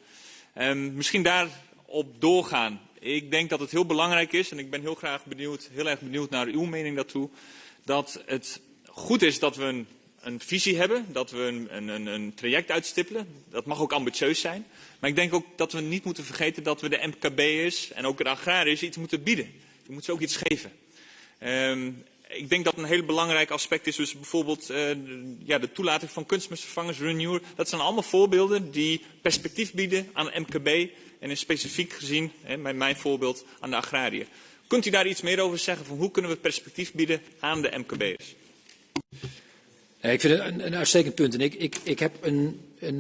Misschien daarop doorgaan. Ik denk dat het heel belangrijk is, en ik ben heel erg benieuwd naar uw mening daartoe, dat het goed is dat we een visie hebben, dat we een traject uitstippelen. Dat mag ook ambitieus zijn. Maar ik denk ook dat we niet moeten vergeten dat we de MKB'ers en ook de agrariërs iets moeten bieden. Je moet ze ook iets geven. Ik denk dat een heel belangrijk aspect is, dus bijvoorbeeld de toelating van kunstmestvervangers, Renewer. Dat zijn allemaal voorbeelden die perspectief bieden aan de MKB en in specifiek gezien, met mijn voorbeeld, aan de agrariër. Kunt u daar iets meer over zeggen, van hoe kunnen we perspectief bieden aan de MKB'ers? Ik vind het een uitstekend punt. En ik heb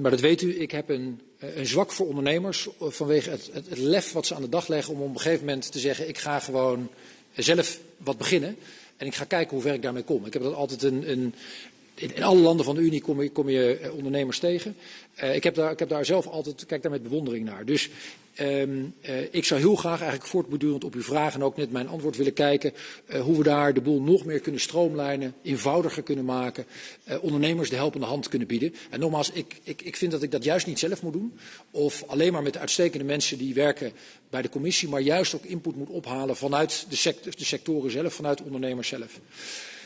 maar dat weet u, ik heb een zwak voor ondernemers vanwege het lef wat ze aan de dag leggen om op een gegeven moment te zeggen, ik ga gewoon zelf wat beginnen en ik ga kijken hoe ver ik daarmee kom. Ik heb dat altijd in alle landen van de Unie kom je ondernemers tegen. Ik heb daar zelf altijd, kijk daar met bewondering naar. Dus ik zou heel graag eigenlijk voortbordurend op uw vraag en ook net mijn antwoord willen kijken hoe we daar de boel nog meer kunnen stroomlijnen, eenvoudiger kunnen maken, ondernemers de helpende hand kunnen bieden. En nogmaals, ik vind dat ik dat juist niet zelf moet doen of alleen maar met de uitstekende mensen die werken bij de commissie, maar juist ook input moet ophalen vanuit de sectoren zelf, vanuit de ondernemers zelf.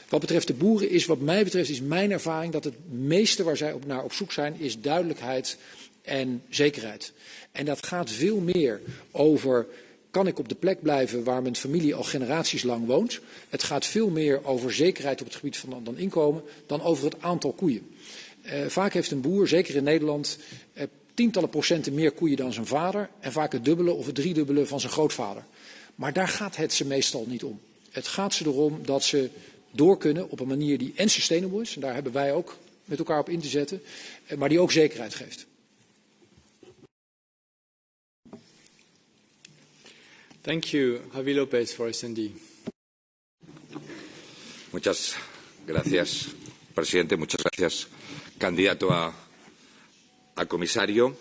Wat betreft de boeren is wat mij betreft is mijn ervaring dat het meeste waar zij naar op zoek zijn is duidelijkheid en zekerheid. En dat gaat veel meer over, kan ik op de plek blijven waar mijn familie al generaties lang woont? Het gaat veel meer over zekerheid op het gebied van dan inkomen dan over het aantal koeien. Vaak heeft een boer, zeker in Nederland, tientallen procenten meer koeien dan zijn vader en vaak het dubbele of het driedubbele van zijn grootvader. Maar daar gaat het ze meestal niet om. Het gaat ze erom dat ze door kunnen op een manier die en sustainable is, en daar hebben wij ook met elkaar op in te zetten, maar die ook zekerheid geeft. Thank you. Javi López for SND. Muchas gracias, presidente. Muchas gracias, candidato a comisario.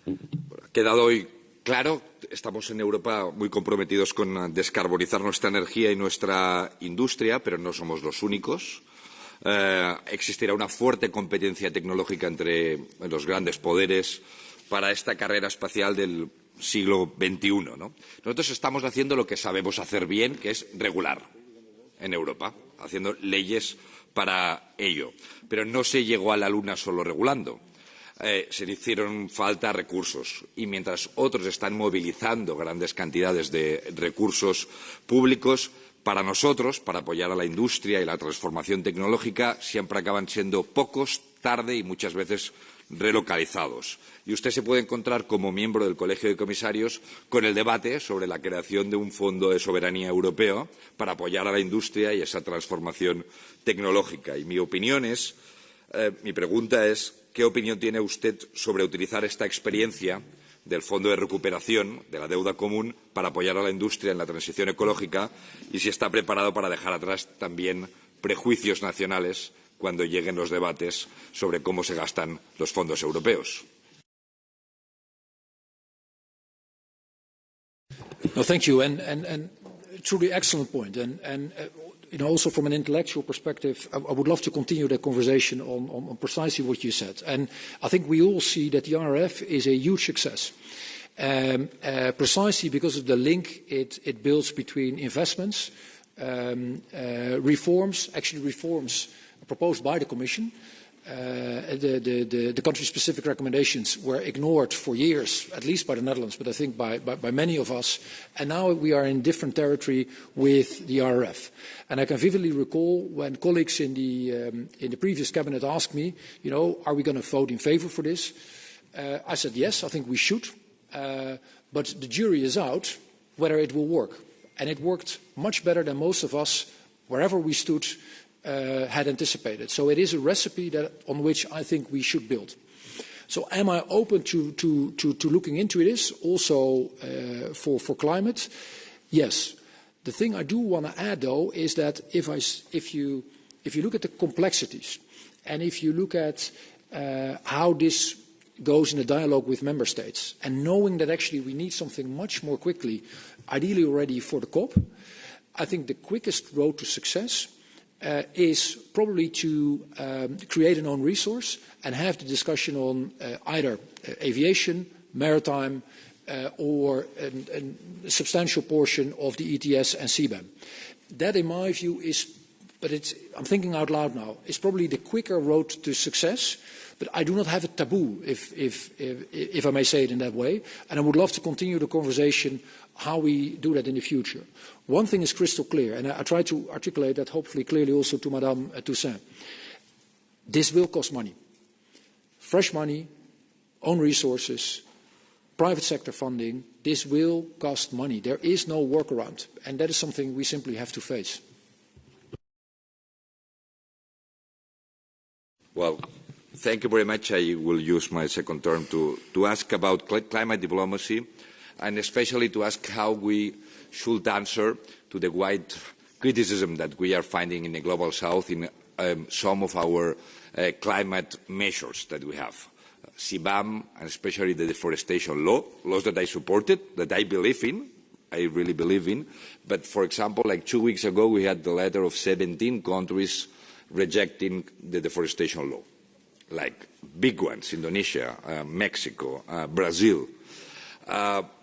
Ha quedado hoy claro, estamos en Europa muy comprometidos con descarbonizar nuestra energía y nuestra industria, pero no somos los únicos. Existirá una fuerte competencia tecnológica entre los grandes poderes para esta carrera espacial del siglo XXI, ¿no? Nosotros estamos haciendo lo que sabemos hacer bien, que es regular en Europa, haciendo leyes para ello. Pero no se llegó a la Luna solo regulando. Se le hicieron falta recursos y mientras otros están movilizando grandes cantidades de recursos públicos, para nosotros, para apoyar a la industria y la transformación tecnológica, siempre acaban siendo pocos, tarde y muchas veces relocalizados. Y usted se puede encontrar como miembro del Colegio de Comisarios con el debate sobre la creación de un fondo de soberanía europeo para apoyar a la industria y esa transformación tecnológica. Y mi pregunta es, ¿qué opinión tiene usted sobre utilizar esta experiencia del Fondo de Recuperación de la Deuda Común para apoyar a la industria en la transición ecológica y si está preparado para dejar atrás también prejuicios nacionales cuando lleguen los debates sobre cómo se gastan los fondos europeos? No, thank you, and truly excellent point. Also from an intellectual perspective, I would love to continue the conversation on precisely what you said. And I think we all see that the RRF is a huge success, precisely because of the link it builds between investments, reforms proposed by the Commission. The country-specific recommendations were ignored for years, at least by the Netherlands, but I think by many of us. And now we are in different territory with the RRF. And I can vividly recall when colleagues in the previous cabinet asked me, are we going to vote in favour for this? I said yes, I think we should. But the jury is out whether it will work. And it worked much better than most of us, wherever we stood, had anticipated. So it is a recipe on which I think we should build. So am I open to looking into this also for climate? Yes. The thing I do want to add, though, is that if you look at the complexities and if you look at how this goes in a dialogue with member states and knowing that actually we need something much more quickly, ideally already for the COP, I think the quickest road to success is probably to create an own resource and have the discussion on either aviation, maritime, or a substantial portion of the ETS and CBAM. That, in my view, I'm thinking out loud now, is probably the quicker road to success. But I do not have a taboo, if I may say it in that way, and I would love to continue the conversation how we do that in the future. One thing is crystal clear, and I try to articulate that hopefully clearly also to Madame Toussaint. This will cost money. Fresh money, own resources, private sector funding, this will cost money. There is no workaround, and that is something we simply have to face. Well, thank you very much. I will use my second term to ask about climate diplomacy and especially to ask how we should answer to the wide criticism that we are finding in the Global South in some of our climate measures that we have. CBAM and especially the deforestation laws that I supported, that I believe in, I really believe in. But for example, like 2 weeks ago, we had the letter of 17 countries rejecting the deforestation law. Like big ones, Indonesia, Mexico, Brazil.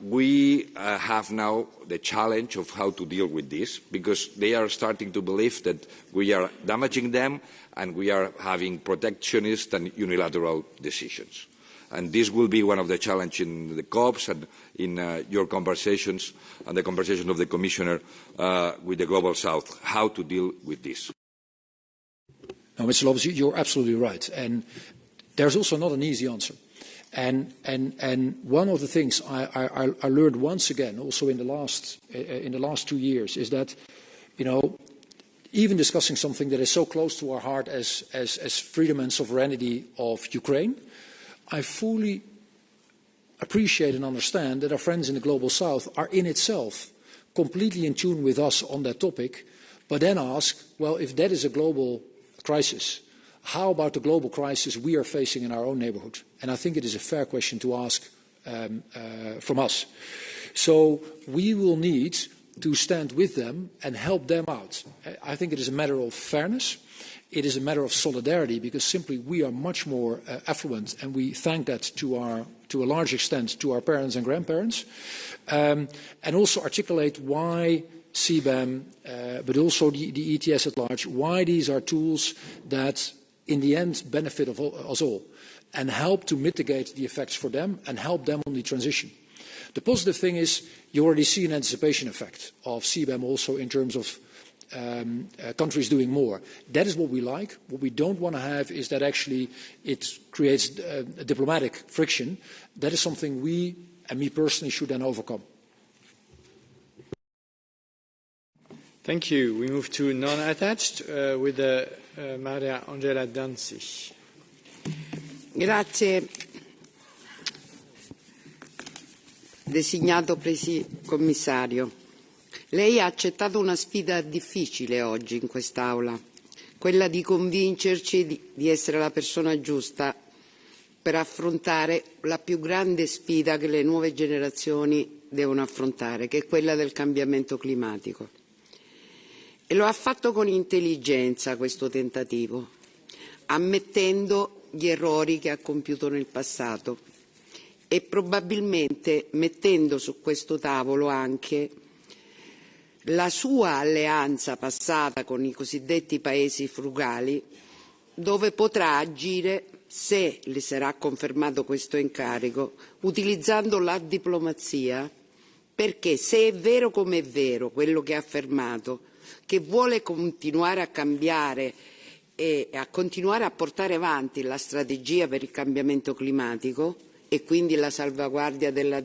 We have now the challenge of how to deal with this because they are starting to believe that we are damaging them and we are having protectionist and unilateral decisions. And this will be one of the challenges in the COPs and in your conversations and the conversation of the Commissioner with the Global South, how to deal with this. No, Mr. Lopez, you're absolutely right. And there's also not an easy answer. And one of the things I learned once again, also in the last 2 years, is that, even discussing something that is so close to our heart as freedom and sovereignty of Ukraine, I fully appreciate and understand that our friends in the Global South are in itself completely in tune with us on that topic, but then ask, well, if that is a global crisis, how about the global crisis we are facing in our own neighbourhood? And I think it is a fair question to ask from us. So we will need to stand with them and help them out. I think it is a matter of fairness. It is a matter of solidarity because simply we are much more affluent and we thank that to a large extent to our parents and grandparents. And also articulate why CBAM, but also the ETS at large, why these are tools that in the end benefit of us all and help to mitigate the effects for them and help them on the transition. The positive thing is you already see an anticipation effect of CBAM also in terms of countries doing more. That is what we like. What we don't want to have is that actually it creates a diplomatic friction. That is something we, and me personally, should then overcome. Thank you. We move to non-attached with Maria Angela Danzi. Grazie. Designato commissario, lei ha accettato una sfida difficile oggi in quest'Aula, quella di convincerci di essere la persona giusta per affrontare la più grande sfida che le nuove generazioni devono affrontare, che è quella del cambiamento climatico. E lo ha fatto con intelligenza questo tentativo, ammettendo gli errori che ha compiuto nel passato e probabilmente mettendo su questo tavolo anche la sua alleanza passata con i cosiddetti paesi frugali, dove potrà agire, se le sarà confermato questo incarico, utilizzando la diplomazia, perché se è vero come è vero quello che ha affermato, che vuole continuare a cambiare e a continuare a portare avanti la strategia per il cambiamento climatico e quindi la salvaguardia della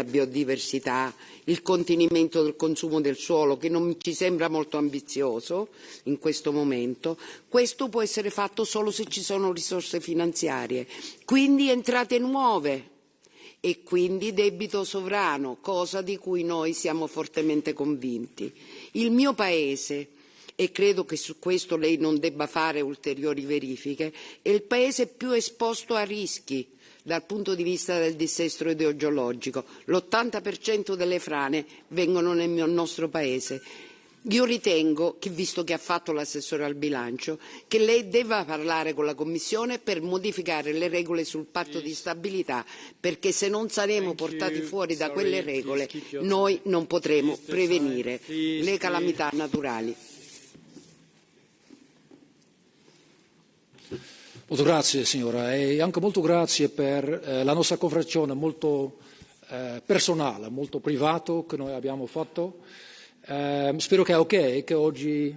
biodiversità, il contenimento del consumo del suolo, che non ci sembra molto ambizioso in questo momento, questo può essere fatto solo se ci sono risorse finanziarie, quindi entrate nuove e quindi debito sovrano, cosa di cui noi siamo fortemente convinti. Il mio Paese, e credo che su questo lei non debba fare ulteriori verifiche, è il Paese più esposto a rischi dal punto di vista del dissesto idrogeologico. L'80% delle frane vengono nel nostro Paese. Io ritengo che, visto che ha fatto l'assessore al bilancio, che lei debba parlare con la Commissione per modificare le regole sul patto di stabilità, perché se non saremo portati fuori da quelle regole noi non potremo prevenire le calamità naturali. Molto grazie signora e anche molto grazie per la nostra conversazione molto personale, molto privato che noi abbiamo fatto. Spero che è ok che oggi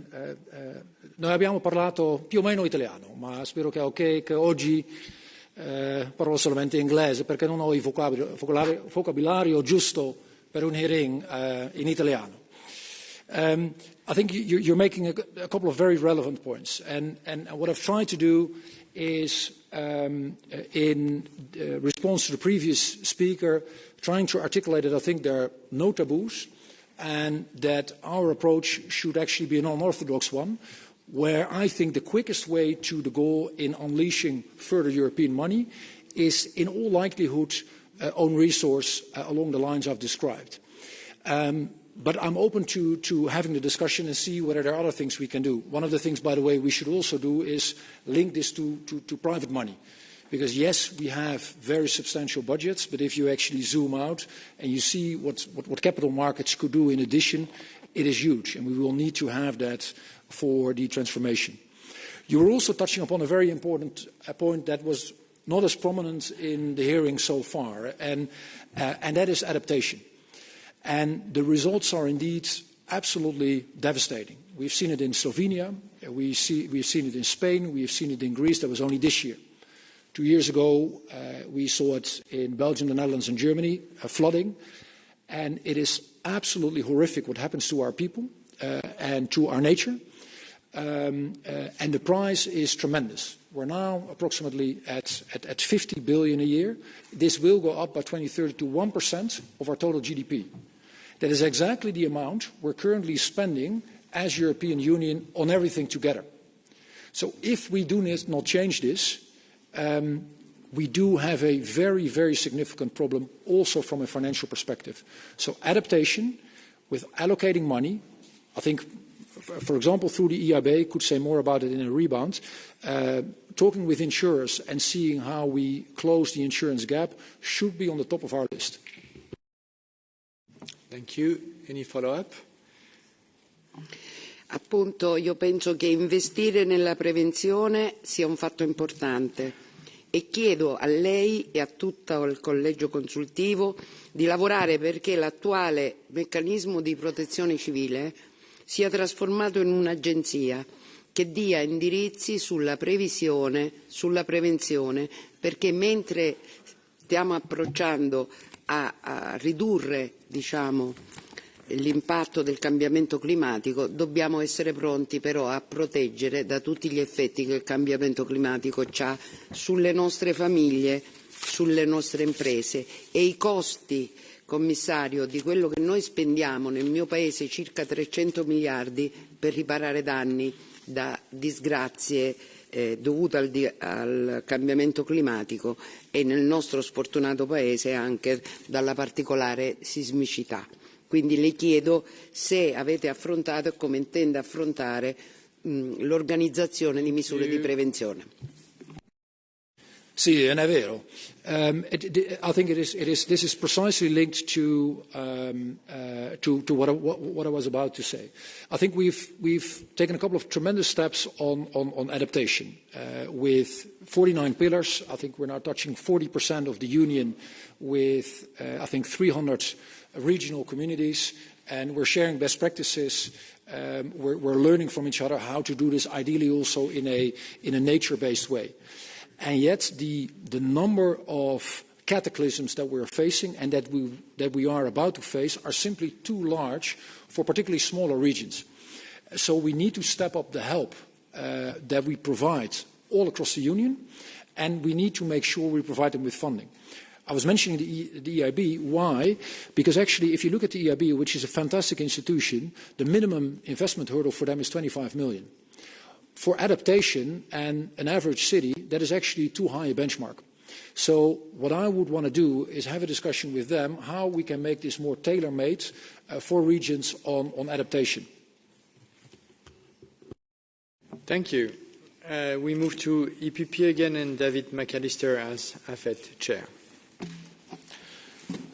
noi abbiamo parlato più o meno italiano, ma spero che è ok che oggi parlo solamente inglese perché non ho il vocabolario giusto per un hearing in italiano. I think you're making a couple of very relevant points, and what I've tried to do is, in response to the previous speaker, trying to articulate that I think there are no taboos and that our approach should actually be a non-orthodox one, where I think the quickest way to the goal in unleashing further European money is, in all likelihood, own resource along the lines I've described. But I'm open to having the discussion and see whether there are other things we can do. One of the things, by the way, we should also do is link this to private money. Because yes, we have very substantial budgets, but if you actually zoom out and you see what capital markets could do in addition, it is huge, and we will need to have that for the transformation. You were also touching upon a very important point that was not as prominent in the hearing so far, and that is adaptation. And the results are indeed absolutely devastating. We've seen it in Slovenia, we've seen it in Spain, we've seen it in Greece. That was only this year. 2 years ago, we saw it in Belgium, the Netherlands and Germany, flooding. And it is absolutely horrific what happens to our people and to our nature. And the price is tremendous. We're now approximately at 50 billion a year. This will go up by 2030 to 1% of our total GDP. That is exactly the amount we're currently spending as European Union on everything together. So if we do not change this, we do have a very, very significant problem also from a financial perspective. So adaptation with allocating money, I think, for example, through the EIB, could say more about it in a rebound, talking with insurers and seeing how we close the insurance gap should be on the top of our list. Thank you. Any follow-up? Appunto, io penso che investire nella prevenzione sia un fatto importante e chiedo a lei e a tutto il collegio consultivo di lavorare perché l'attuale meccanismo di protezione civile sia trasformato in un'agenzia che dia indirizzi sulla previsione, sulla prevenzione, perché mentre stiamo approcciando a ridurre, diciamo, l'impatto del cambiamento climatico, dobbiamo essere pronti però a proteggere da tutti gli effetti che il cambiamento climatico ha sulle nostre famiglie, sulle nostre imprese e i costi, commissario, di quello che noi spendiamo nel mio paese, circa 300 miliardi per riparare danni da disgrazie dovute al cambiamento climatico e nel nostro sfortunato paese anche dalla particolare sismicità. Quindi le chiedo se avete affrontato e come intende affrontare l'organizzazione di misure di prevenzione. Sì, è vero. I think this is precisely linked to what I was about to say. I think we've taken a couple of tremendous steps on adaptation. With 49 pillars, I think we're now touching 40% of the union with, I think, 300 regional communities, and we're sharing best practices. We're learning from each other how to do this, ideally also in a nature-based way. And yet the number of cataclysms that we're facing and that we are about to face are simply too large for particularly smaller regions. So we need to step up the help that we provide all across the Union, and we need to make sure we provide them with funding. I was mentioning the EIB. Why? Because actually, if you look at the EIB, which is a fantastic institution, the minimum investment hurdle for them is 25 million. For adaptation and an average city, that is actually too high a benchmark. So what I would want to do is have a discussion with them how we can make this more tailor-made for regions on adaptation. Thank you. We move to EPP again and David McAllister as AFET Chair.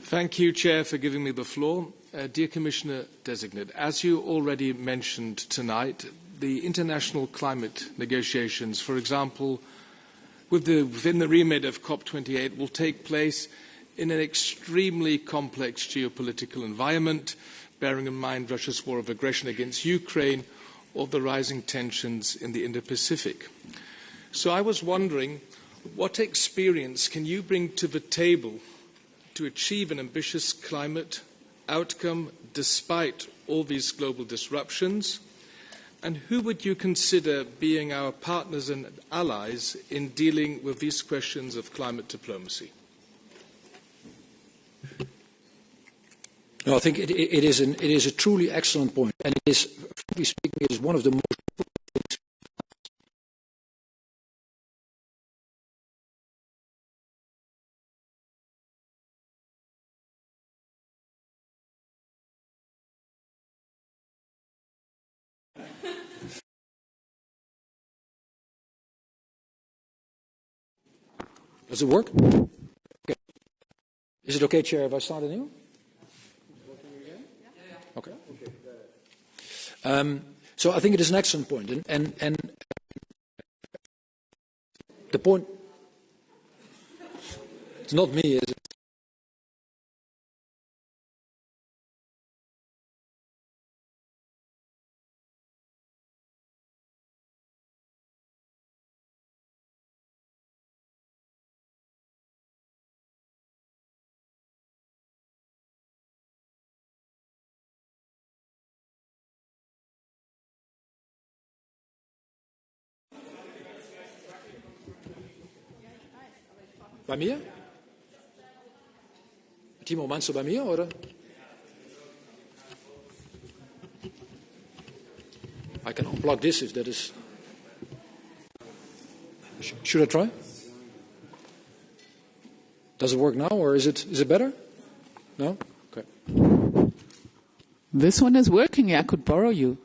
Thank you, Chair, for giving me the floor. Dear Commissioner Designate, as you already mentioned tonight, the international climate negotiations, for example, within the remit of COP28, will take place in an extremely complex geopolitical environment, bearing in mind Russia's war of aggression against Ukraine or the rising tensions in the Indo-Pacific. So I was wondering, what experience can you bring to the table to achieve an ambitious climate outcome despite all these global disruptions? And who would you consider being our partners and allies in dealing with these questions of climate diplomacy? No, I think it is a truly excellent point, and it is, frankly speaking, it is one of the most Does it work? Okay. Is it okay, Chair, if I start anew? Okay. So I think it is an excellent point, and the point, it's not me, is it? Bei mir? Timo, meinst du bei mir, oder? I can unplug this if that is... Should I try? Does it work now, or is it better? No? Okay. This one is working. I could borrow you.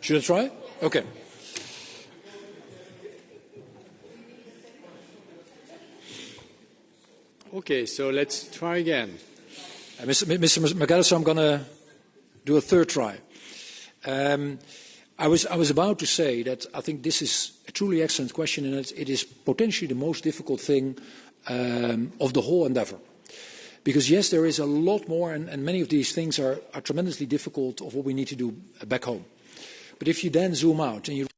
Should I try? Okay. Okay, so let's try again. Mr. McAllister, I'm going to do a third try. I was about to say that I think this is a truly excellent question, and it is potentially the most difficult thing of the whole endeavour. Because yes, there is a lot more, and many of these things are tremendously difficult of what we need to do back home. But if you then zoom out and you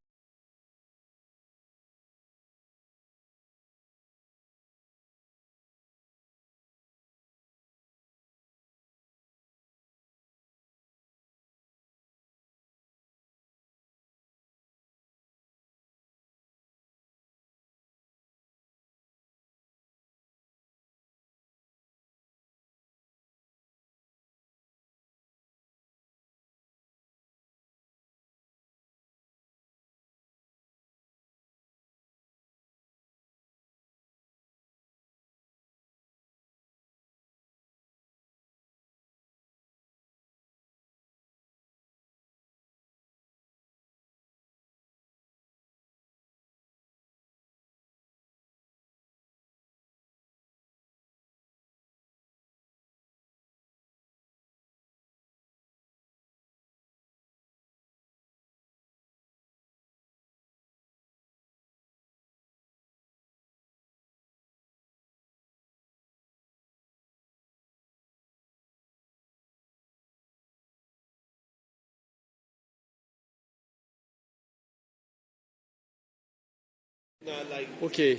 Okay,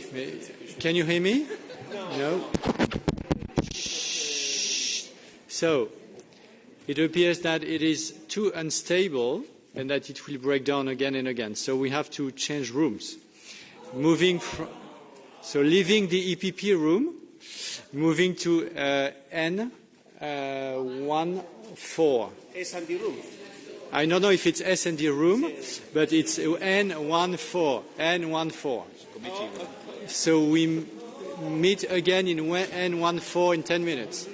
can you hear me? No? So, it appears that it is too unstable and that it will break down again and again. So we have to change rooms. So leaving the EPP room, moving to N14. S&D room. I don't know if it's S&D room, but it's N14. N14. So we meet again in N14 in 10 minutes.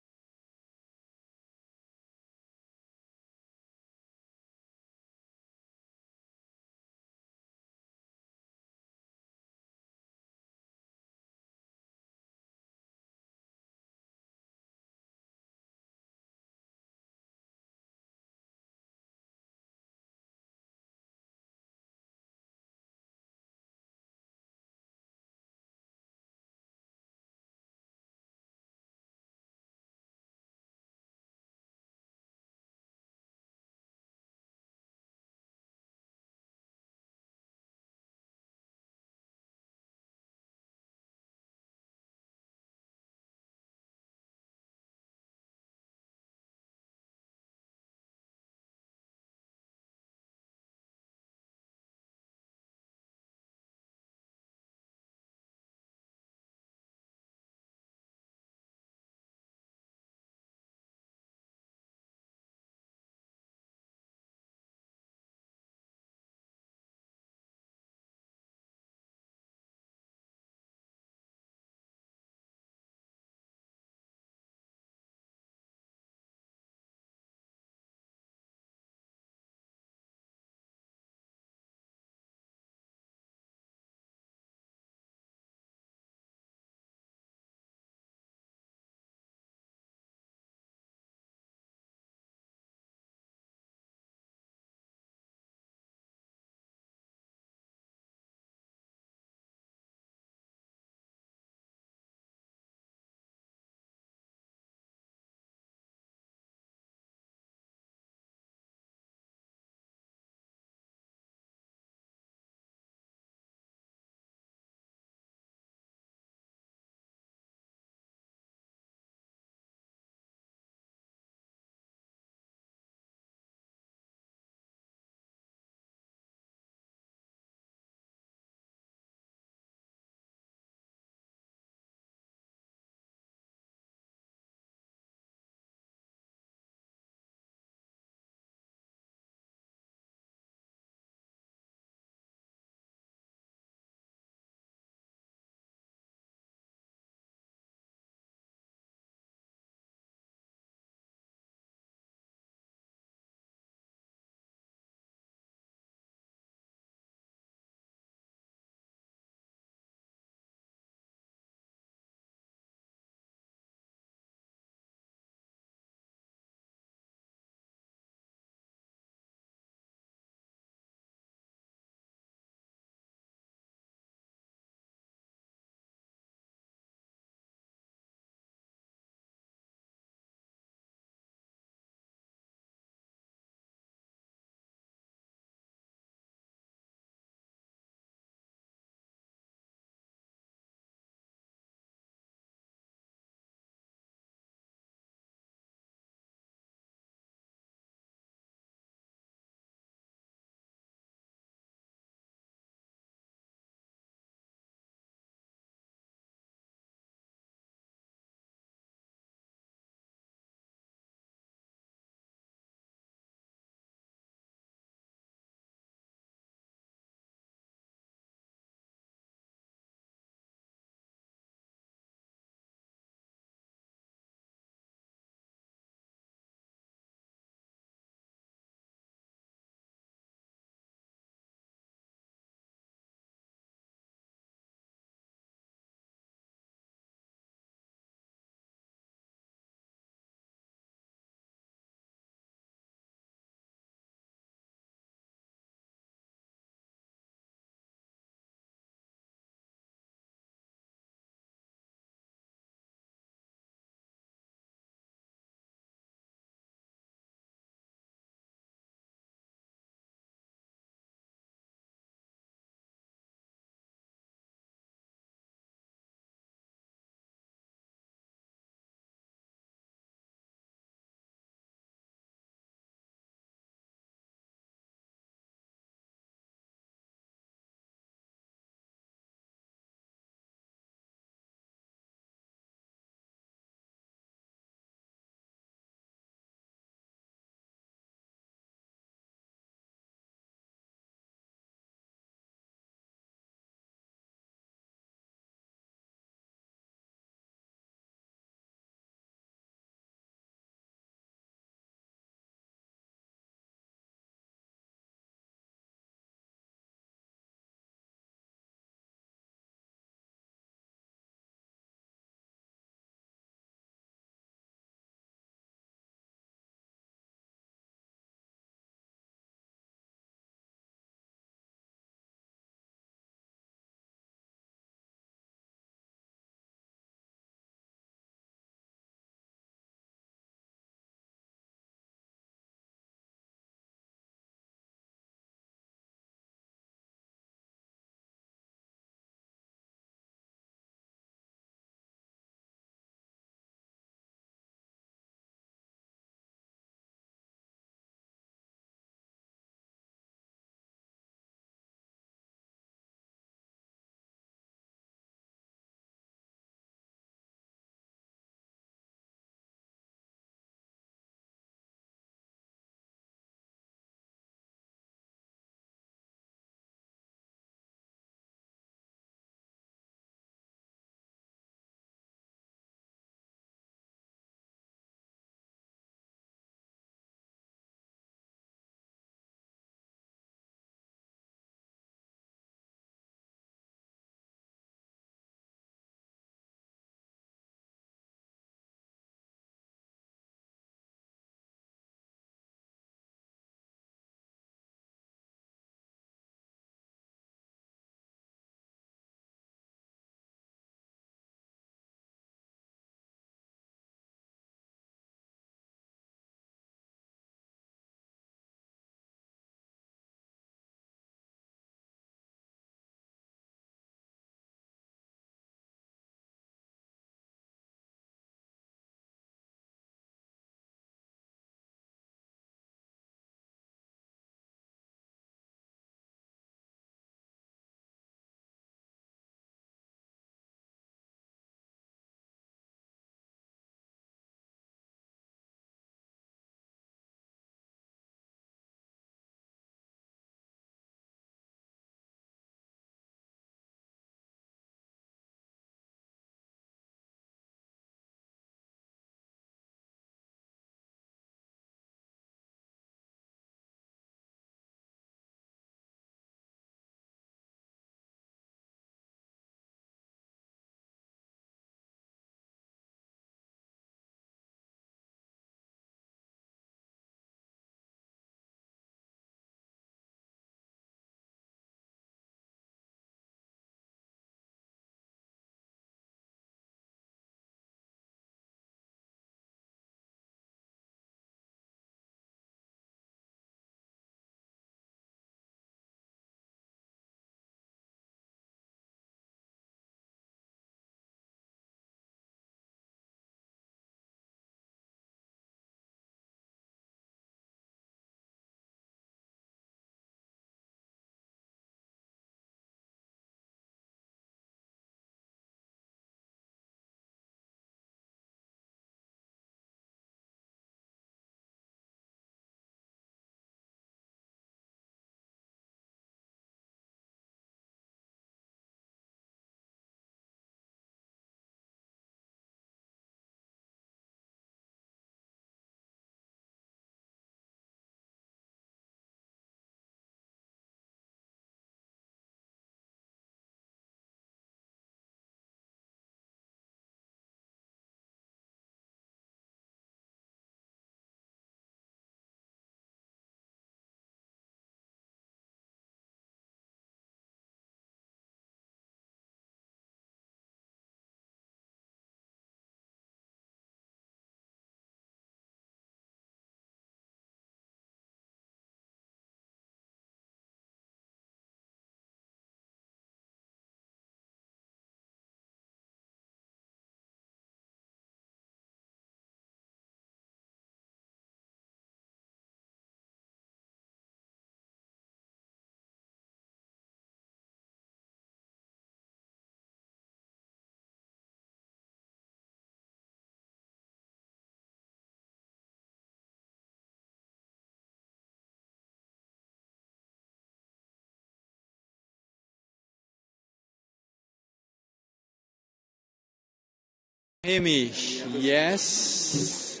Hear me? Yes.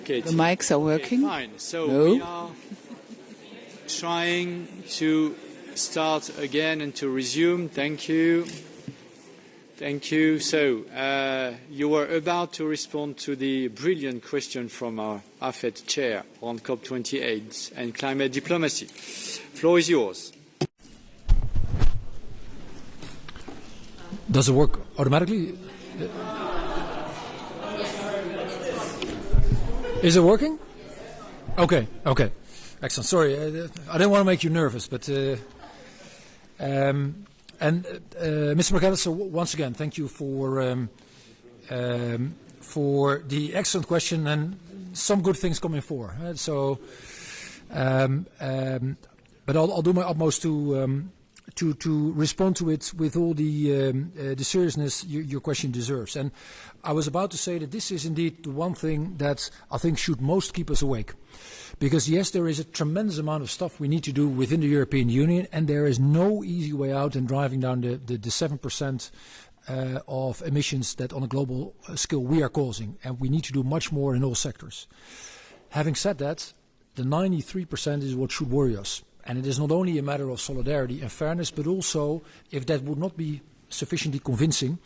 Okay. The mics are working? Okay, fine. So no? We are trying to start again and to resume. Thank you. Thank you. So you were about to respond to the brilliant question from our AFET chair on COP28 and climate diplomacy. Floor is yours. Does it work automatically? Is it working? Okay, okay. Excellent. Sorry, I didn't want to make you nervous, but Mr. McAllister, once again, thank you for the excellent question and some good things coming forward. But I'll do my utmost to respond to it with all the seriousness your question deserves. And I was about to say that this is indeed the one thing that I think should most keep us awake. Because yes, there is a tremendous amount of stuff we need to do within the European Union, and there is no easy way out in driving down the 7% of emissions that on a global scale we are causing. And we need to do much more in all sectors. Having said that, the 93% is what should worry us. And it is not only a matter of solidarity and fairness, but also, if that would not be sufficiently convincing,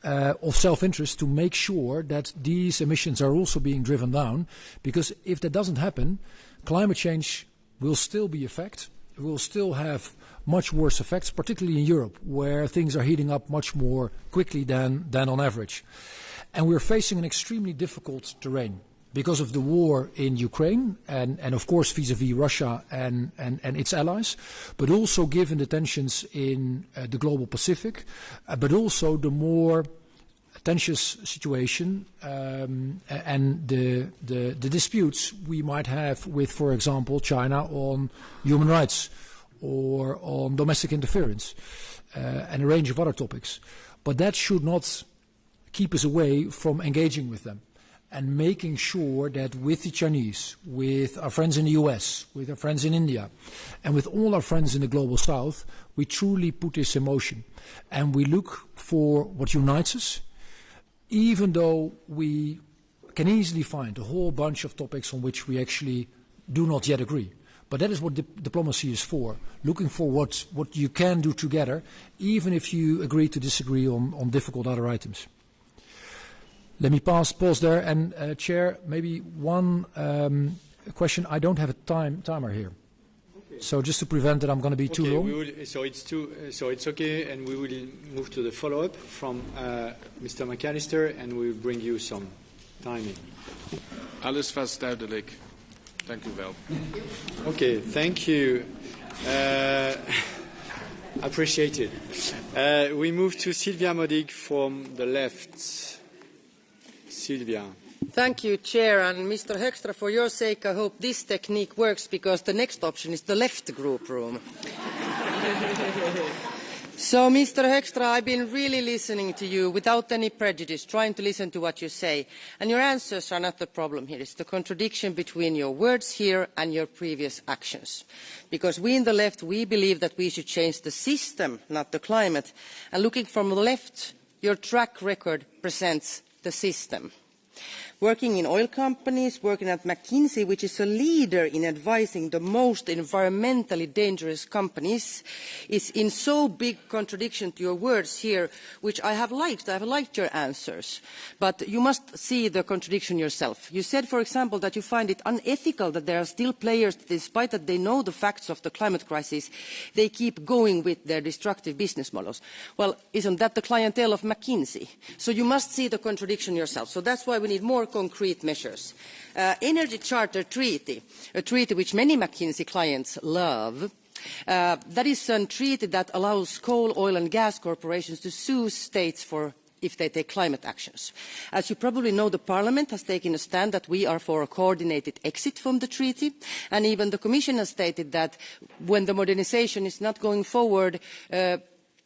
of self-interest to make sure that these emissions are also being driven down. Because if that doesn't happen, climate change will still be a fact. It will still have much worse effects, particularly in Europe, where things are heating up much more quickly than on average. And we're facing an extremely difficult terrain because of the war in Ukraine and of course vis-à-vis Russia and its allies, but also given the tensions in the global Pacific, but also the more tensions situation and the disputes we might have with, for example, China on human rights or on domestic interference and a range of other topics. But that should not keep us away from engaging with them and making sure that with the Chinese, with our friends in the US, with our friends in India, and with all our friends in the global south, we truly put this in motion. And we look for what unites us, even though we can easily find a whole bunch of topics on which we actually do not yet agree. But that is what diplomacy is for, looking for what you can do together, even if you agree to disagree on difficult other items. Let me pause there, and Chair, maybe one question. I don't have a timer here, okay. So just to prevent that I'm going to be too long. So it's okay, and we will move to the follow-up from Mr. McAllister, and we will bring you some timing. Alles was duidelijk. Dank u wel. Okay, thank you. Appreciated. We move to Sylvia Modig from the left. Silvia. Thank you, Chair. And Mr. Hoekstra, for your sake, I hope this technique works, because the next option is the left group room. So, Mr. Hoekstra, I've been really listening to you without any prejudice, trying to listen to what you say. And your answers are not the problem here. It's the contradiction between your words here and your previous actions. Because we in the left, we believe that we should change the system, not the climate. And looking from the left, your track record presents the system. Working in oil companies, working at McKinsey, which is a leader in advising the most environmentally dangerous companies, is in so big contradiction to your words here, which I have liked. I have liked your answers. But you must see the contradiction yourself. You said, for example, that you find it unethical that there are still players, despite that they know the facts of the climate crisis, they keep going with their destructive business models. Well, isn't that the clientele of McKinsey? So you must see the contradiction yourself. So that's why we need more concrete measures. Energy Charter Treaty, a treaty which many McKinsey clients love, that is a treaty that allows coal, oil and gas corporations to sue states if they take climate actions. As you probably know, the Parliament has taken a stand that we are for a coordinated exit from the treaty, and even the Commission has stated that when the modernisation is not going forward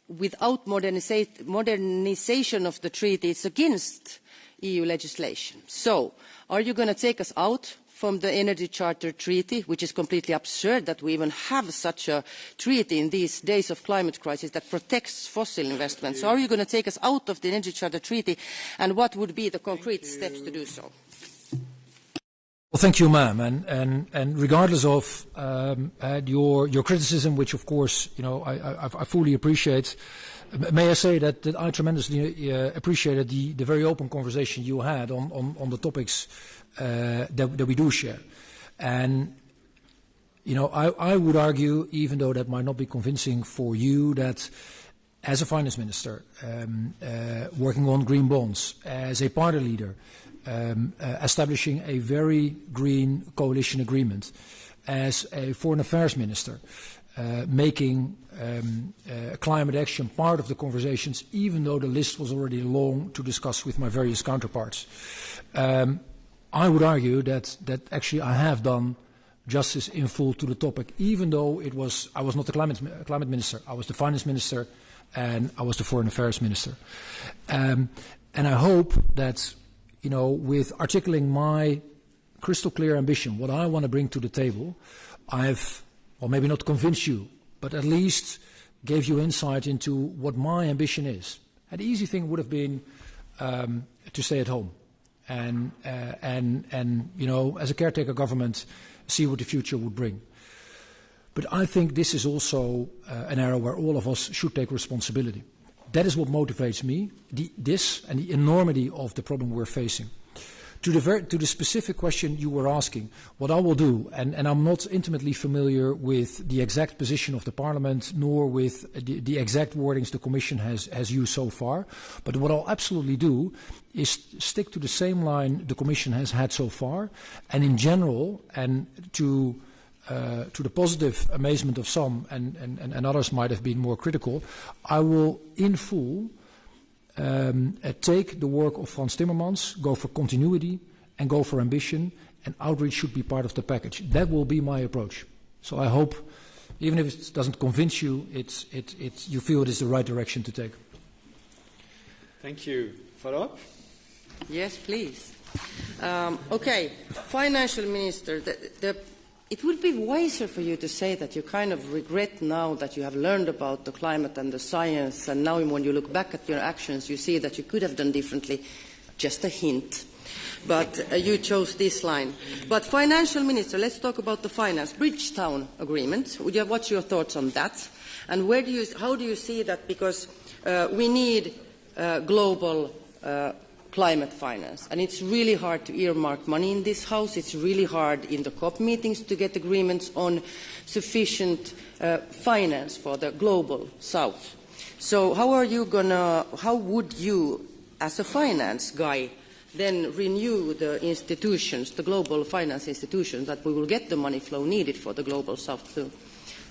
without modernisation of the treaty, it's against EU legislation. So, are you going to take us out from the Energy Charter Treaty, which is completely absurd that we even have such a treaty in these days of climate crisis that protects fossil investments. So are you going to take us out of the Energy Charter Treaty, and what would be the concrete steps to do so? Well, thank you, ma'am. And regardless of your criticism, which of course I fully appreciate, may I say that I tremendously appreciated the very open conversation you had on the topics that we do share. And I would argue, even though that might not be convincing for you, that as a finance minister, working on green bonds, as a party leader, establishing a very green coalition agreement, as a foreign affairs minister, making climate action part of the conversations, even though the list was already long to discuss with my various counterparts. I would argue that actually I have done justice in full to the topic, even though I was not the climate minister. I was the finance minister and I was the foreign affairs minister. And I hope that, with articulating my crystal clear ambition, what I want to bring to the table, I've, well, maybe not convinced you, but at least gave you insight into what my ambition is. And the easy thing would have been to stay at home and as a caretaker government, see what the future would bring. But I think this is also an area where all of us should take responsibility. That is what motivates me, this and the enormity of the problem we're facing. To the specific question you were asking, what I will do, and I'm not intimately familiar with the exact position of the Parliament, nor with the exact wordings the Commission has used so far, but what I'll absolutely do is stick to the same line the Commission has had so far, and in general, and to the positive amazement of some, and others might have been more critical, I will in full take the work of Frans Timmermans, go for continuity and go for ambition, and outreach should be part of the package. That will be my approach. So I hope, even if it doesn't convince you, you feel it is the right direction to take. Thank you. Follow-up? Yes, please. Okay, Financial Minister, it would be wiser for you to say that you kind of regret now that you have learned about the climate and the science, and now when you look back at your actions, you see that you could have done differently. Just a hint. But you chose this line. But Financial Minister, let's talk about the finance. Bridgetown Agreement. What's your thoughts on that? And how do you see that? Because we need global climate finance. And it's really hard to earmark money in this House. It's really hard in the COP meetings to get agreements on sufficient finance for the global South. So how would you, as a finance guy, then renew the institutions, the global finance institutions, that we will get the money flow needed for the global South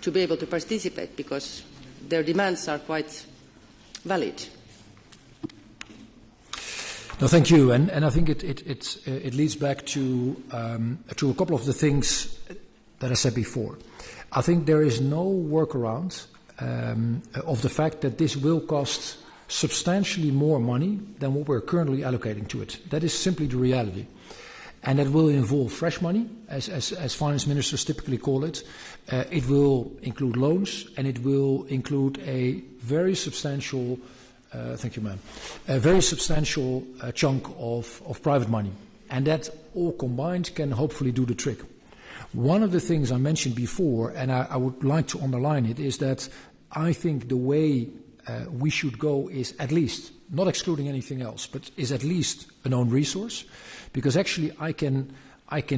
to be able to participate, because their demands are quite valid? No, thank you, and I think it leads back to a couple of the things that I said before. I think there is no workaround of the fact that this will cost substantially more money than what we're currently allocating to it. That is simply the reality, and that will involve fresh money, as finance ministers typically call it. It will include loans, and it will include a very substantial. Thank you, ma'am. A very substantial chunk of private money. And that all combined can hopefully do the trick. One of the things I mentioned before, and I would like to underline it, is that I think the way we should go is at least, not excluding anything else, but is at least an own resource. Because actually I can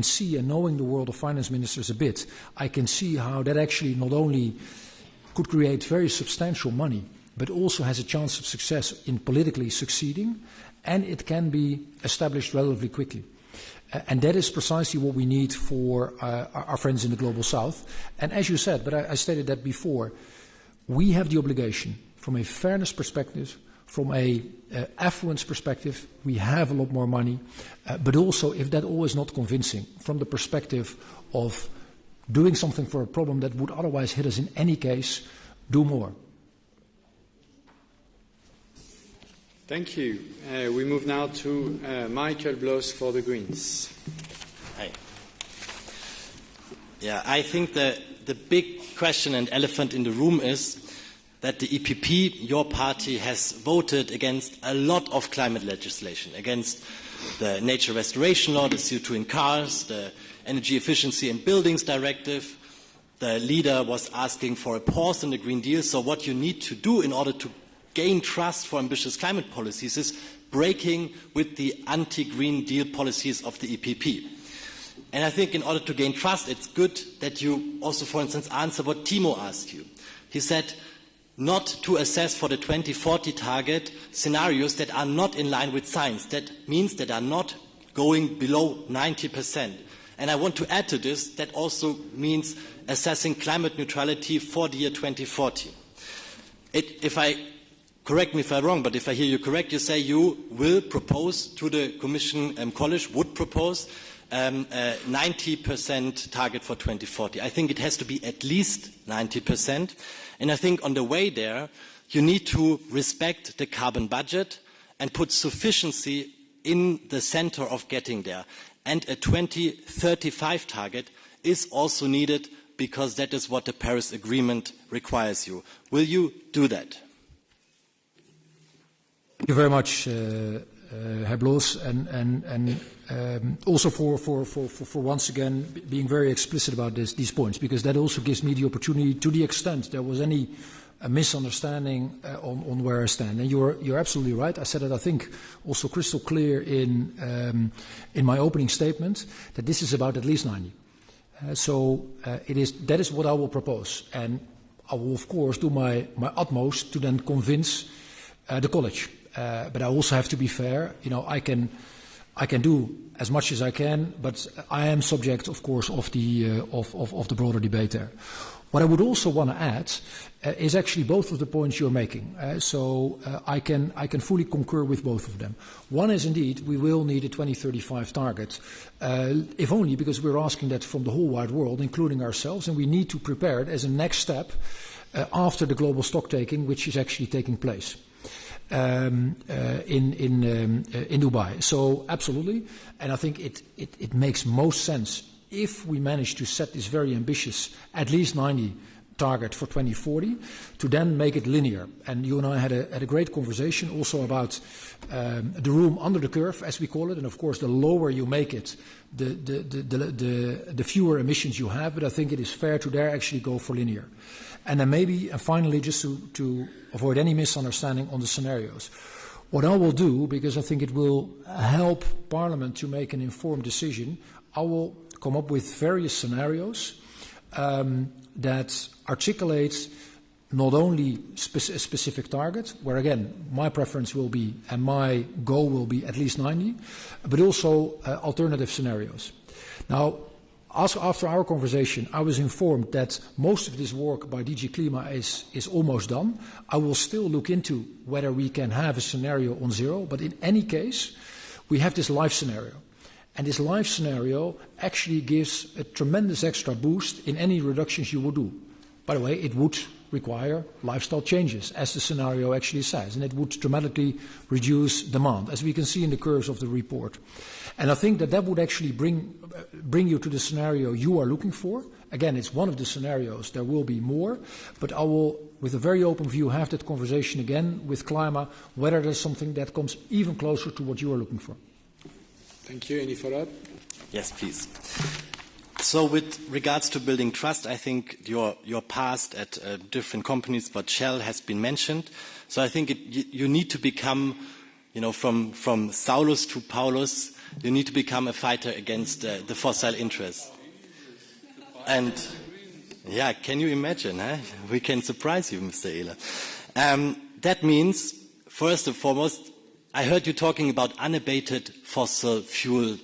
see, and knowing the world of finance ministers a bit, I can see how that actually not only could create very substantial money, but also has a chance of success in politically succeeding, and it can be established relatively quickly. And that is precisely what we need for our friends in the Global South. And as you said, but I stated that before, we have the obligation, from a fairness perspective, from a affluence perspective, we have a lot more money, but also, if that all is not convincing, from the perspective of doing something for a problem that would otherwise hit us in any case, do more. Thank you. We move now to Michael Bloss for the Greens. Hi. Yeah, I think the big question and elephant in the room is that the EPP, your party, has voted against a lot of climate legislation, against the nature restoration law, the CO2 in cars, the energy efficiency in buildings directive. The leader was asking for a pause in the Green Deal. So what you need to do in order to gain trust for ambitious climate policies is breaking with the anti-Green Deal policies of the EPP. And I think in order to gain trust, it's good that you also, for instance, answer what Timo asked you. He said not to assess for the 2040 target scenarios that are not in line with science. That means that are not going below 90%. And I want to add to this, that also means assessing climate neutrality for the year 2040. Correct me if I'm wrong, but if I hear you correct, you say you will propose to the Commission College, would propose a 90% target for 2040. I think it has to be at least 90%. And I think on the way there, you need to respect the carbon budget and put sufficiency in the center of getting there. And a 2035 target is also needed because that is what the Paris Agreement requires you. Will you do that? Thank you very much, Herr Bloos, and also for once again being very explicit about these points, because that also gives me the opportunity, to the extent there was any misunderstanding on where I stand. And you're absolutely right. I said it, I think, also crystal clear in my opening statement, that this is about at least 90. That is what I will propose, and I will of course do my utmost to then convince the college. But I also have to be fair. You know, I can do as much as I can, but I am subject, of course, of the broader debate there. What I would also want to add is actually both of the points you're making. I can fully concur with both of them. One is indeed we will need a 2035 target, if only because we're asking that from the whole wide world, including ourselves, and we need to prepare it as a next step after the global stocktaking, which is actually taking place. In Dubai. So absolutely, and I think it makes most sense if we manage to set this very ambitious, at least 90 target for 2040, to then make it linear. And you and I had a great conversation also about the room under the curve, as we call it, and of course the lower you make it, the fewer emissions you have. But I think it is fair to there actually go for linear. And then maybe, finally, just to avoid any misunderstanding on the scenarios, what I will do, because I think it will help Parliament to make an informed decision, I will come up with various scenarios that articulate not only a specific target, where again my preference will be and my goal will be at least 90, but also alternative scenarios. Now, after our conversation, I was informed that most of this work by DG Klima is almost done. I will still look into whether we can have a scenario on zero, but in any case, we have this life scenario. And this life scenario actually gives a tremendous extra boost in any reductions you would do. By the way, it would require lifestyle changes, as the scenario actually says, and it would dramatically reduce demand, as we can see in the curves of the report. And I think that would actually bring you to the scenario you are looking for. Again, it's one of the scenarios. There will be more, but I will, with a very open view, have that conversation again with Klima, whether there's something that comes even closer to what you are looking for. Thank you. Any follow-up? Yes, please. So with regards to building trust, I think your past at different companies, but Shell has been mentioned. So I think you need to become, from Saulus to Paulus, you need to become a fighter against the fossil interests. And yeah, can you imagine? Huh? We can surprise you, Mr. Ehler. That means, first and foremost, I heard you talking about unabated fossil fuel.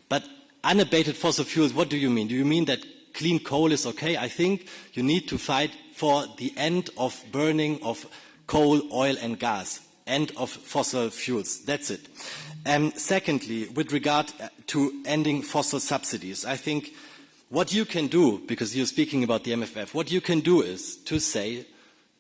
But unabated fossil fuels, what do you mean? Do you mean that clean coal is okay? I think you need to fight for the end of burning of coal, oil and gas. End of fossil fuels. That's it. Secondly, with regard to ending fossil subsidies, I think what you can do, because you're speaking about the MFF, what you can do is to say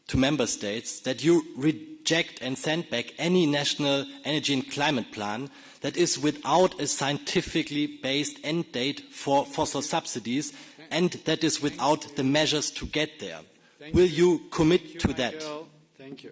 to member states that you reject and send back any national energy and climate plan that is without a scientifically based end date for fossil subsidies and that is without the measures to get there. Will you commit to that? Thank you.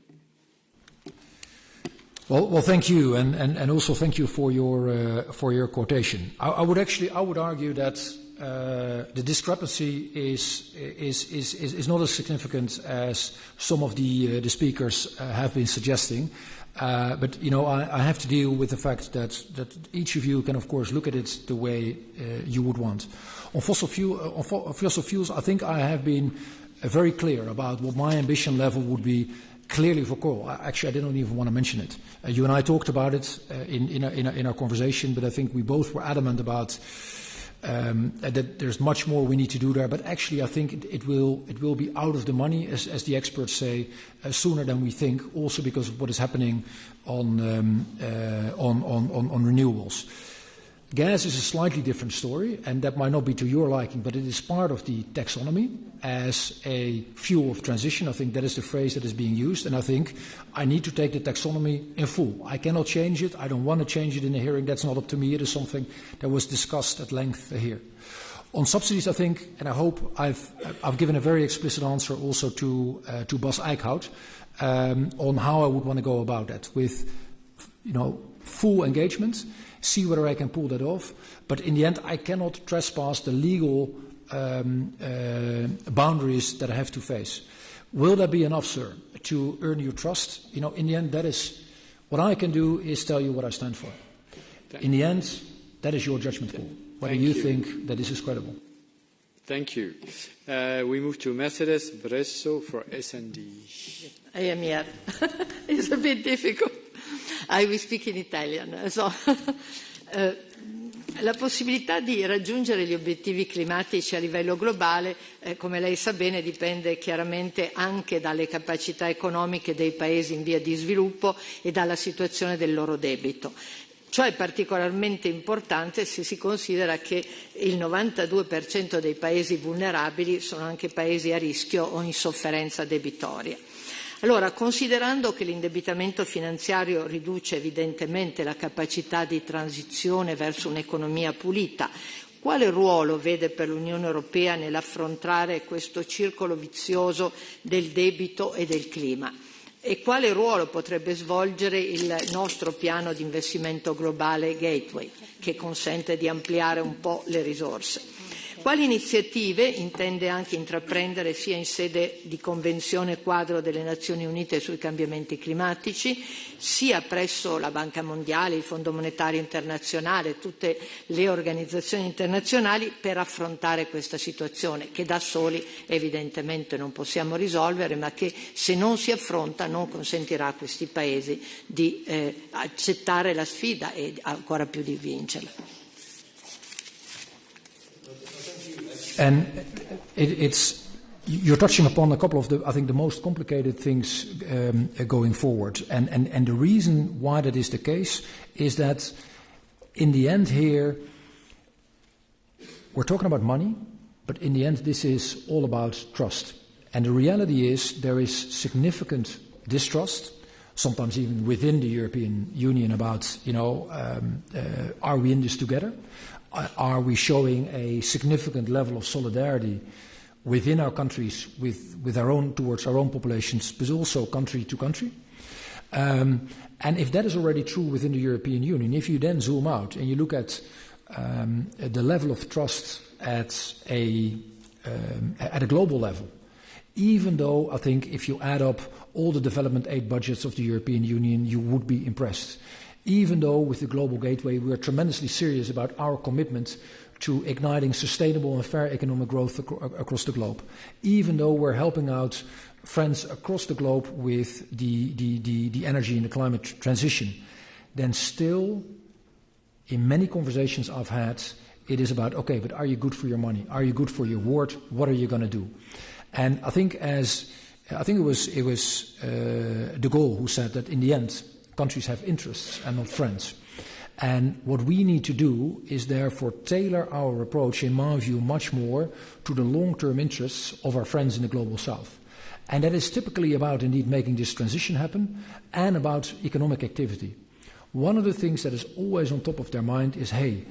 Well, thank you, and also thank you for your quotation. I would argue that the discrepancy is not as significant as some of the speakers have been suggesting. But I have to deal with the fact that each of you can, of course, look at it the way you would want. On fossil fuels, I think I have been very clear about what my ambition level would be. Clearly for coal. Actually, I didn't even want to mention it. You and I talked about it in our conversation, but I think we both were adamant about that there's much more we need to do there. But actually, I think it will be out of the money, as the experts say, sooner than we think. Also because of what is happening on renewables. Gas is a slightly different story, and that might not be to your liking, but it is part of the taxonomy as a fuel of transition. I think that is the phrase that is being used, and I think I need to take the taxonomy in full. I cannot change it. I don't want to change it in a hearing. That's not up to me. It is something that was discussed at length here. On subsidies, I think, and I hope I've given a very explicit answer also to Bas Eickhout on how I would want to go about that with, full engagement. See whether I can pull that off. But in the end, I cannot trespass the legal boundaries that I have to face. Will that be enough, sir, to earn your trust? In the end, that is what I can do is tell you what I stand for. In the end, that is your judgment call, whether you think that this is credible. Thank you. We move to Mercedes Bresso for SND. I am here. It's a bit difficult. I will speak in Italian. So, la possibilità di raggiungere gli obiettivi climatici a livello globale, come lei sa bene, dipende chiaramente anche dalle capacità economiche dei paesi in via di sviluppo e dalla situazione del loro debito. Ciò è particolarmente importante se si considera che il 92% dei paesi vulnerabili sono anche paesi a rischio o in sofferenza debitoria. Allora, considerando che l'indebitamento finanziario riduce evidentemente la capacità di transizione verso un'economia pulita, quale ruolo vede per l'Unione Europea nell'affrontare questo circolo vizioso del debito e del clima? E quale ruolo potrebbe svolgere il nostro piano di investimento globale Gateway, che consente di ampliare un po' le risorse? Quali iniziative intende anche intraprendere sia in sede di Convenzione quadro delle Nazioni Unite sui cambiamenti climatici, sia presso la Banca Mondiale, il Fondo Monetario Internazionale, tutte le organizzazioni internazionali per affrontare questa situazione che da soli evidentemente non possiamo risolvere, ma che se non si affronta non consentirà a questi Paesi di accettare la sfida e ancora più di vincerla. And you're touching upon a couple of the most complicated things going forward. And the reason why that is the case is that in the end here, we're talking about money, but in the end this is all about trust. And the reality is there is significant distrust, sometimes even within the European Union about, are we in this together? Are we showing a significant level of solidarity within our countries with our own, towards our own populations, but also country to country? And if that is already true within the European Union, if you then zoom out and you look at the level of trust at a global level, even though I think if you add up all the development aid budgets of the European Union, you would be impressed. Even though with the Global Gateway we are tremendously serious about our commitment to igniting sustainable and fair economic growth across the globe. Even though we're helping out friends across the globe with the energy and the climate transition, then still, in many conversations I've had, it is about, okay, but are you good for your money? Are you good for your word? What are you going to do? And I think it was de Gaulle who said that in the end, countries have interests and not friends. And what we need to do is therefore tailor our approach, in my view, much more to the long-term interests of our friends in the Global South. And that is typically about indeed making this transition happen and about economic activity. One of the things that is always on top of their mind is, hey,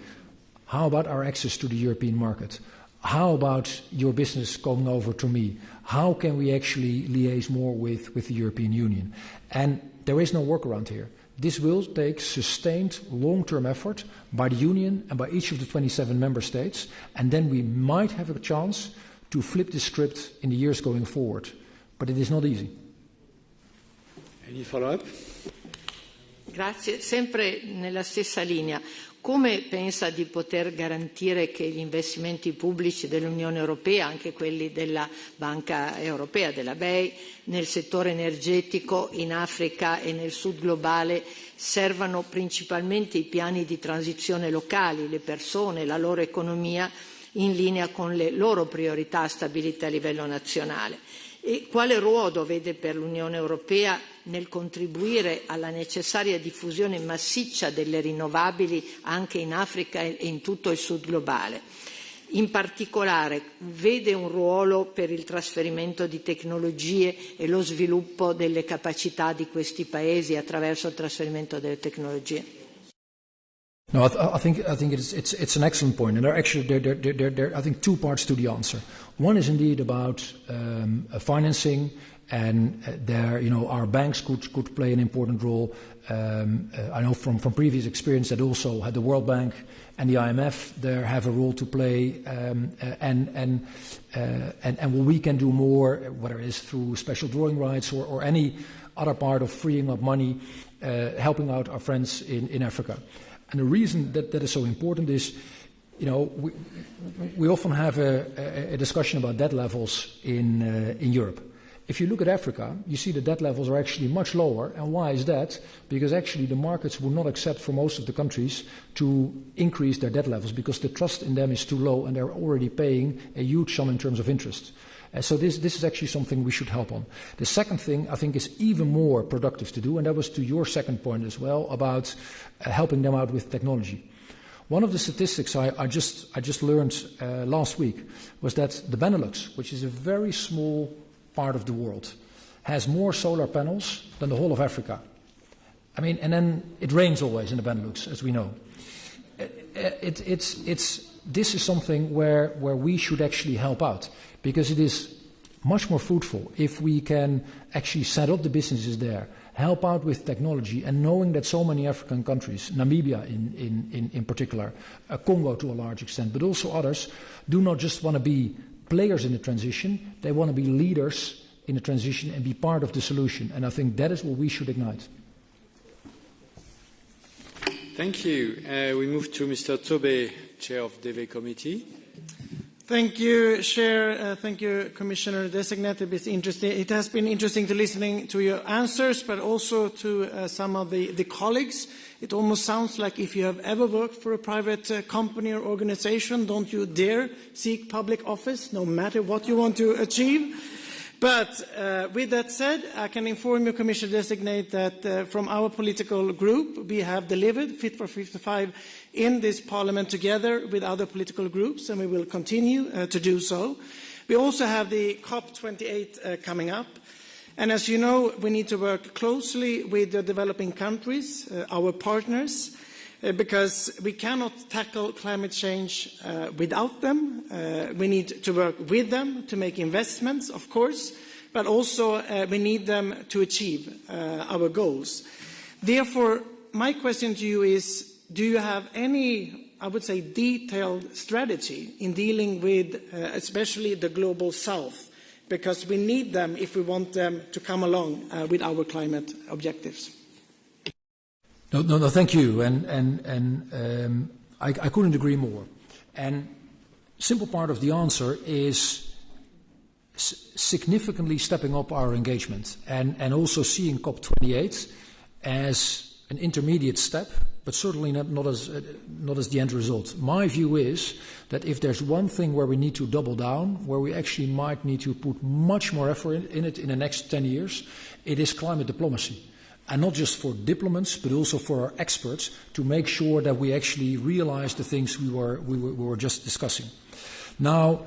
how about our access to the European market? how about your business coming over to me? How can we actually liaise more with the European Union? And there is no workaround here. This will take sustained long-term effort by the Union and by each of the 27 member states, and then we might have a chance to flip the script in the years going forward. But it is not easy. Any follow-up? Grazie. Sempre nella stessa linea. Come pensa di poter garantire che gli investimenti pubblici dell'Unione Europea, anche quelli della Banca Europea, della BEI, nel settore energetico in Africa e nel sud globale servano principalmente i piani di transizione locali, le persone, la loro economia in linea con le loro priorità stabilite a livello nazionale? E quale ruolo vede per l'Unione Europea nel contribuire alla necessaria diffusione massiccia delle rinnovabili anche in Africa e in tutto il sud globale? In particolare, vede un ruolo per il trasferimento di tecnologie e lo sviluppo delle capacità di questi paesi attraverso il trasferimento delle tecnologie? No, I think it's an excellent point, and there are actually I think two parts to the answer. One is indeed about financing, and there, our banks could play an important role. I know from previous experience that also had the World Bank and the IMF there have a role to play, and what we can do more, whether it is through special drawing rights or any other part of freeing up money, helping out our friends in Africa. And the reason that is so important is, we often have a discussion about debt levels in Europe. If you look at Africa, you see the debt levels are actually much lower. And why is that? Because actually the markets will not accept for most of the countries to increase their debt levels because the trust in them is too low and they're already paying a huge sum in terms of interest. So this is actually something we should help on. The second thing I think is even more productive to do, and that was to your second point as well, about helping them out with technology. One of the statistics I just learned last week was that the Benelux, which is a very small part of the world, has more solar panels than the whole of Africa. I mean, and then it rains always in the Benelux, as we know. This is something where we should actually help out, because it is much more fruitful if we can actually set up the businesses there, help out with technology, and knowing that so many African countries, Namibia in particular, Congo to a large extent, but also others, do not just want to be players in the transition, they want to be leaders in the transition and be part of the solution. And I think that is what we should ignite. Thank you. We move to Mr. Tobe, Chair of the DEVE Committee. Thank you, Chair. Thank you, Commissioner Designate. It has been interesting to listening to your answers, but also to some of the colleagues. It almost sounds like if you have ever worked for a private company or organization, don't you dare seek public office, no matter what you want to achieve. But with that said, I can inform you, Commissioner Designate, that from our political group, we have delivered Fit for 55 in this Parliament together with other political groups, and we will continue to do so. We also have the COP28 coming up. And as you know, we need to work closely with the developing countries, our partners, because we cannot tackle climate change without them. We need to work with them to make investments, of course, but also we need them to achieve our goals. Therefore, my question to you is, do you have any, I would say, detailed strategy in dealing with especially the global south? Because we need them if we want them to come along with our climate objectives. No, thank you. I couldn't agree more. And simple part of the answer is significantly stepping up our engagement and also seeing COP28 as an intermediate step, but certainly not as the end result. My view is that if there's one thing where we need to double down, where we actually might need to put much more effort in it in the next 10 years, it is climate diplomacy. And not just for diplomats, but also for our experts to make sure that we actually realize the things we were just discussing. Now,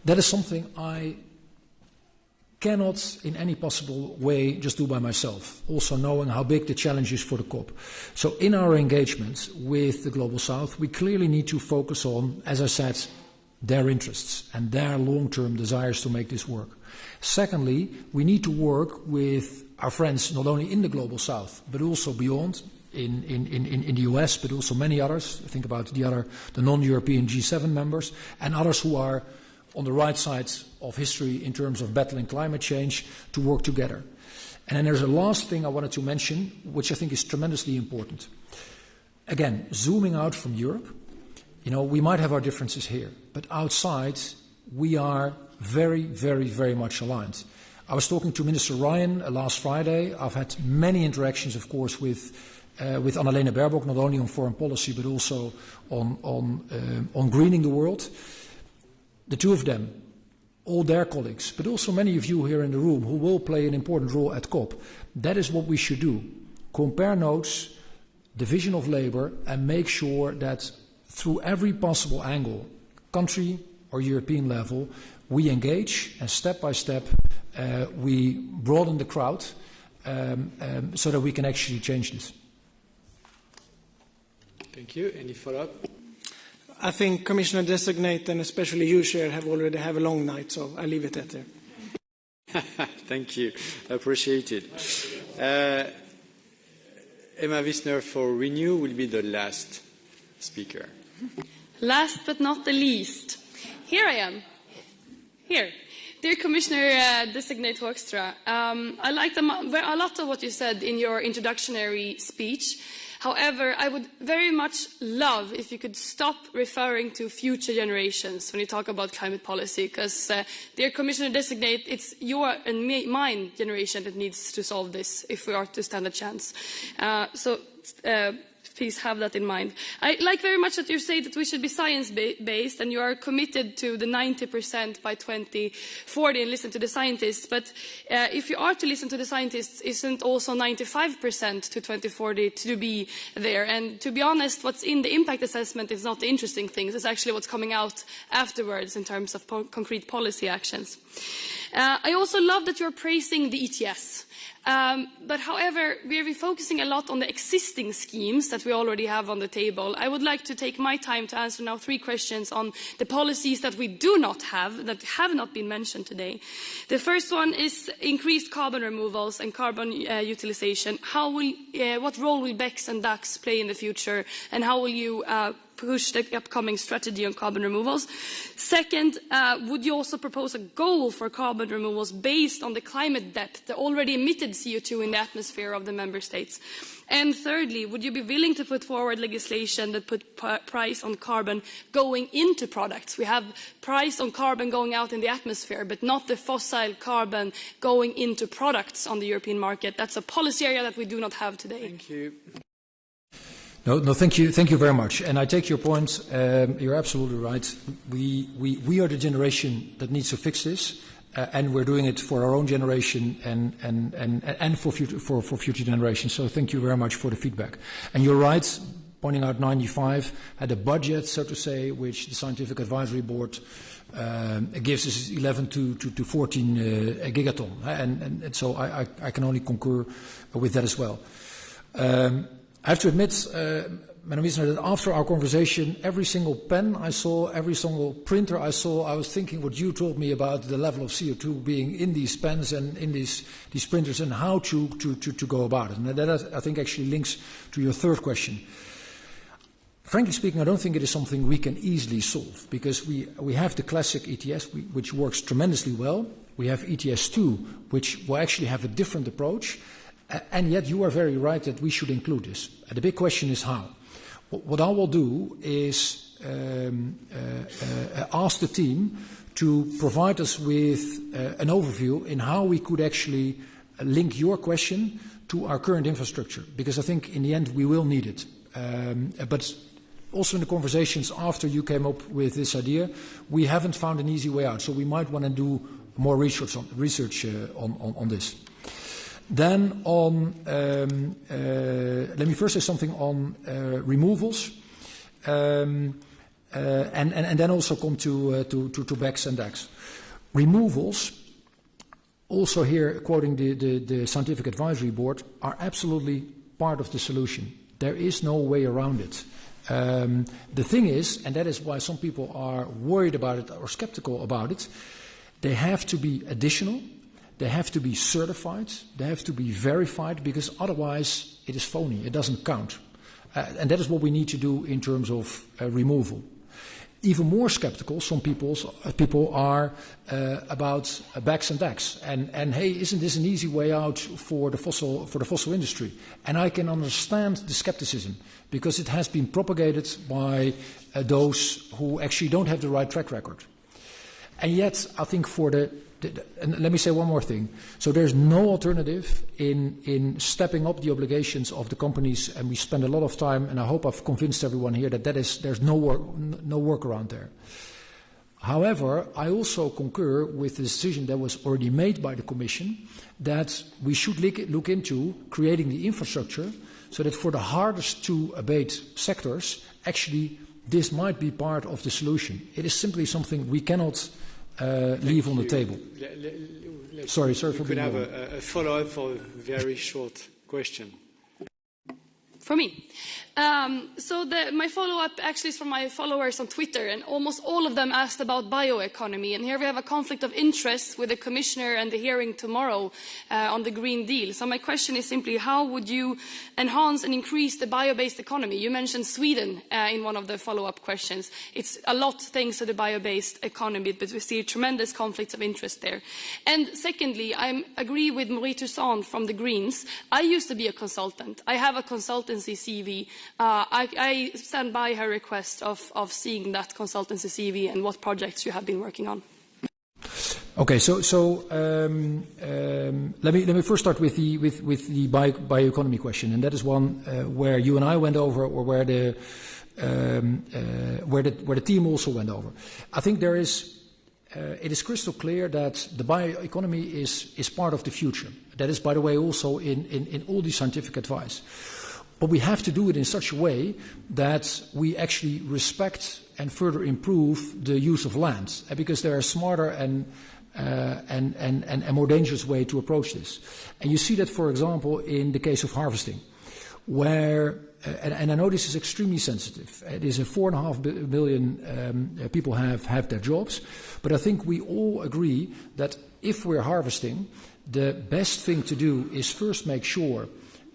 that is something I cannot in any possible way just do by myself, also knowing how big the challenge is for the COP. So in our engagement with the Global South, we clearly need to focus on, as I said their interests and their long-term desires to make this work. Secondly, we need to work with our friends not only in the global south, but also beyond, in the US, but also many others. Think about the non-European G7 members and others who are on the right side of history in terms of battling climate change, to work together. And then there's a last thing I wanted to mention, which I think is tremendously important. Again, zooming out from Europe, we might have our differences here, but outside we are very, very, very much aligned. I was talking to Minister Ryan last Friday. I've had many interactions, of course, with Annalena Baerbock, not only on foreign policy, but also on greening the world. The two of them, all their colleagues, but also many of you here in the room who will play an important role at COP. That is what we should do. Compare notes, division of labor, and make sure that through every possible angle, country or European level, we engage, and step by step we broaden the crowd so that we can actually change this. Thank you. Any follow-up? I think Commissioner Designate and especially you, Chair, already have a long night, so I leave it at there. Thank you. Appreciate it. Emma Wisner for Renew will be the last speaker. Last but not the least, here I am. Here. Dear Commissioner Designate Hoekstra, I liked a lot of what you said in your introductory speech. However, I would very much love if you could stop referring to future generations when you talk about climate policy, because, dear Commissioner Designate, it's your and mine generation that needs to solve this if we are to stand a chance. Please have that in mind. I like very much that you say that we should be science-based and you are committed to the 90% by 2040 and listen to the scientists. But if you are to listen to the scientists, isn't also 95% to 2040 to be there? And to be honest, what's in the impact assessment is not the interesting things. It's actually what's coming out afterwards in terms of concrete policy actions. I also love that you're praising the ETS. But however, we are focusing a lot on the existing schemes that we already have on the table. I would like to take my time to answer now 3 questions on the policies that we do not have, that have not been mentioned today. The first one is increased carbon removals and carbon utilization. What role will BECS and DACs play in the future, and how will you push the upcoming strategy on carbon removals? Second, would you also propose a goal for carbon removals based on the climate depth, the already emitted CO2 in the atmosphere of the member states? And thirdly, would you be willing to put forward legislation that put price on carbon going into products? We have price on carbon going out in the atmosphere, but not the fossil carbon going into products on the European market. That's a policy area that we do not have today. Thank you. No, thank you very much. And I take your point. You're absolutely right. We are the generation that needs to fix this, and we're doing it for our own generation and for future generations. So thank you very much for the feedback. And you're right, pointing out 95 had a budget, so to say, which the Scientific Advisory Board gives us 11 to 14 gigaton, and so I can only concur with that as well. I have to admit, Madam Wisner, that after our conversation, every single pen I saw, every single printer I saw, I was thinking what you told me about the level of CO2 being in these pens and in these printers, and how to go about it. And that, I think, actually links to your third question. Frankly speaking, I don't think it is something we can easily solve, because we have the classic ETS, which works tremendously well. We have ETS2, which will actually have a different approach. And yet you are very right that we should include this. And the big question is how. What I will do is ask the team to provide us with an overview in how we could actually link your question to our current infrastructure, because I think in the end we will need it. But also in the conversations after you came up with this idea, we haven't found an easy way out. So we might want to do more research on this. Then on, let me first say something on removals, and then also come to BECS and DACs. Removals, also here quoting the Scientific Advisory Board, are absolutely part of the solution. There is no way around it. The thing is, and that is why some people are worried about it or skeptical about it, they have to be additional, they have to be certified, they have to be verified, because otherwise it is phony, it doesn't count. And that is what we need to do in terms of removal. Even more skeptical, some people are about BECS and DECs, and hey, isn't this an easy way out for the fossil industry? And I can understand the skepticism, because it has been propagated by those who actually don't have the right track record. And yet, I think and let me say one more thing. So there's no alternative in stepping up the obligations of the companies, and we spend a lot of time, and I hope I've convinced everyone here that there's no workaround there. However, I also concur with the decision that was already made by the Commission that we should look into creating the infrastructure so that for the hardest to abate sectors, actually this might be part of the solution. It is simply something we cannot leave on the table. Sorry for being long. We could have a follow-up for a very short question. For me. My follow-up actually is from my followers on Twitter, and almost all of them asked about bioeconomy. And here we have a conflict of interest with the Commissioner and the hearing tomorrow on the Green Deal. So my question is simply, how would you enhance and increase the bio-based economy? You mentioned Sweden in one of the follow-up questions. It's a lot thanks to the bio-based economy, but we see tremendous conflicts of interest there. And secondly, I agree with Marie Toussaint from the Greens. I used to be a consultant. I have a consultancy CV. I stand by her request of seeing that consultancy CV and what projects you have been working on. Okay, so let me first start with the bioeconomy question, and that is one where you and I went over, or where the team also went over. I think it is crystal clear that the bioeconomy is part of the future. That is, by the way, also in all the scientific advice. But we have to do it in such a way that we actually respect and further improve the use of land, because there are smarter and more dangerous way to approach this. And you see that, for example, in the case of harvesting, where, and I know this is extremely sensitive, it is 4.5 billion people have their jobs, but I think we all agree that if we're harvesting, the best thing to do is first make sure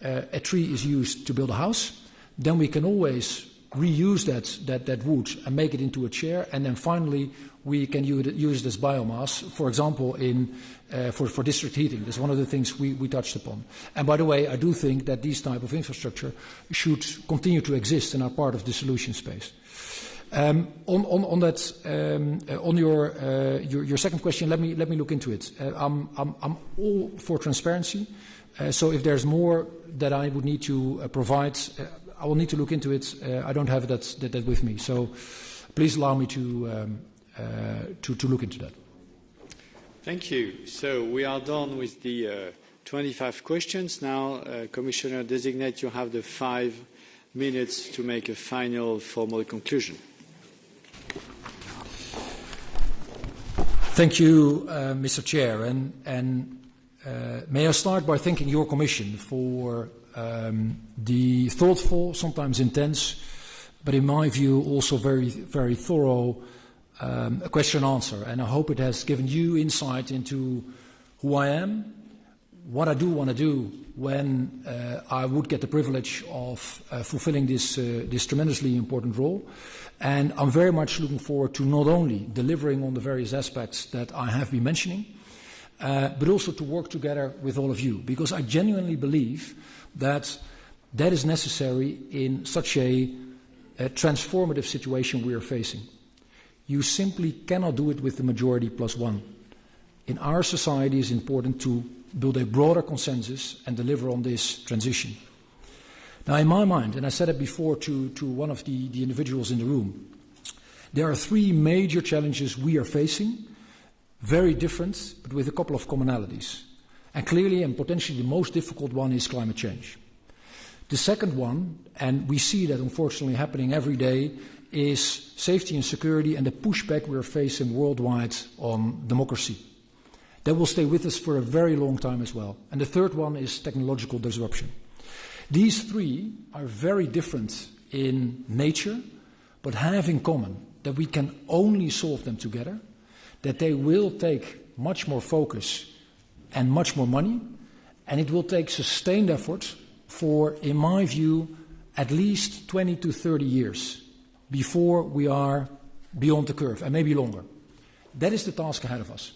a tree is used to build a house, then we can always reuse that wood and make it into a chair, and then finally we can use it as biomass, for example, for district heating. That's one of the things we touched upon. And by the way, I do think that these type of infrastructure should continue to exist and are part of the solution space. On your second question, let me look into it. I'm all for transparency. So if there's more that I would need to provide, I will need to look into it. I don't have that with me. So please allow me to look into that. Thank you. So we are done with the 25 questions. Now, Commissioner Designate, you have the 5 minutes to make a final formal conclusion. Thank you, Mr. Chair, and may I start by thanking your Commission for the thoughtful, sometimes intense, but in my view also very, very thorough question and answer. And I hope it has given you insight into who I am, what I do want to do when I would get the privilege of fulfilling this tremendously important role. And I'm very much looking forward to not only delivering on the various aspects that I have been mentioning, but also to work together with all of you, because I genuinely believe that is necessary in such a transformative situation we are facing. You simply cannot do it with the majority plus one. In our society, it's important to build a broader consensus and deliver on this transition. Now, in my mind, and I said it before to one of the individuals in the room, there are 3 major challenges we are facing, very different, but with a couple of commonalities. And clearly and potentially the most difficult one is climate change. The second one, and we see that unfortunately happening every day, is safety and security and the pushback we're facing worldwide on democracy. That will stay with us for a very long time as well. And the third one is technological disruption. These 3 are very different in nature, but have in common that we can only solve them together, that they will take much more focus and much more money, and it will take sustained effort for, in my view, at least 20 to 30 years before we are beyond the curve, and maybe longer. That is the task ahead of us.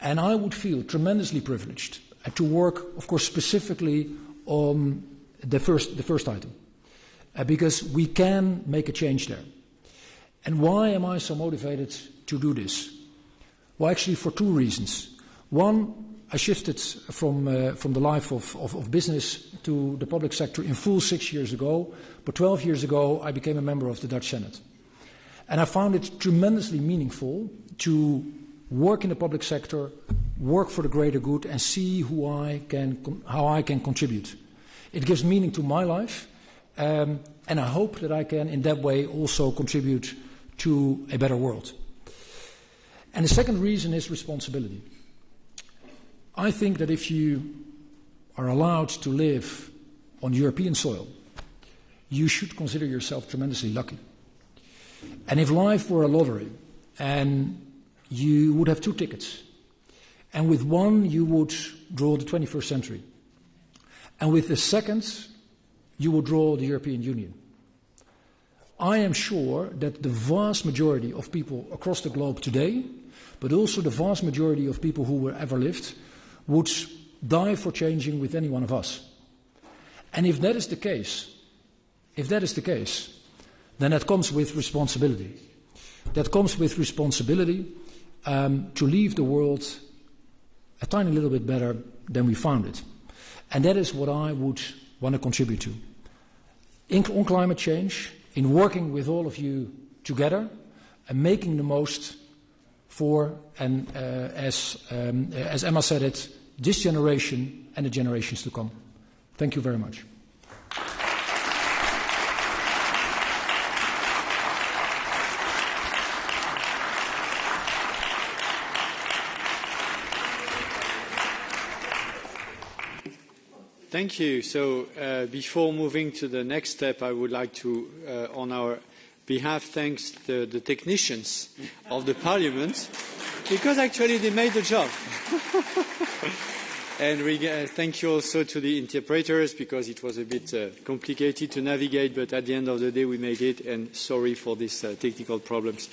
And I would feel tremendously privileged to work, of course, specifically on the first item, because we can make a change there. And why am I so motivated to do this? Well, actually, for two reasons. One, I shifted from the life of business to the public sector in full 6 years ago, but 12 years ago I became a member of the Dutch Senate. And I found it tremendously meaningful to work in the public sector, work for the greater good, and see how I can contribute. It gives meaning to my life, and I hope that I can in that way also contribute to a better world. And the second reason is responsibility. I think that if you are allowed to live on European soil, you should consider yourself tremendously lucky. And if life were a lottery and you would have 2 tickets, and with one you would draw the 21st century, and with the second you would draw the European Union, I am sure that the vast majority of people across the globe today, but also the vast majority of people who ever lived, would die for changing with any one of us. And if that is the case, then that comes with responsibility. That comes with responsibility to leave the world a tiny little bit better than we found it. And that is what I would want to contribute to. On climate change, in working with all of you together, and making the most for, and as Emma said it, this generation and the generations to come. Thank you very much. Thank you. So before moving to the next step, I would like to, on our behalf, thank the technicians of the Parliament, because actually they made the job. And thank you also to the interpreters, because it was a bit complicated to navigate, but at the end of the day we made it, and sorry for these technical problems,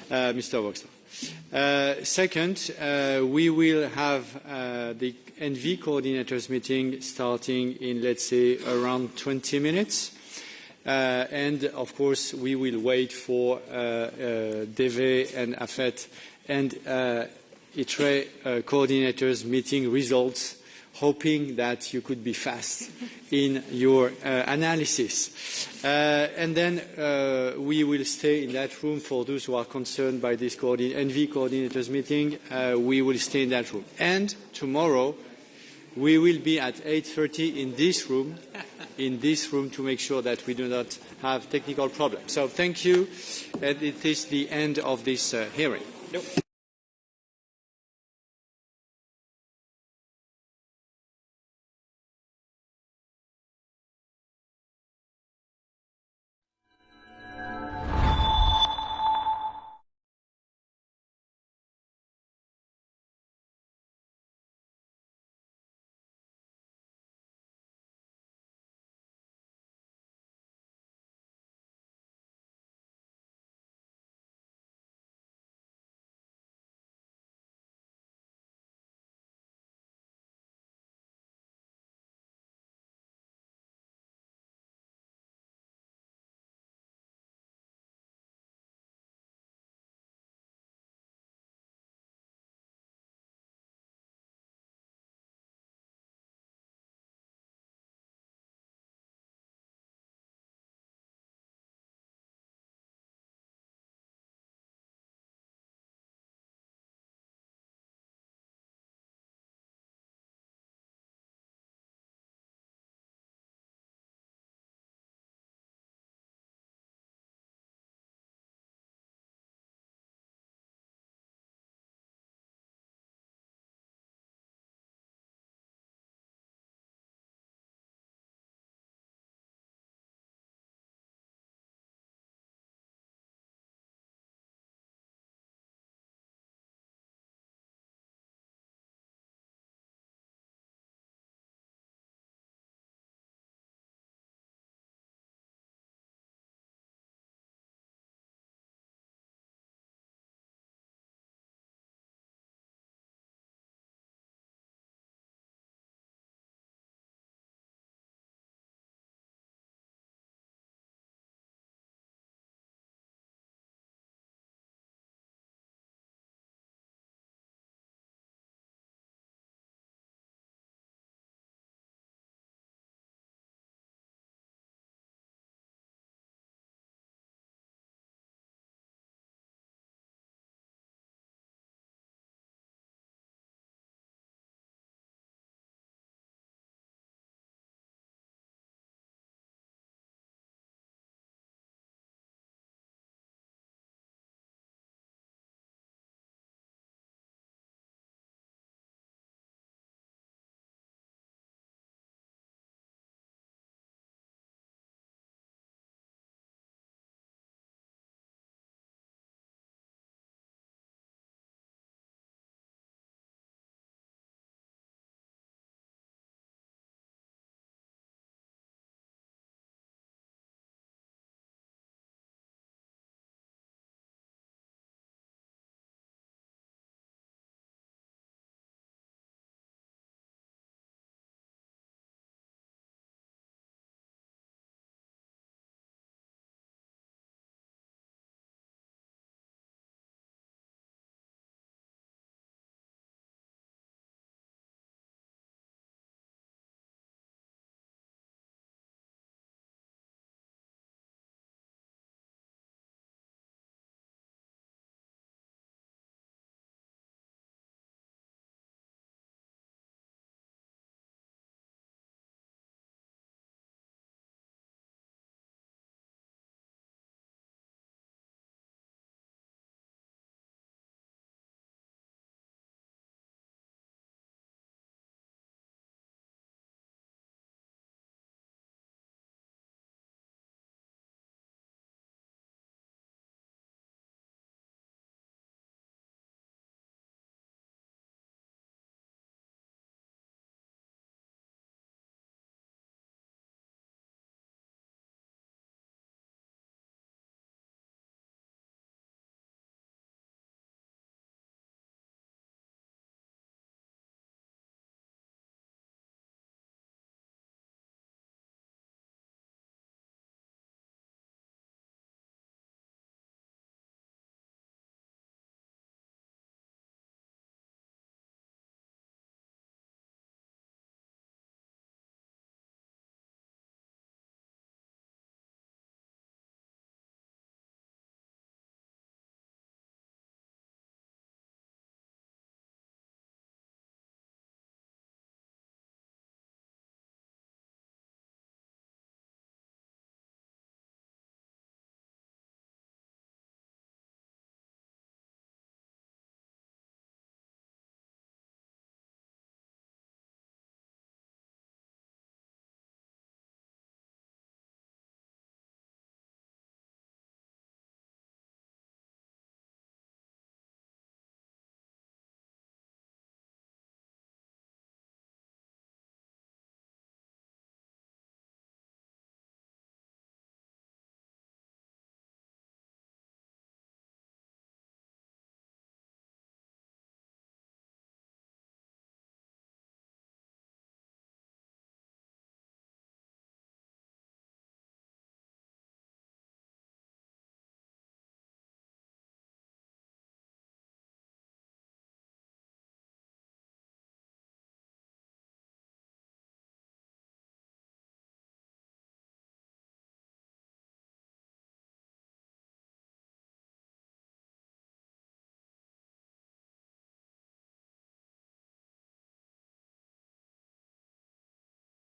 Mr. Hoekstra. Second, we will have the NV coordinators meeting starting in, let's say, around 20 minutes. And, of course, we will wait for DEVE and AFET and ITRE coordinators meeting results, hoping that you could be fast in your analysis. And then we will stay in that room for those who are concerned by this NV coordinators meeting. We will stay in that room. And tomorrow we will be at 8:30 in this room to make sure that we do not have technical problems. So thank you, and it is the end of this hearing.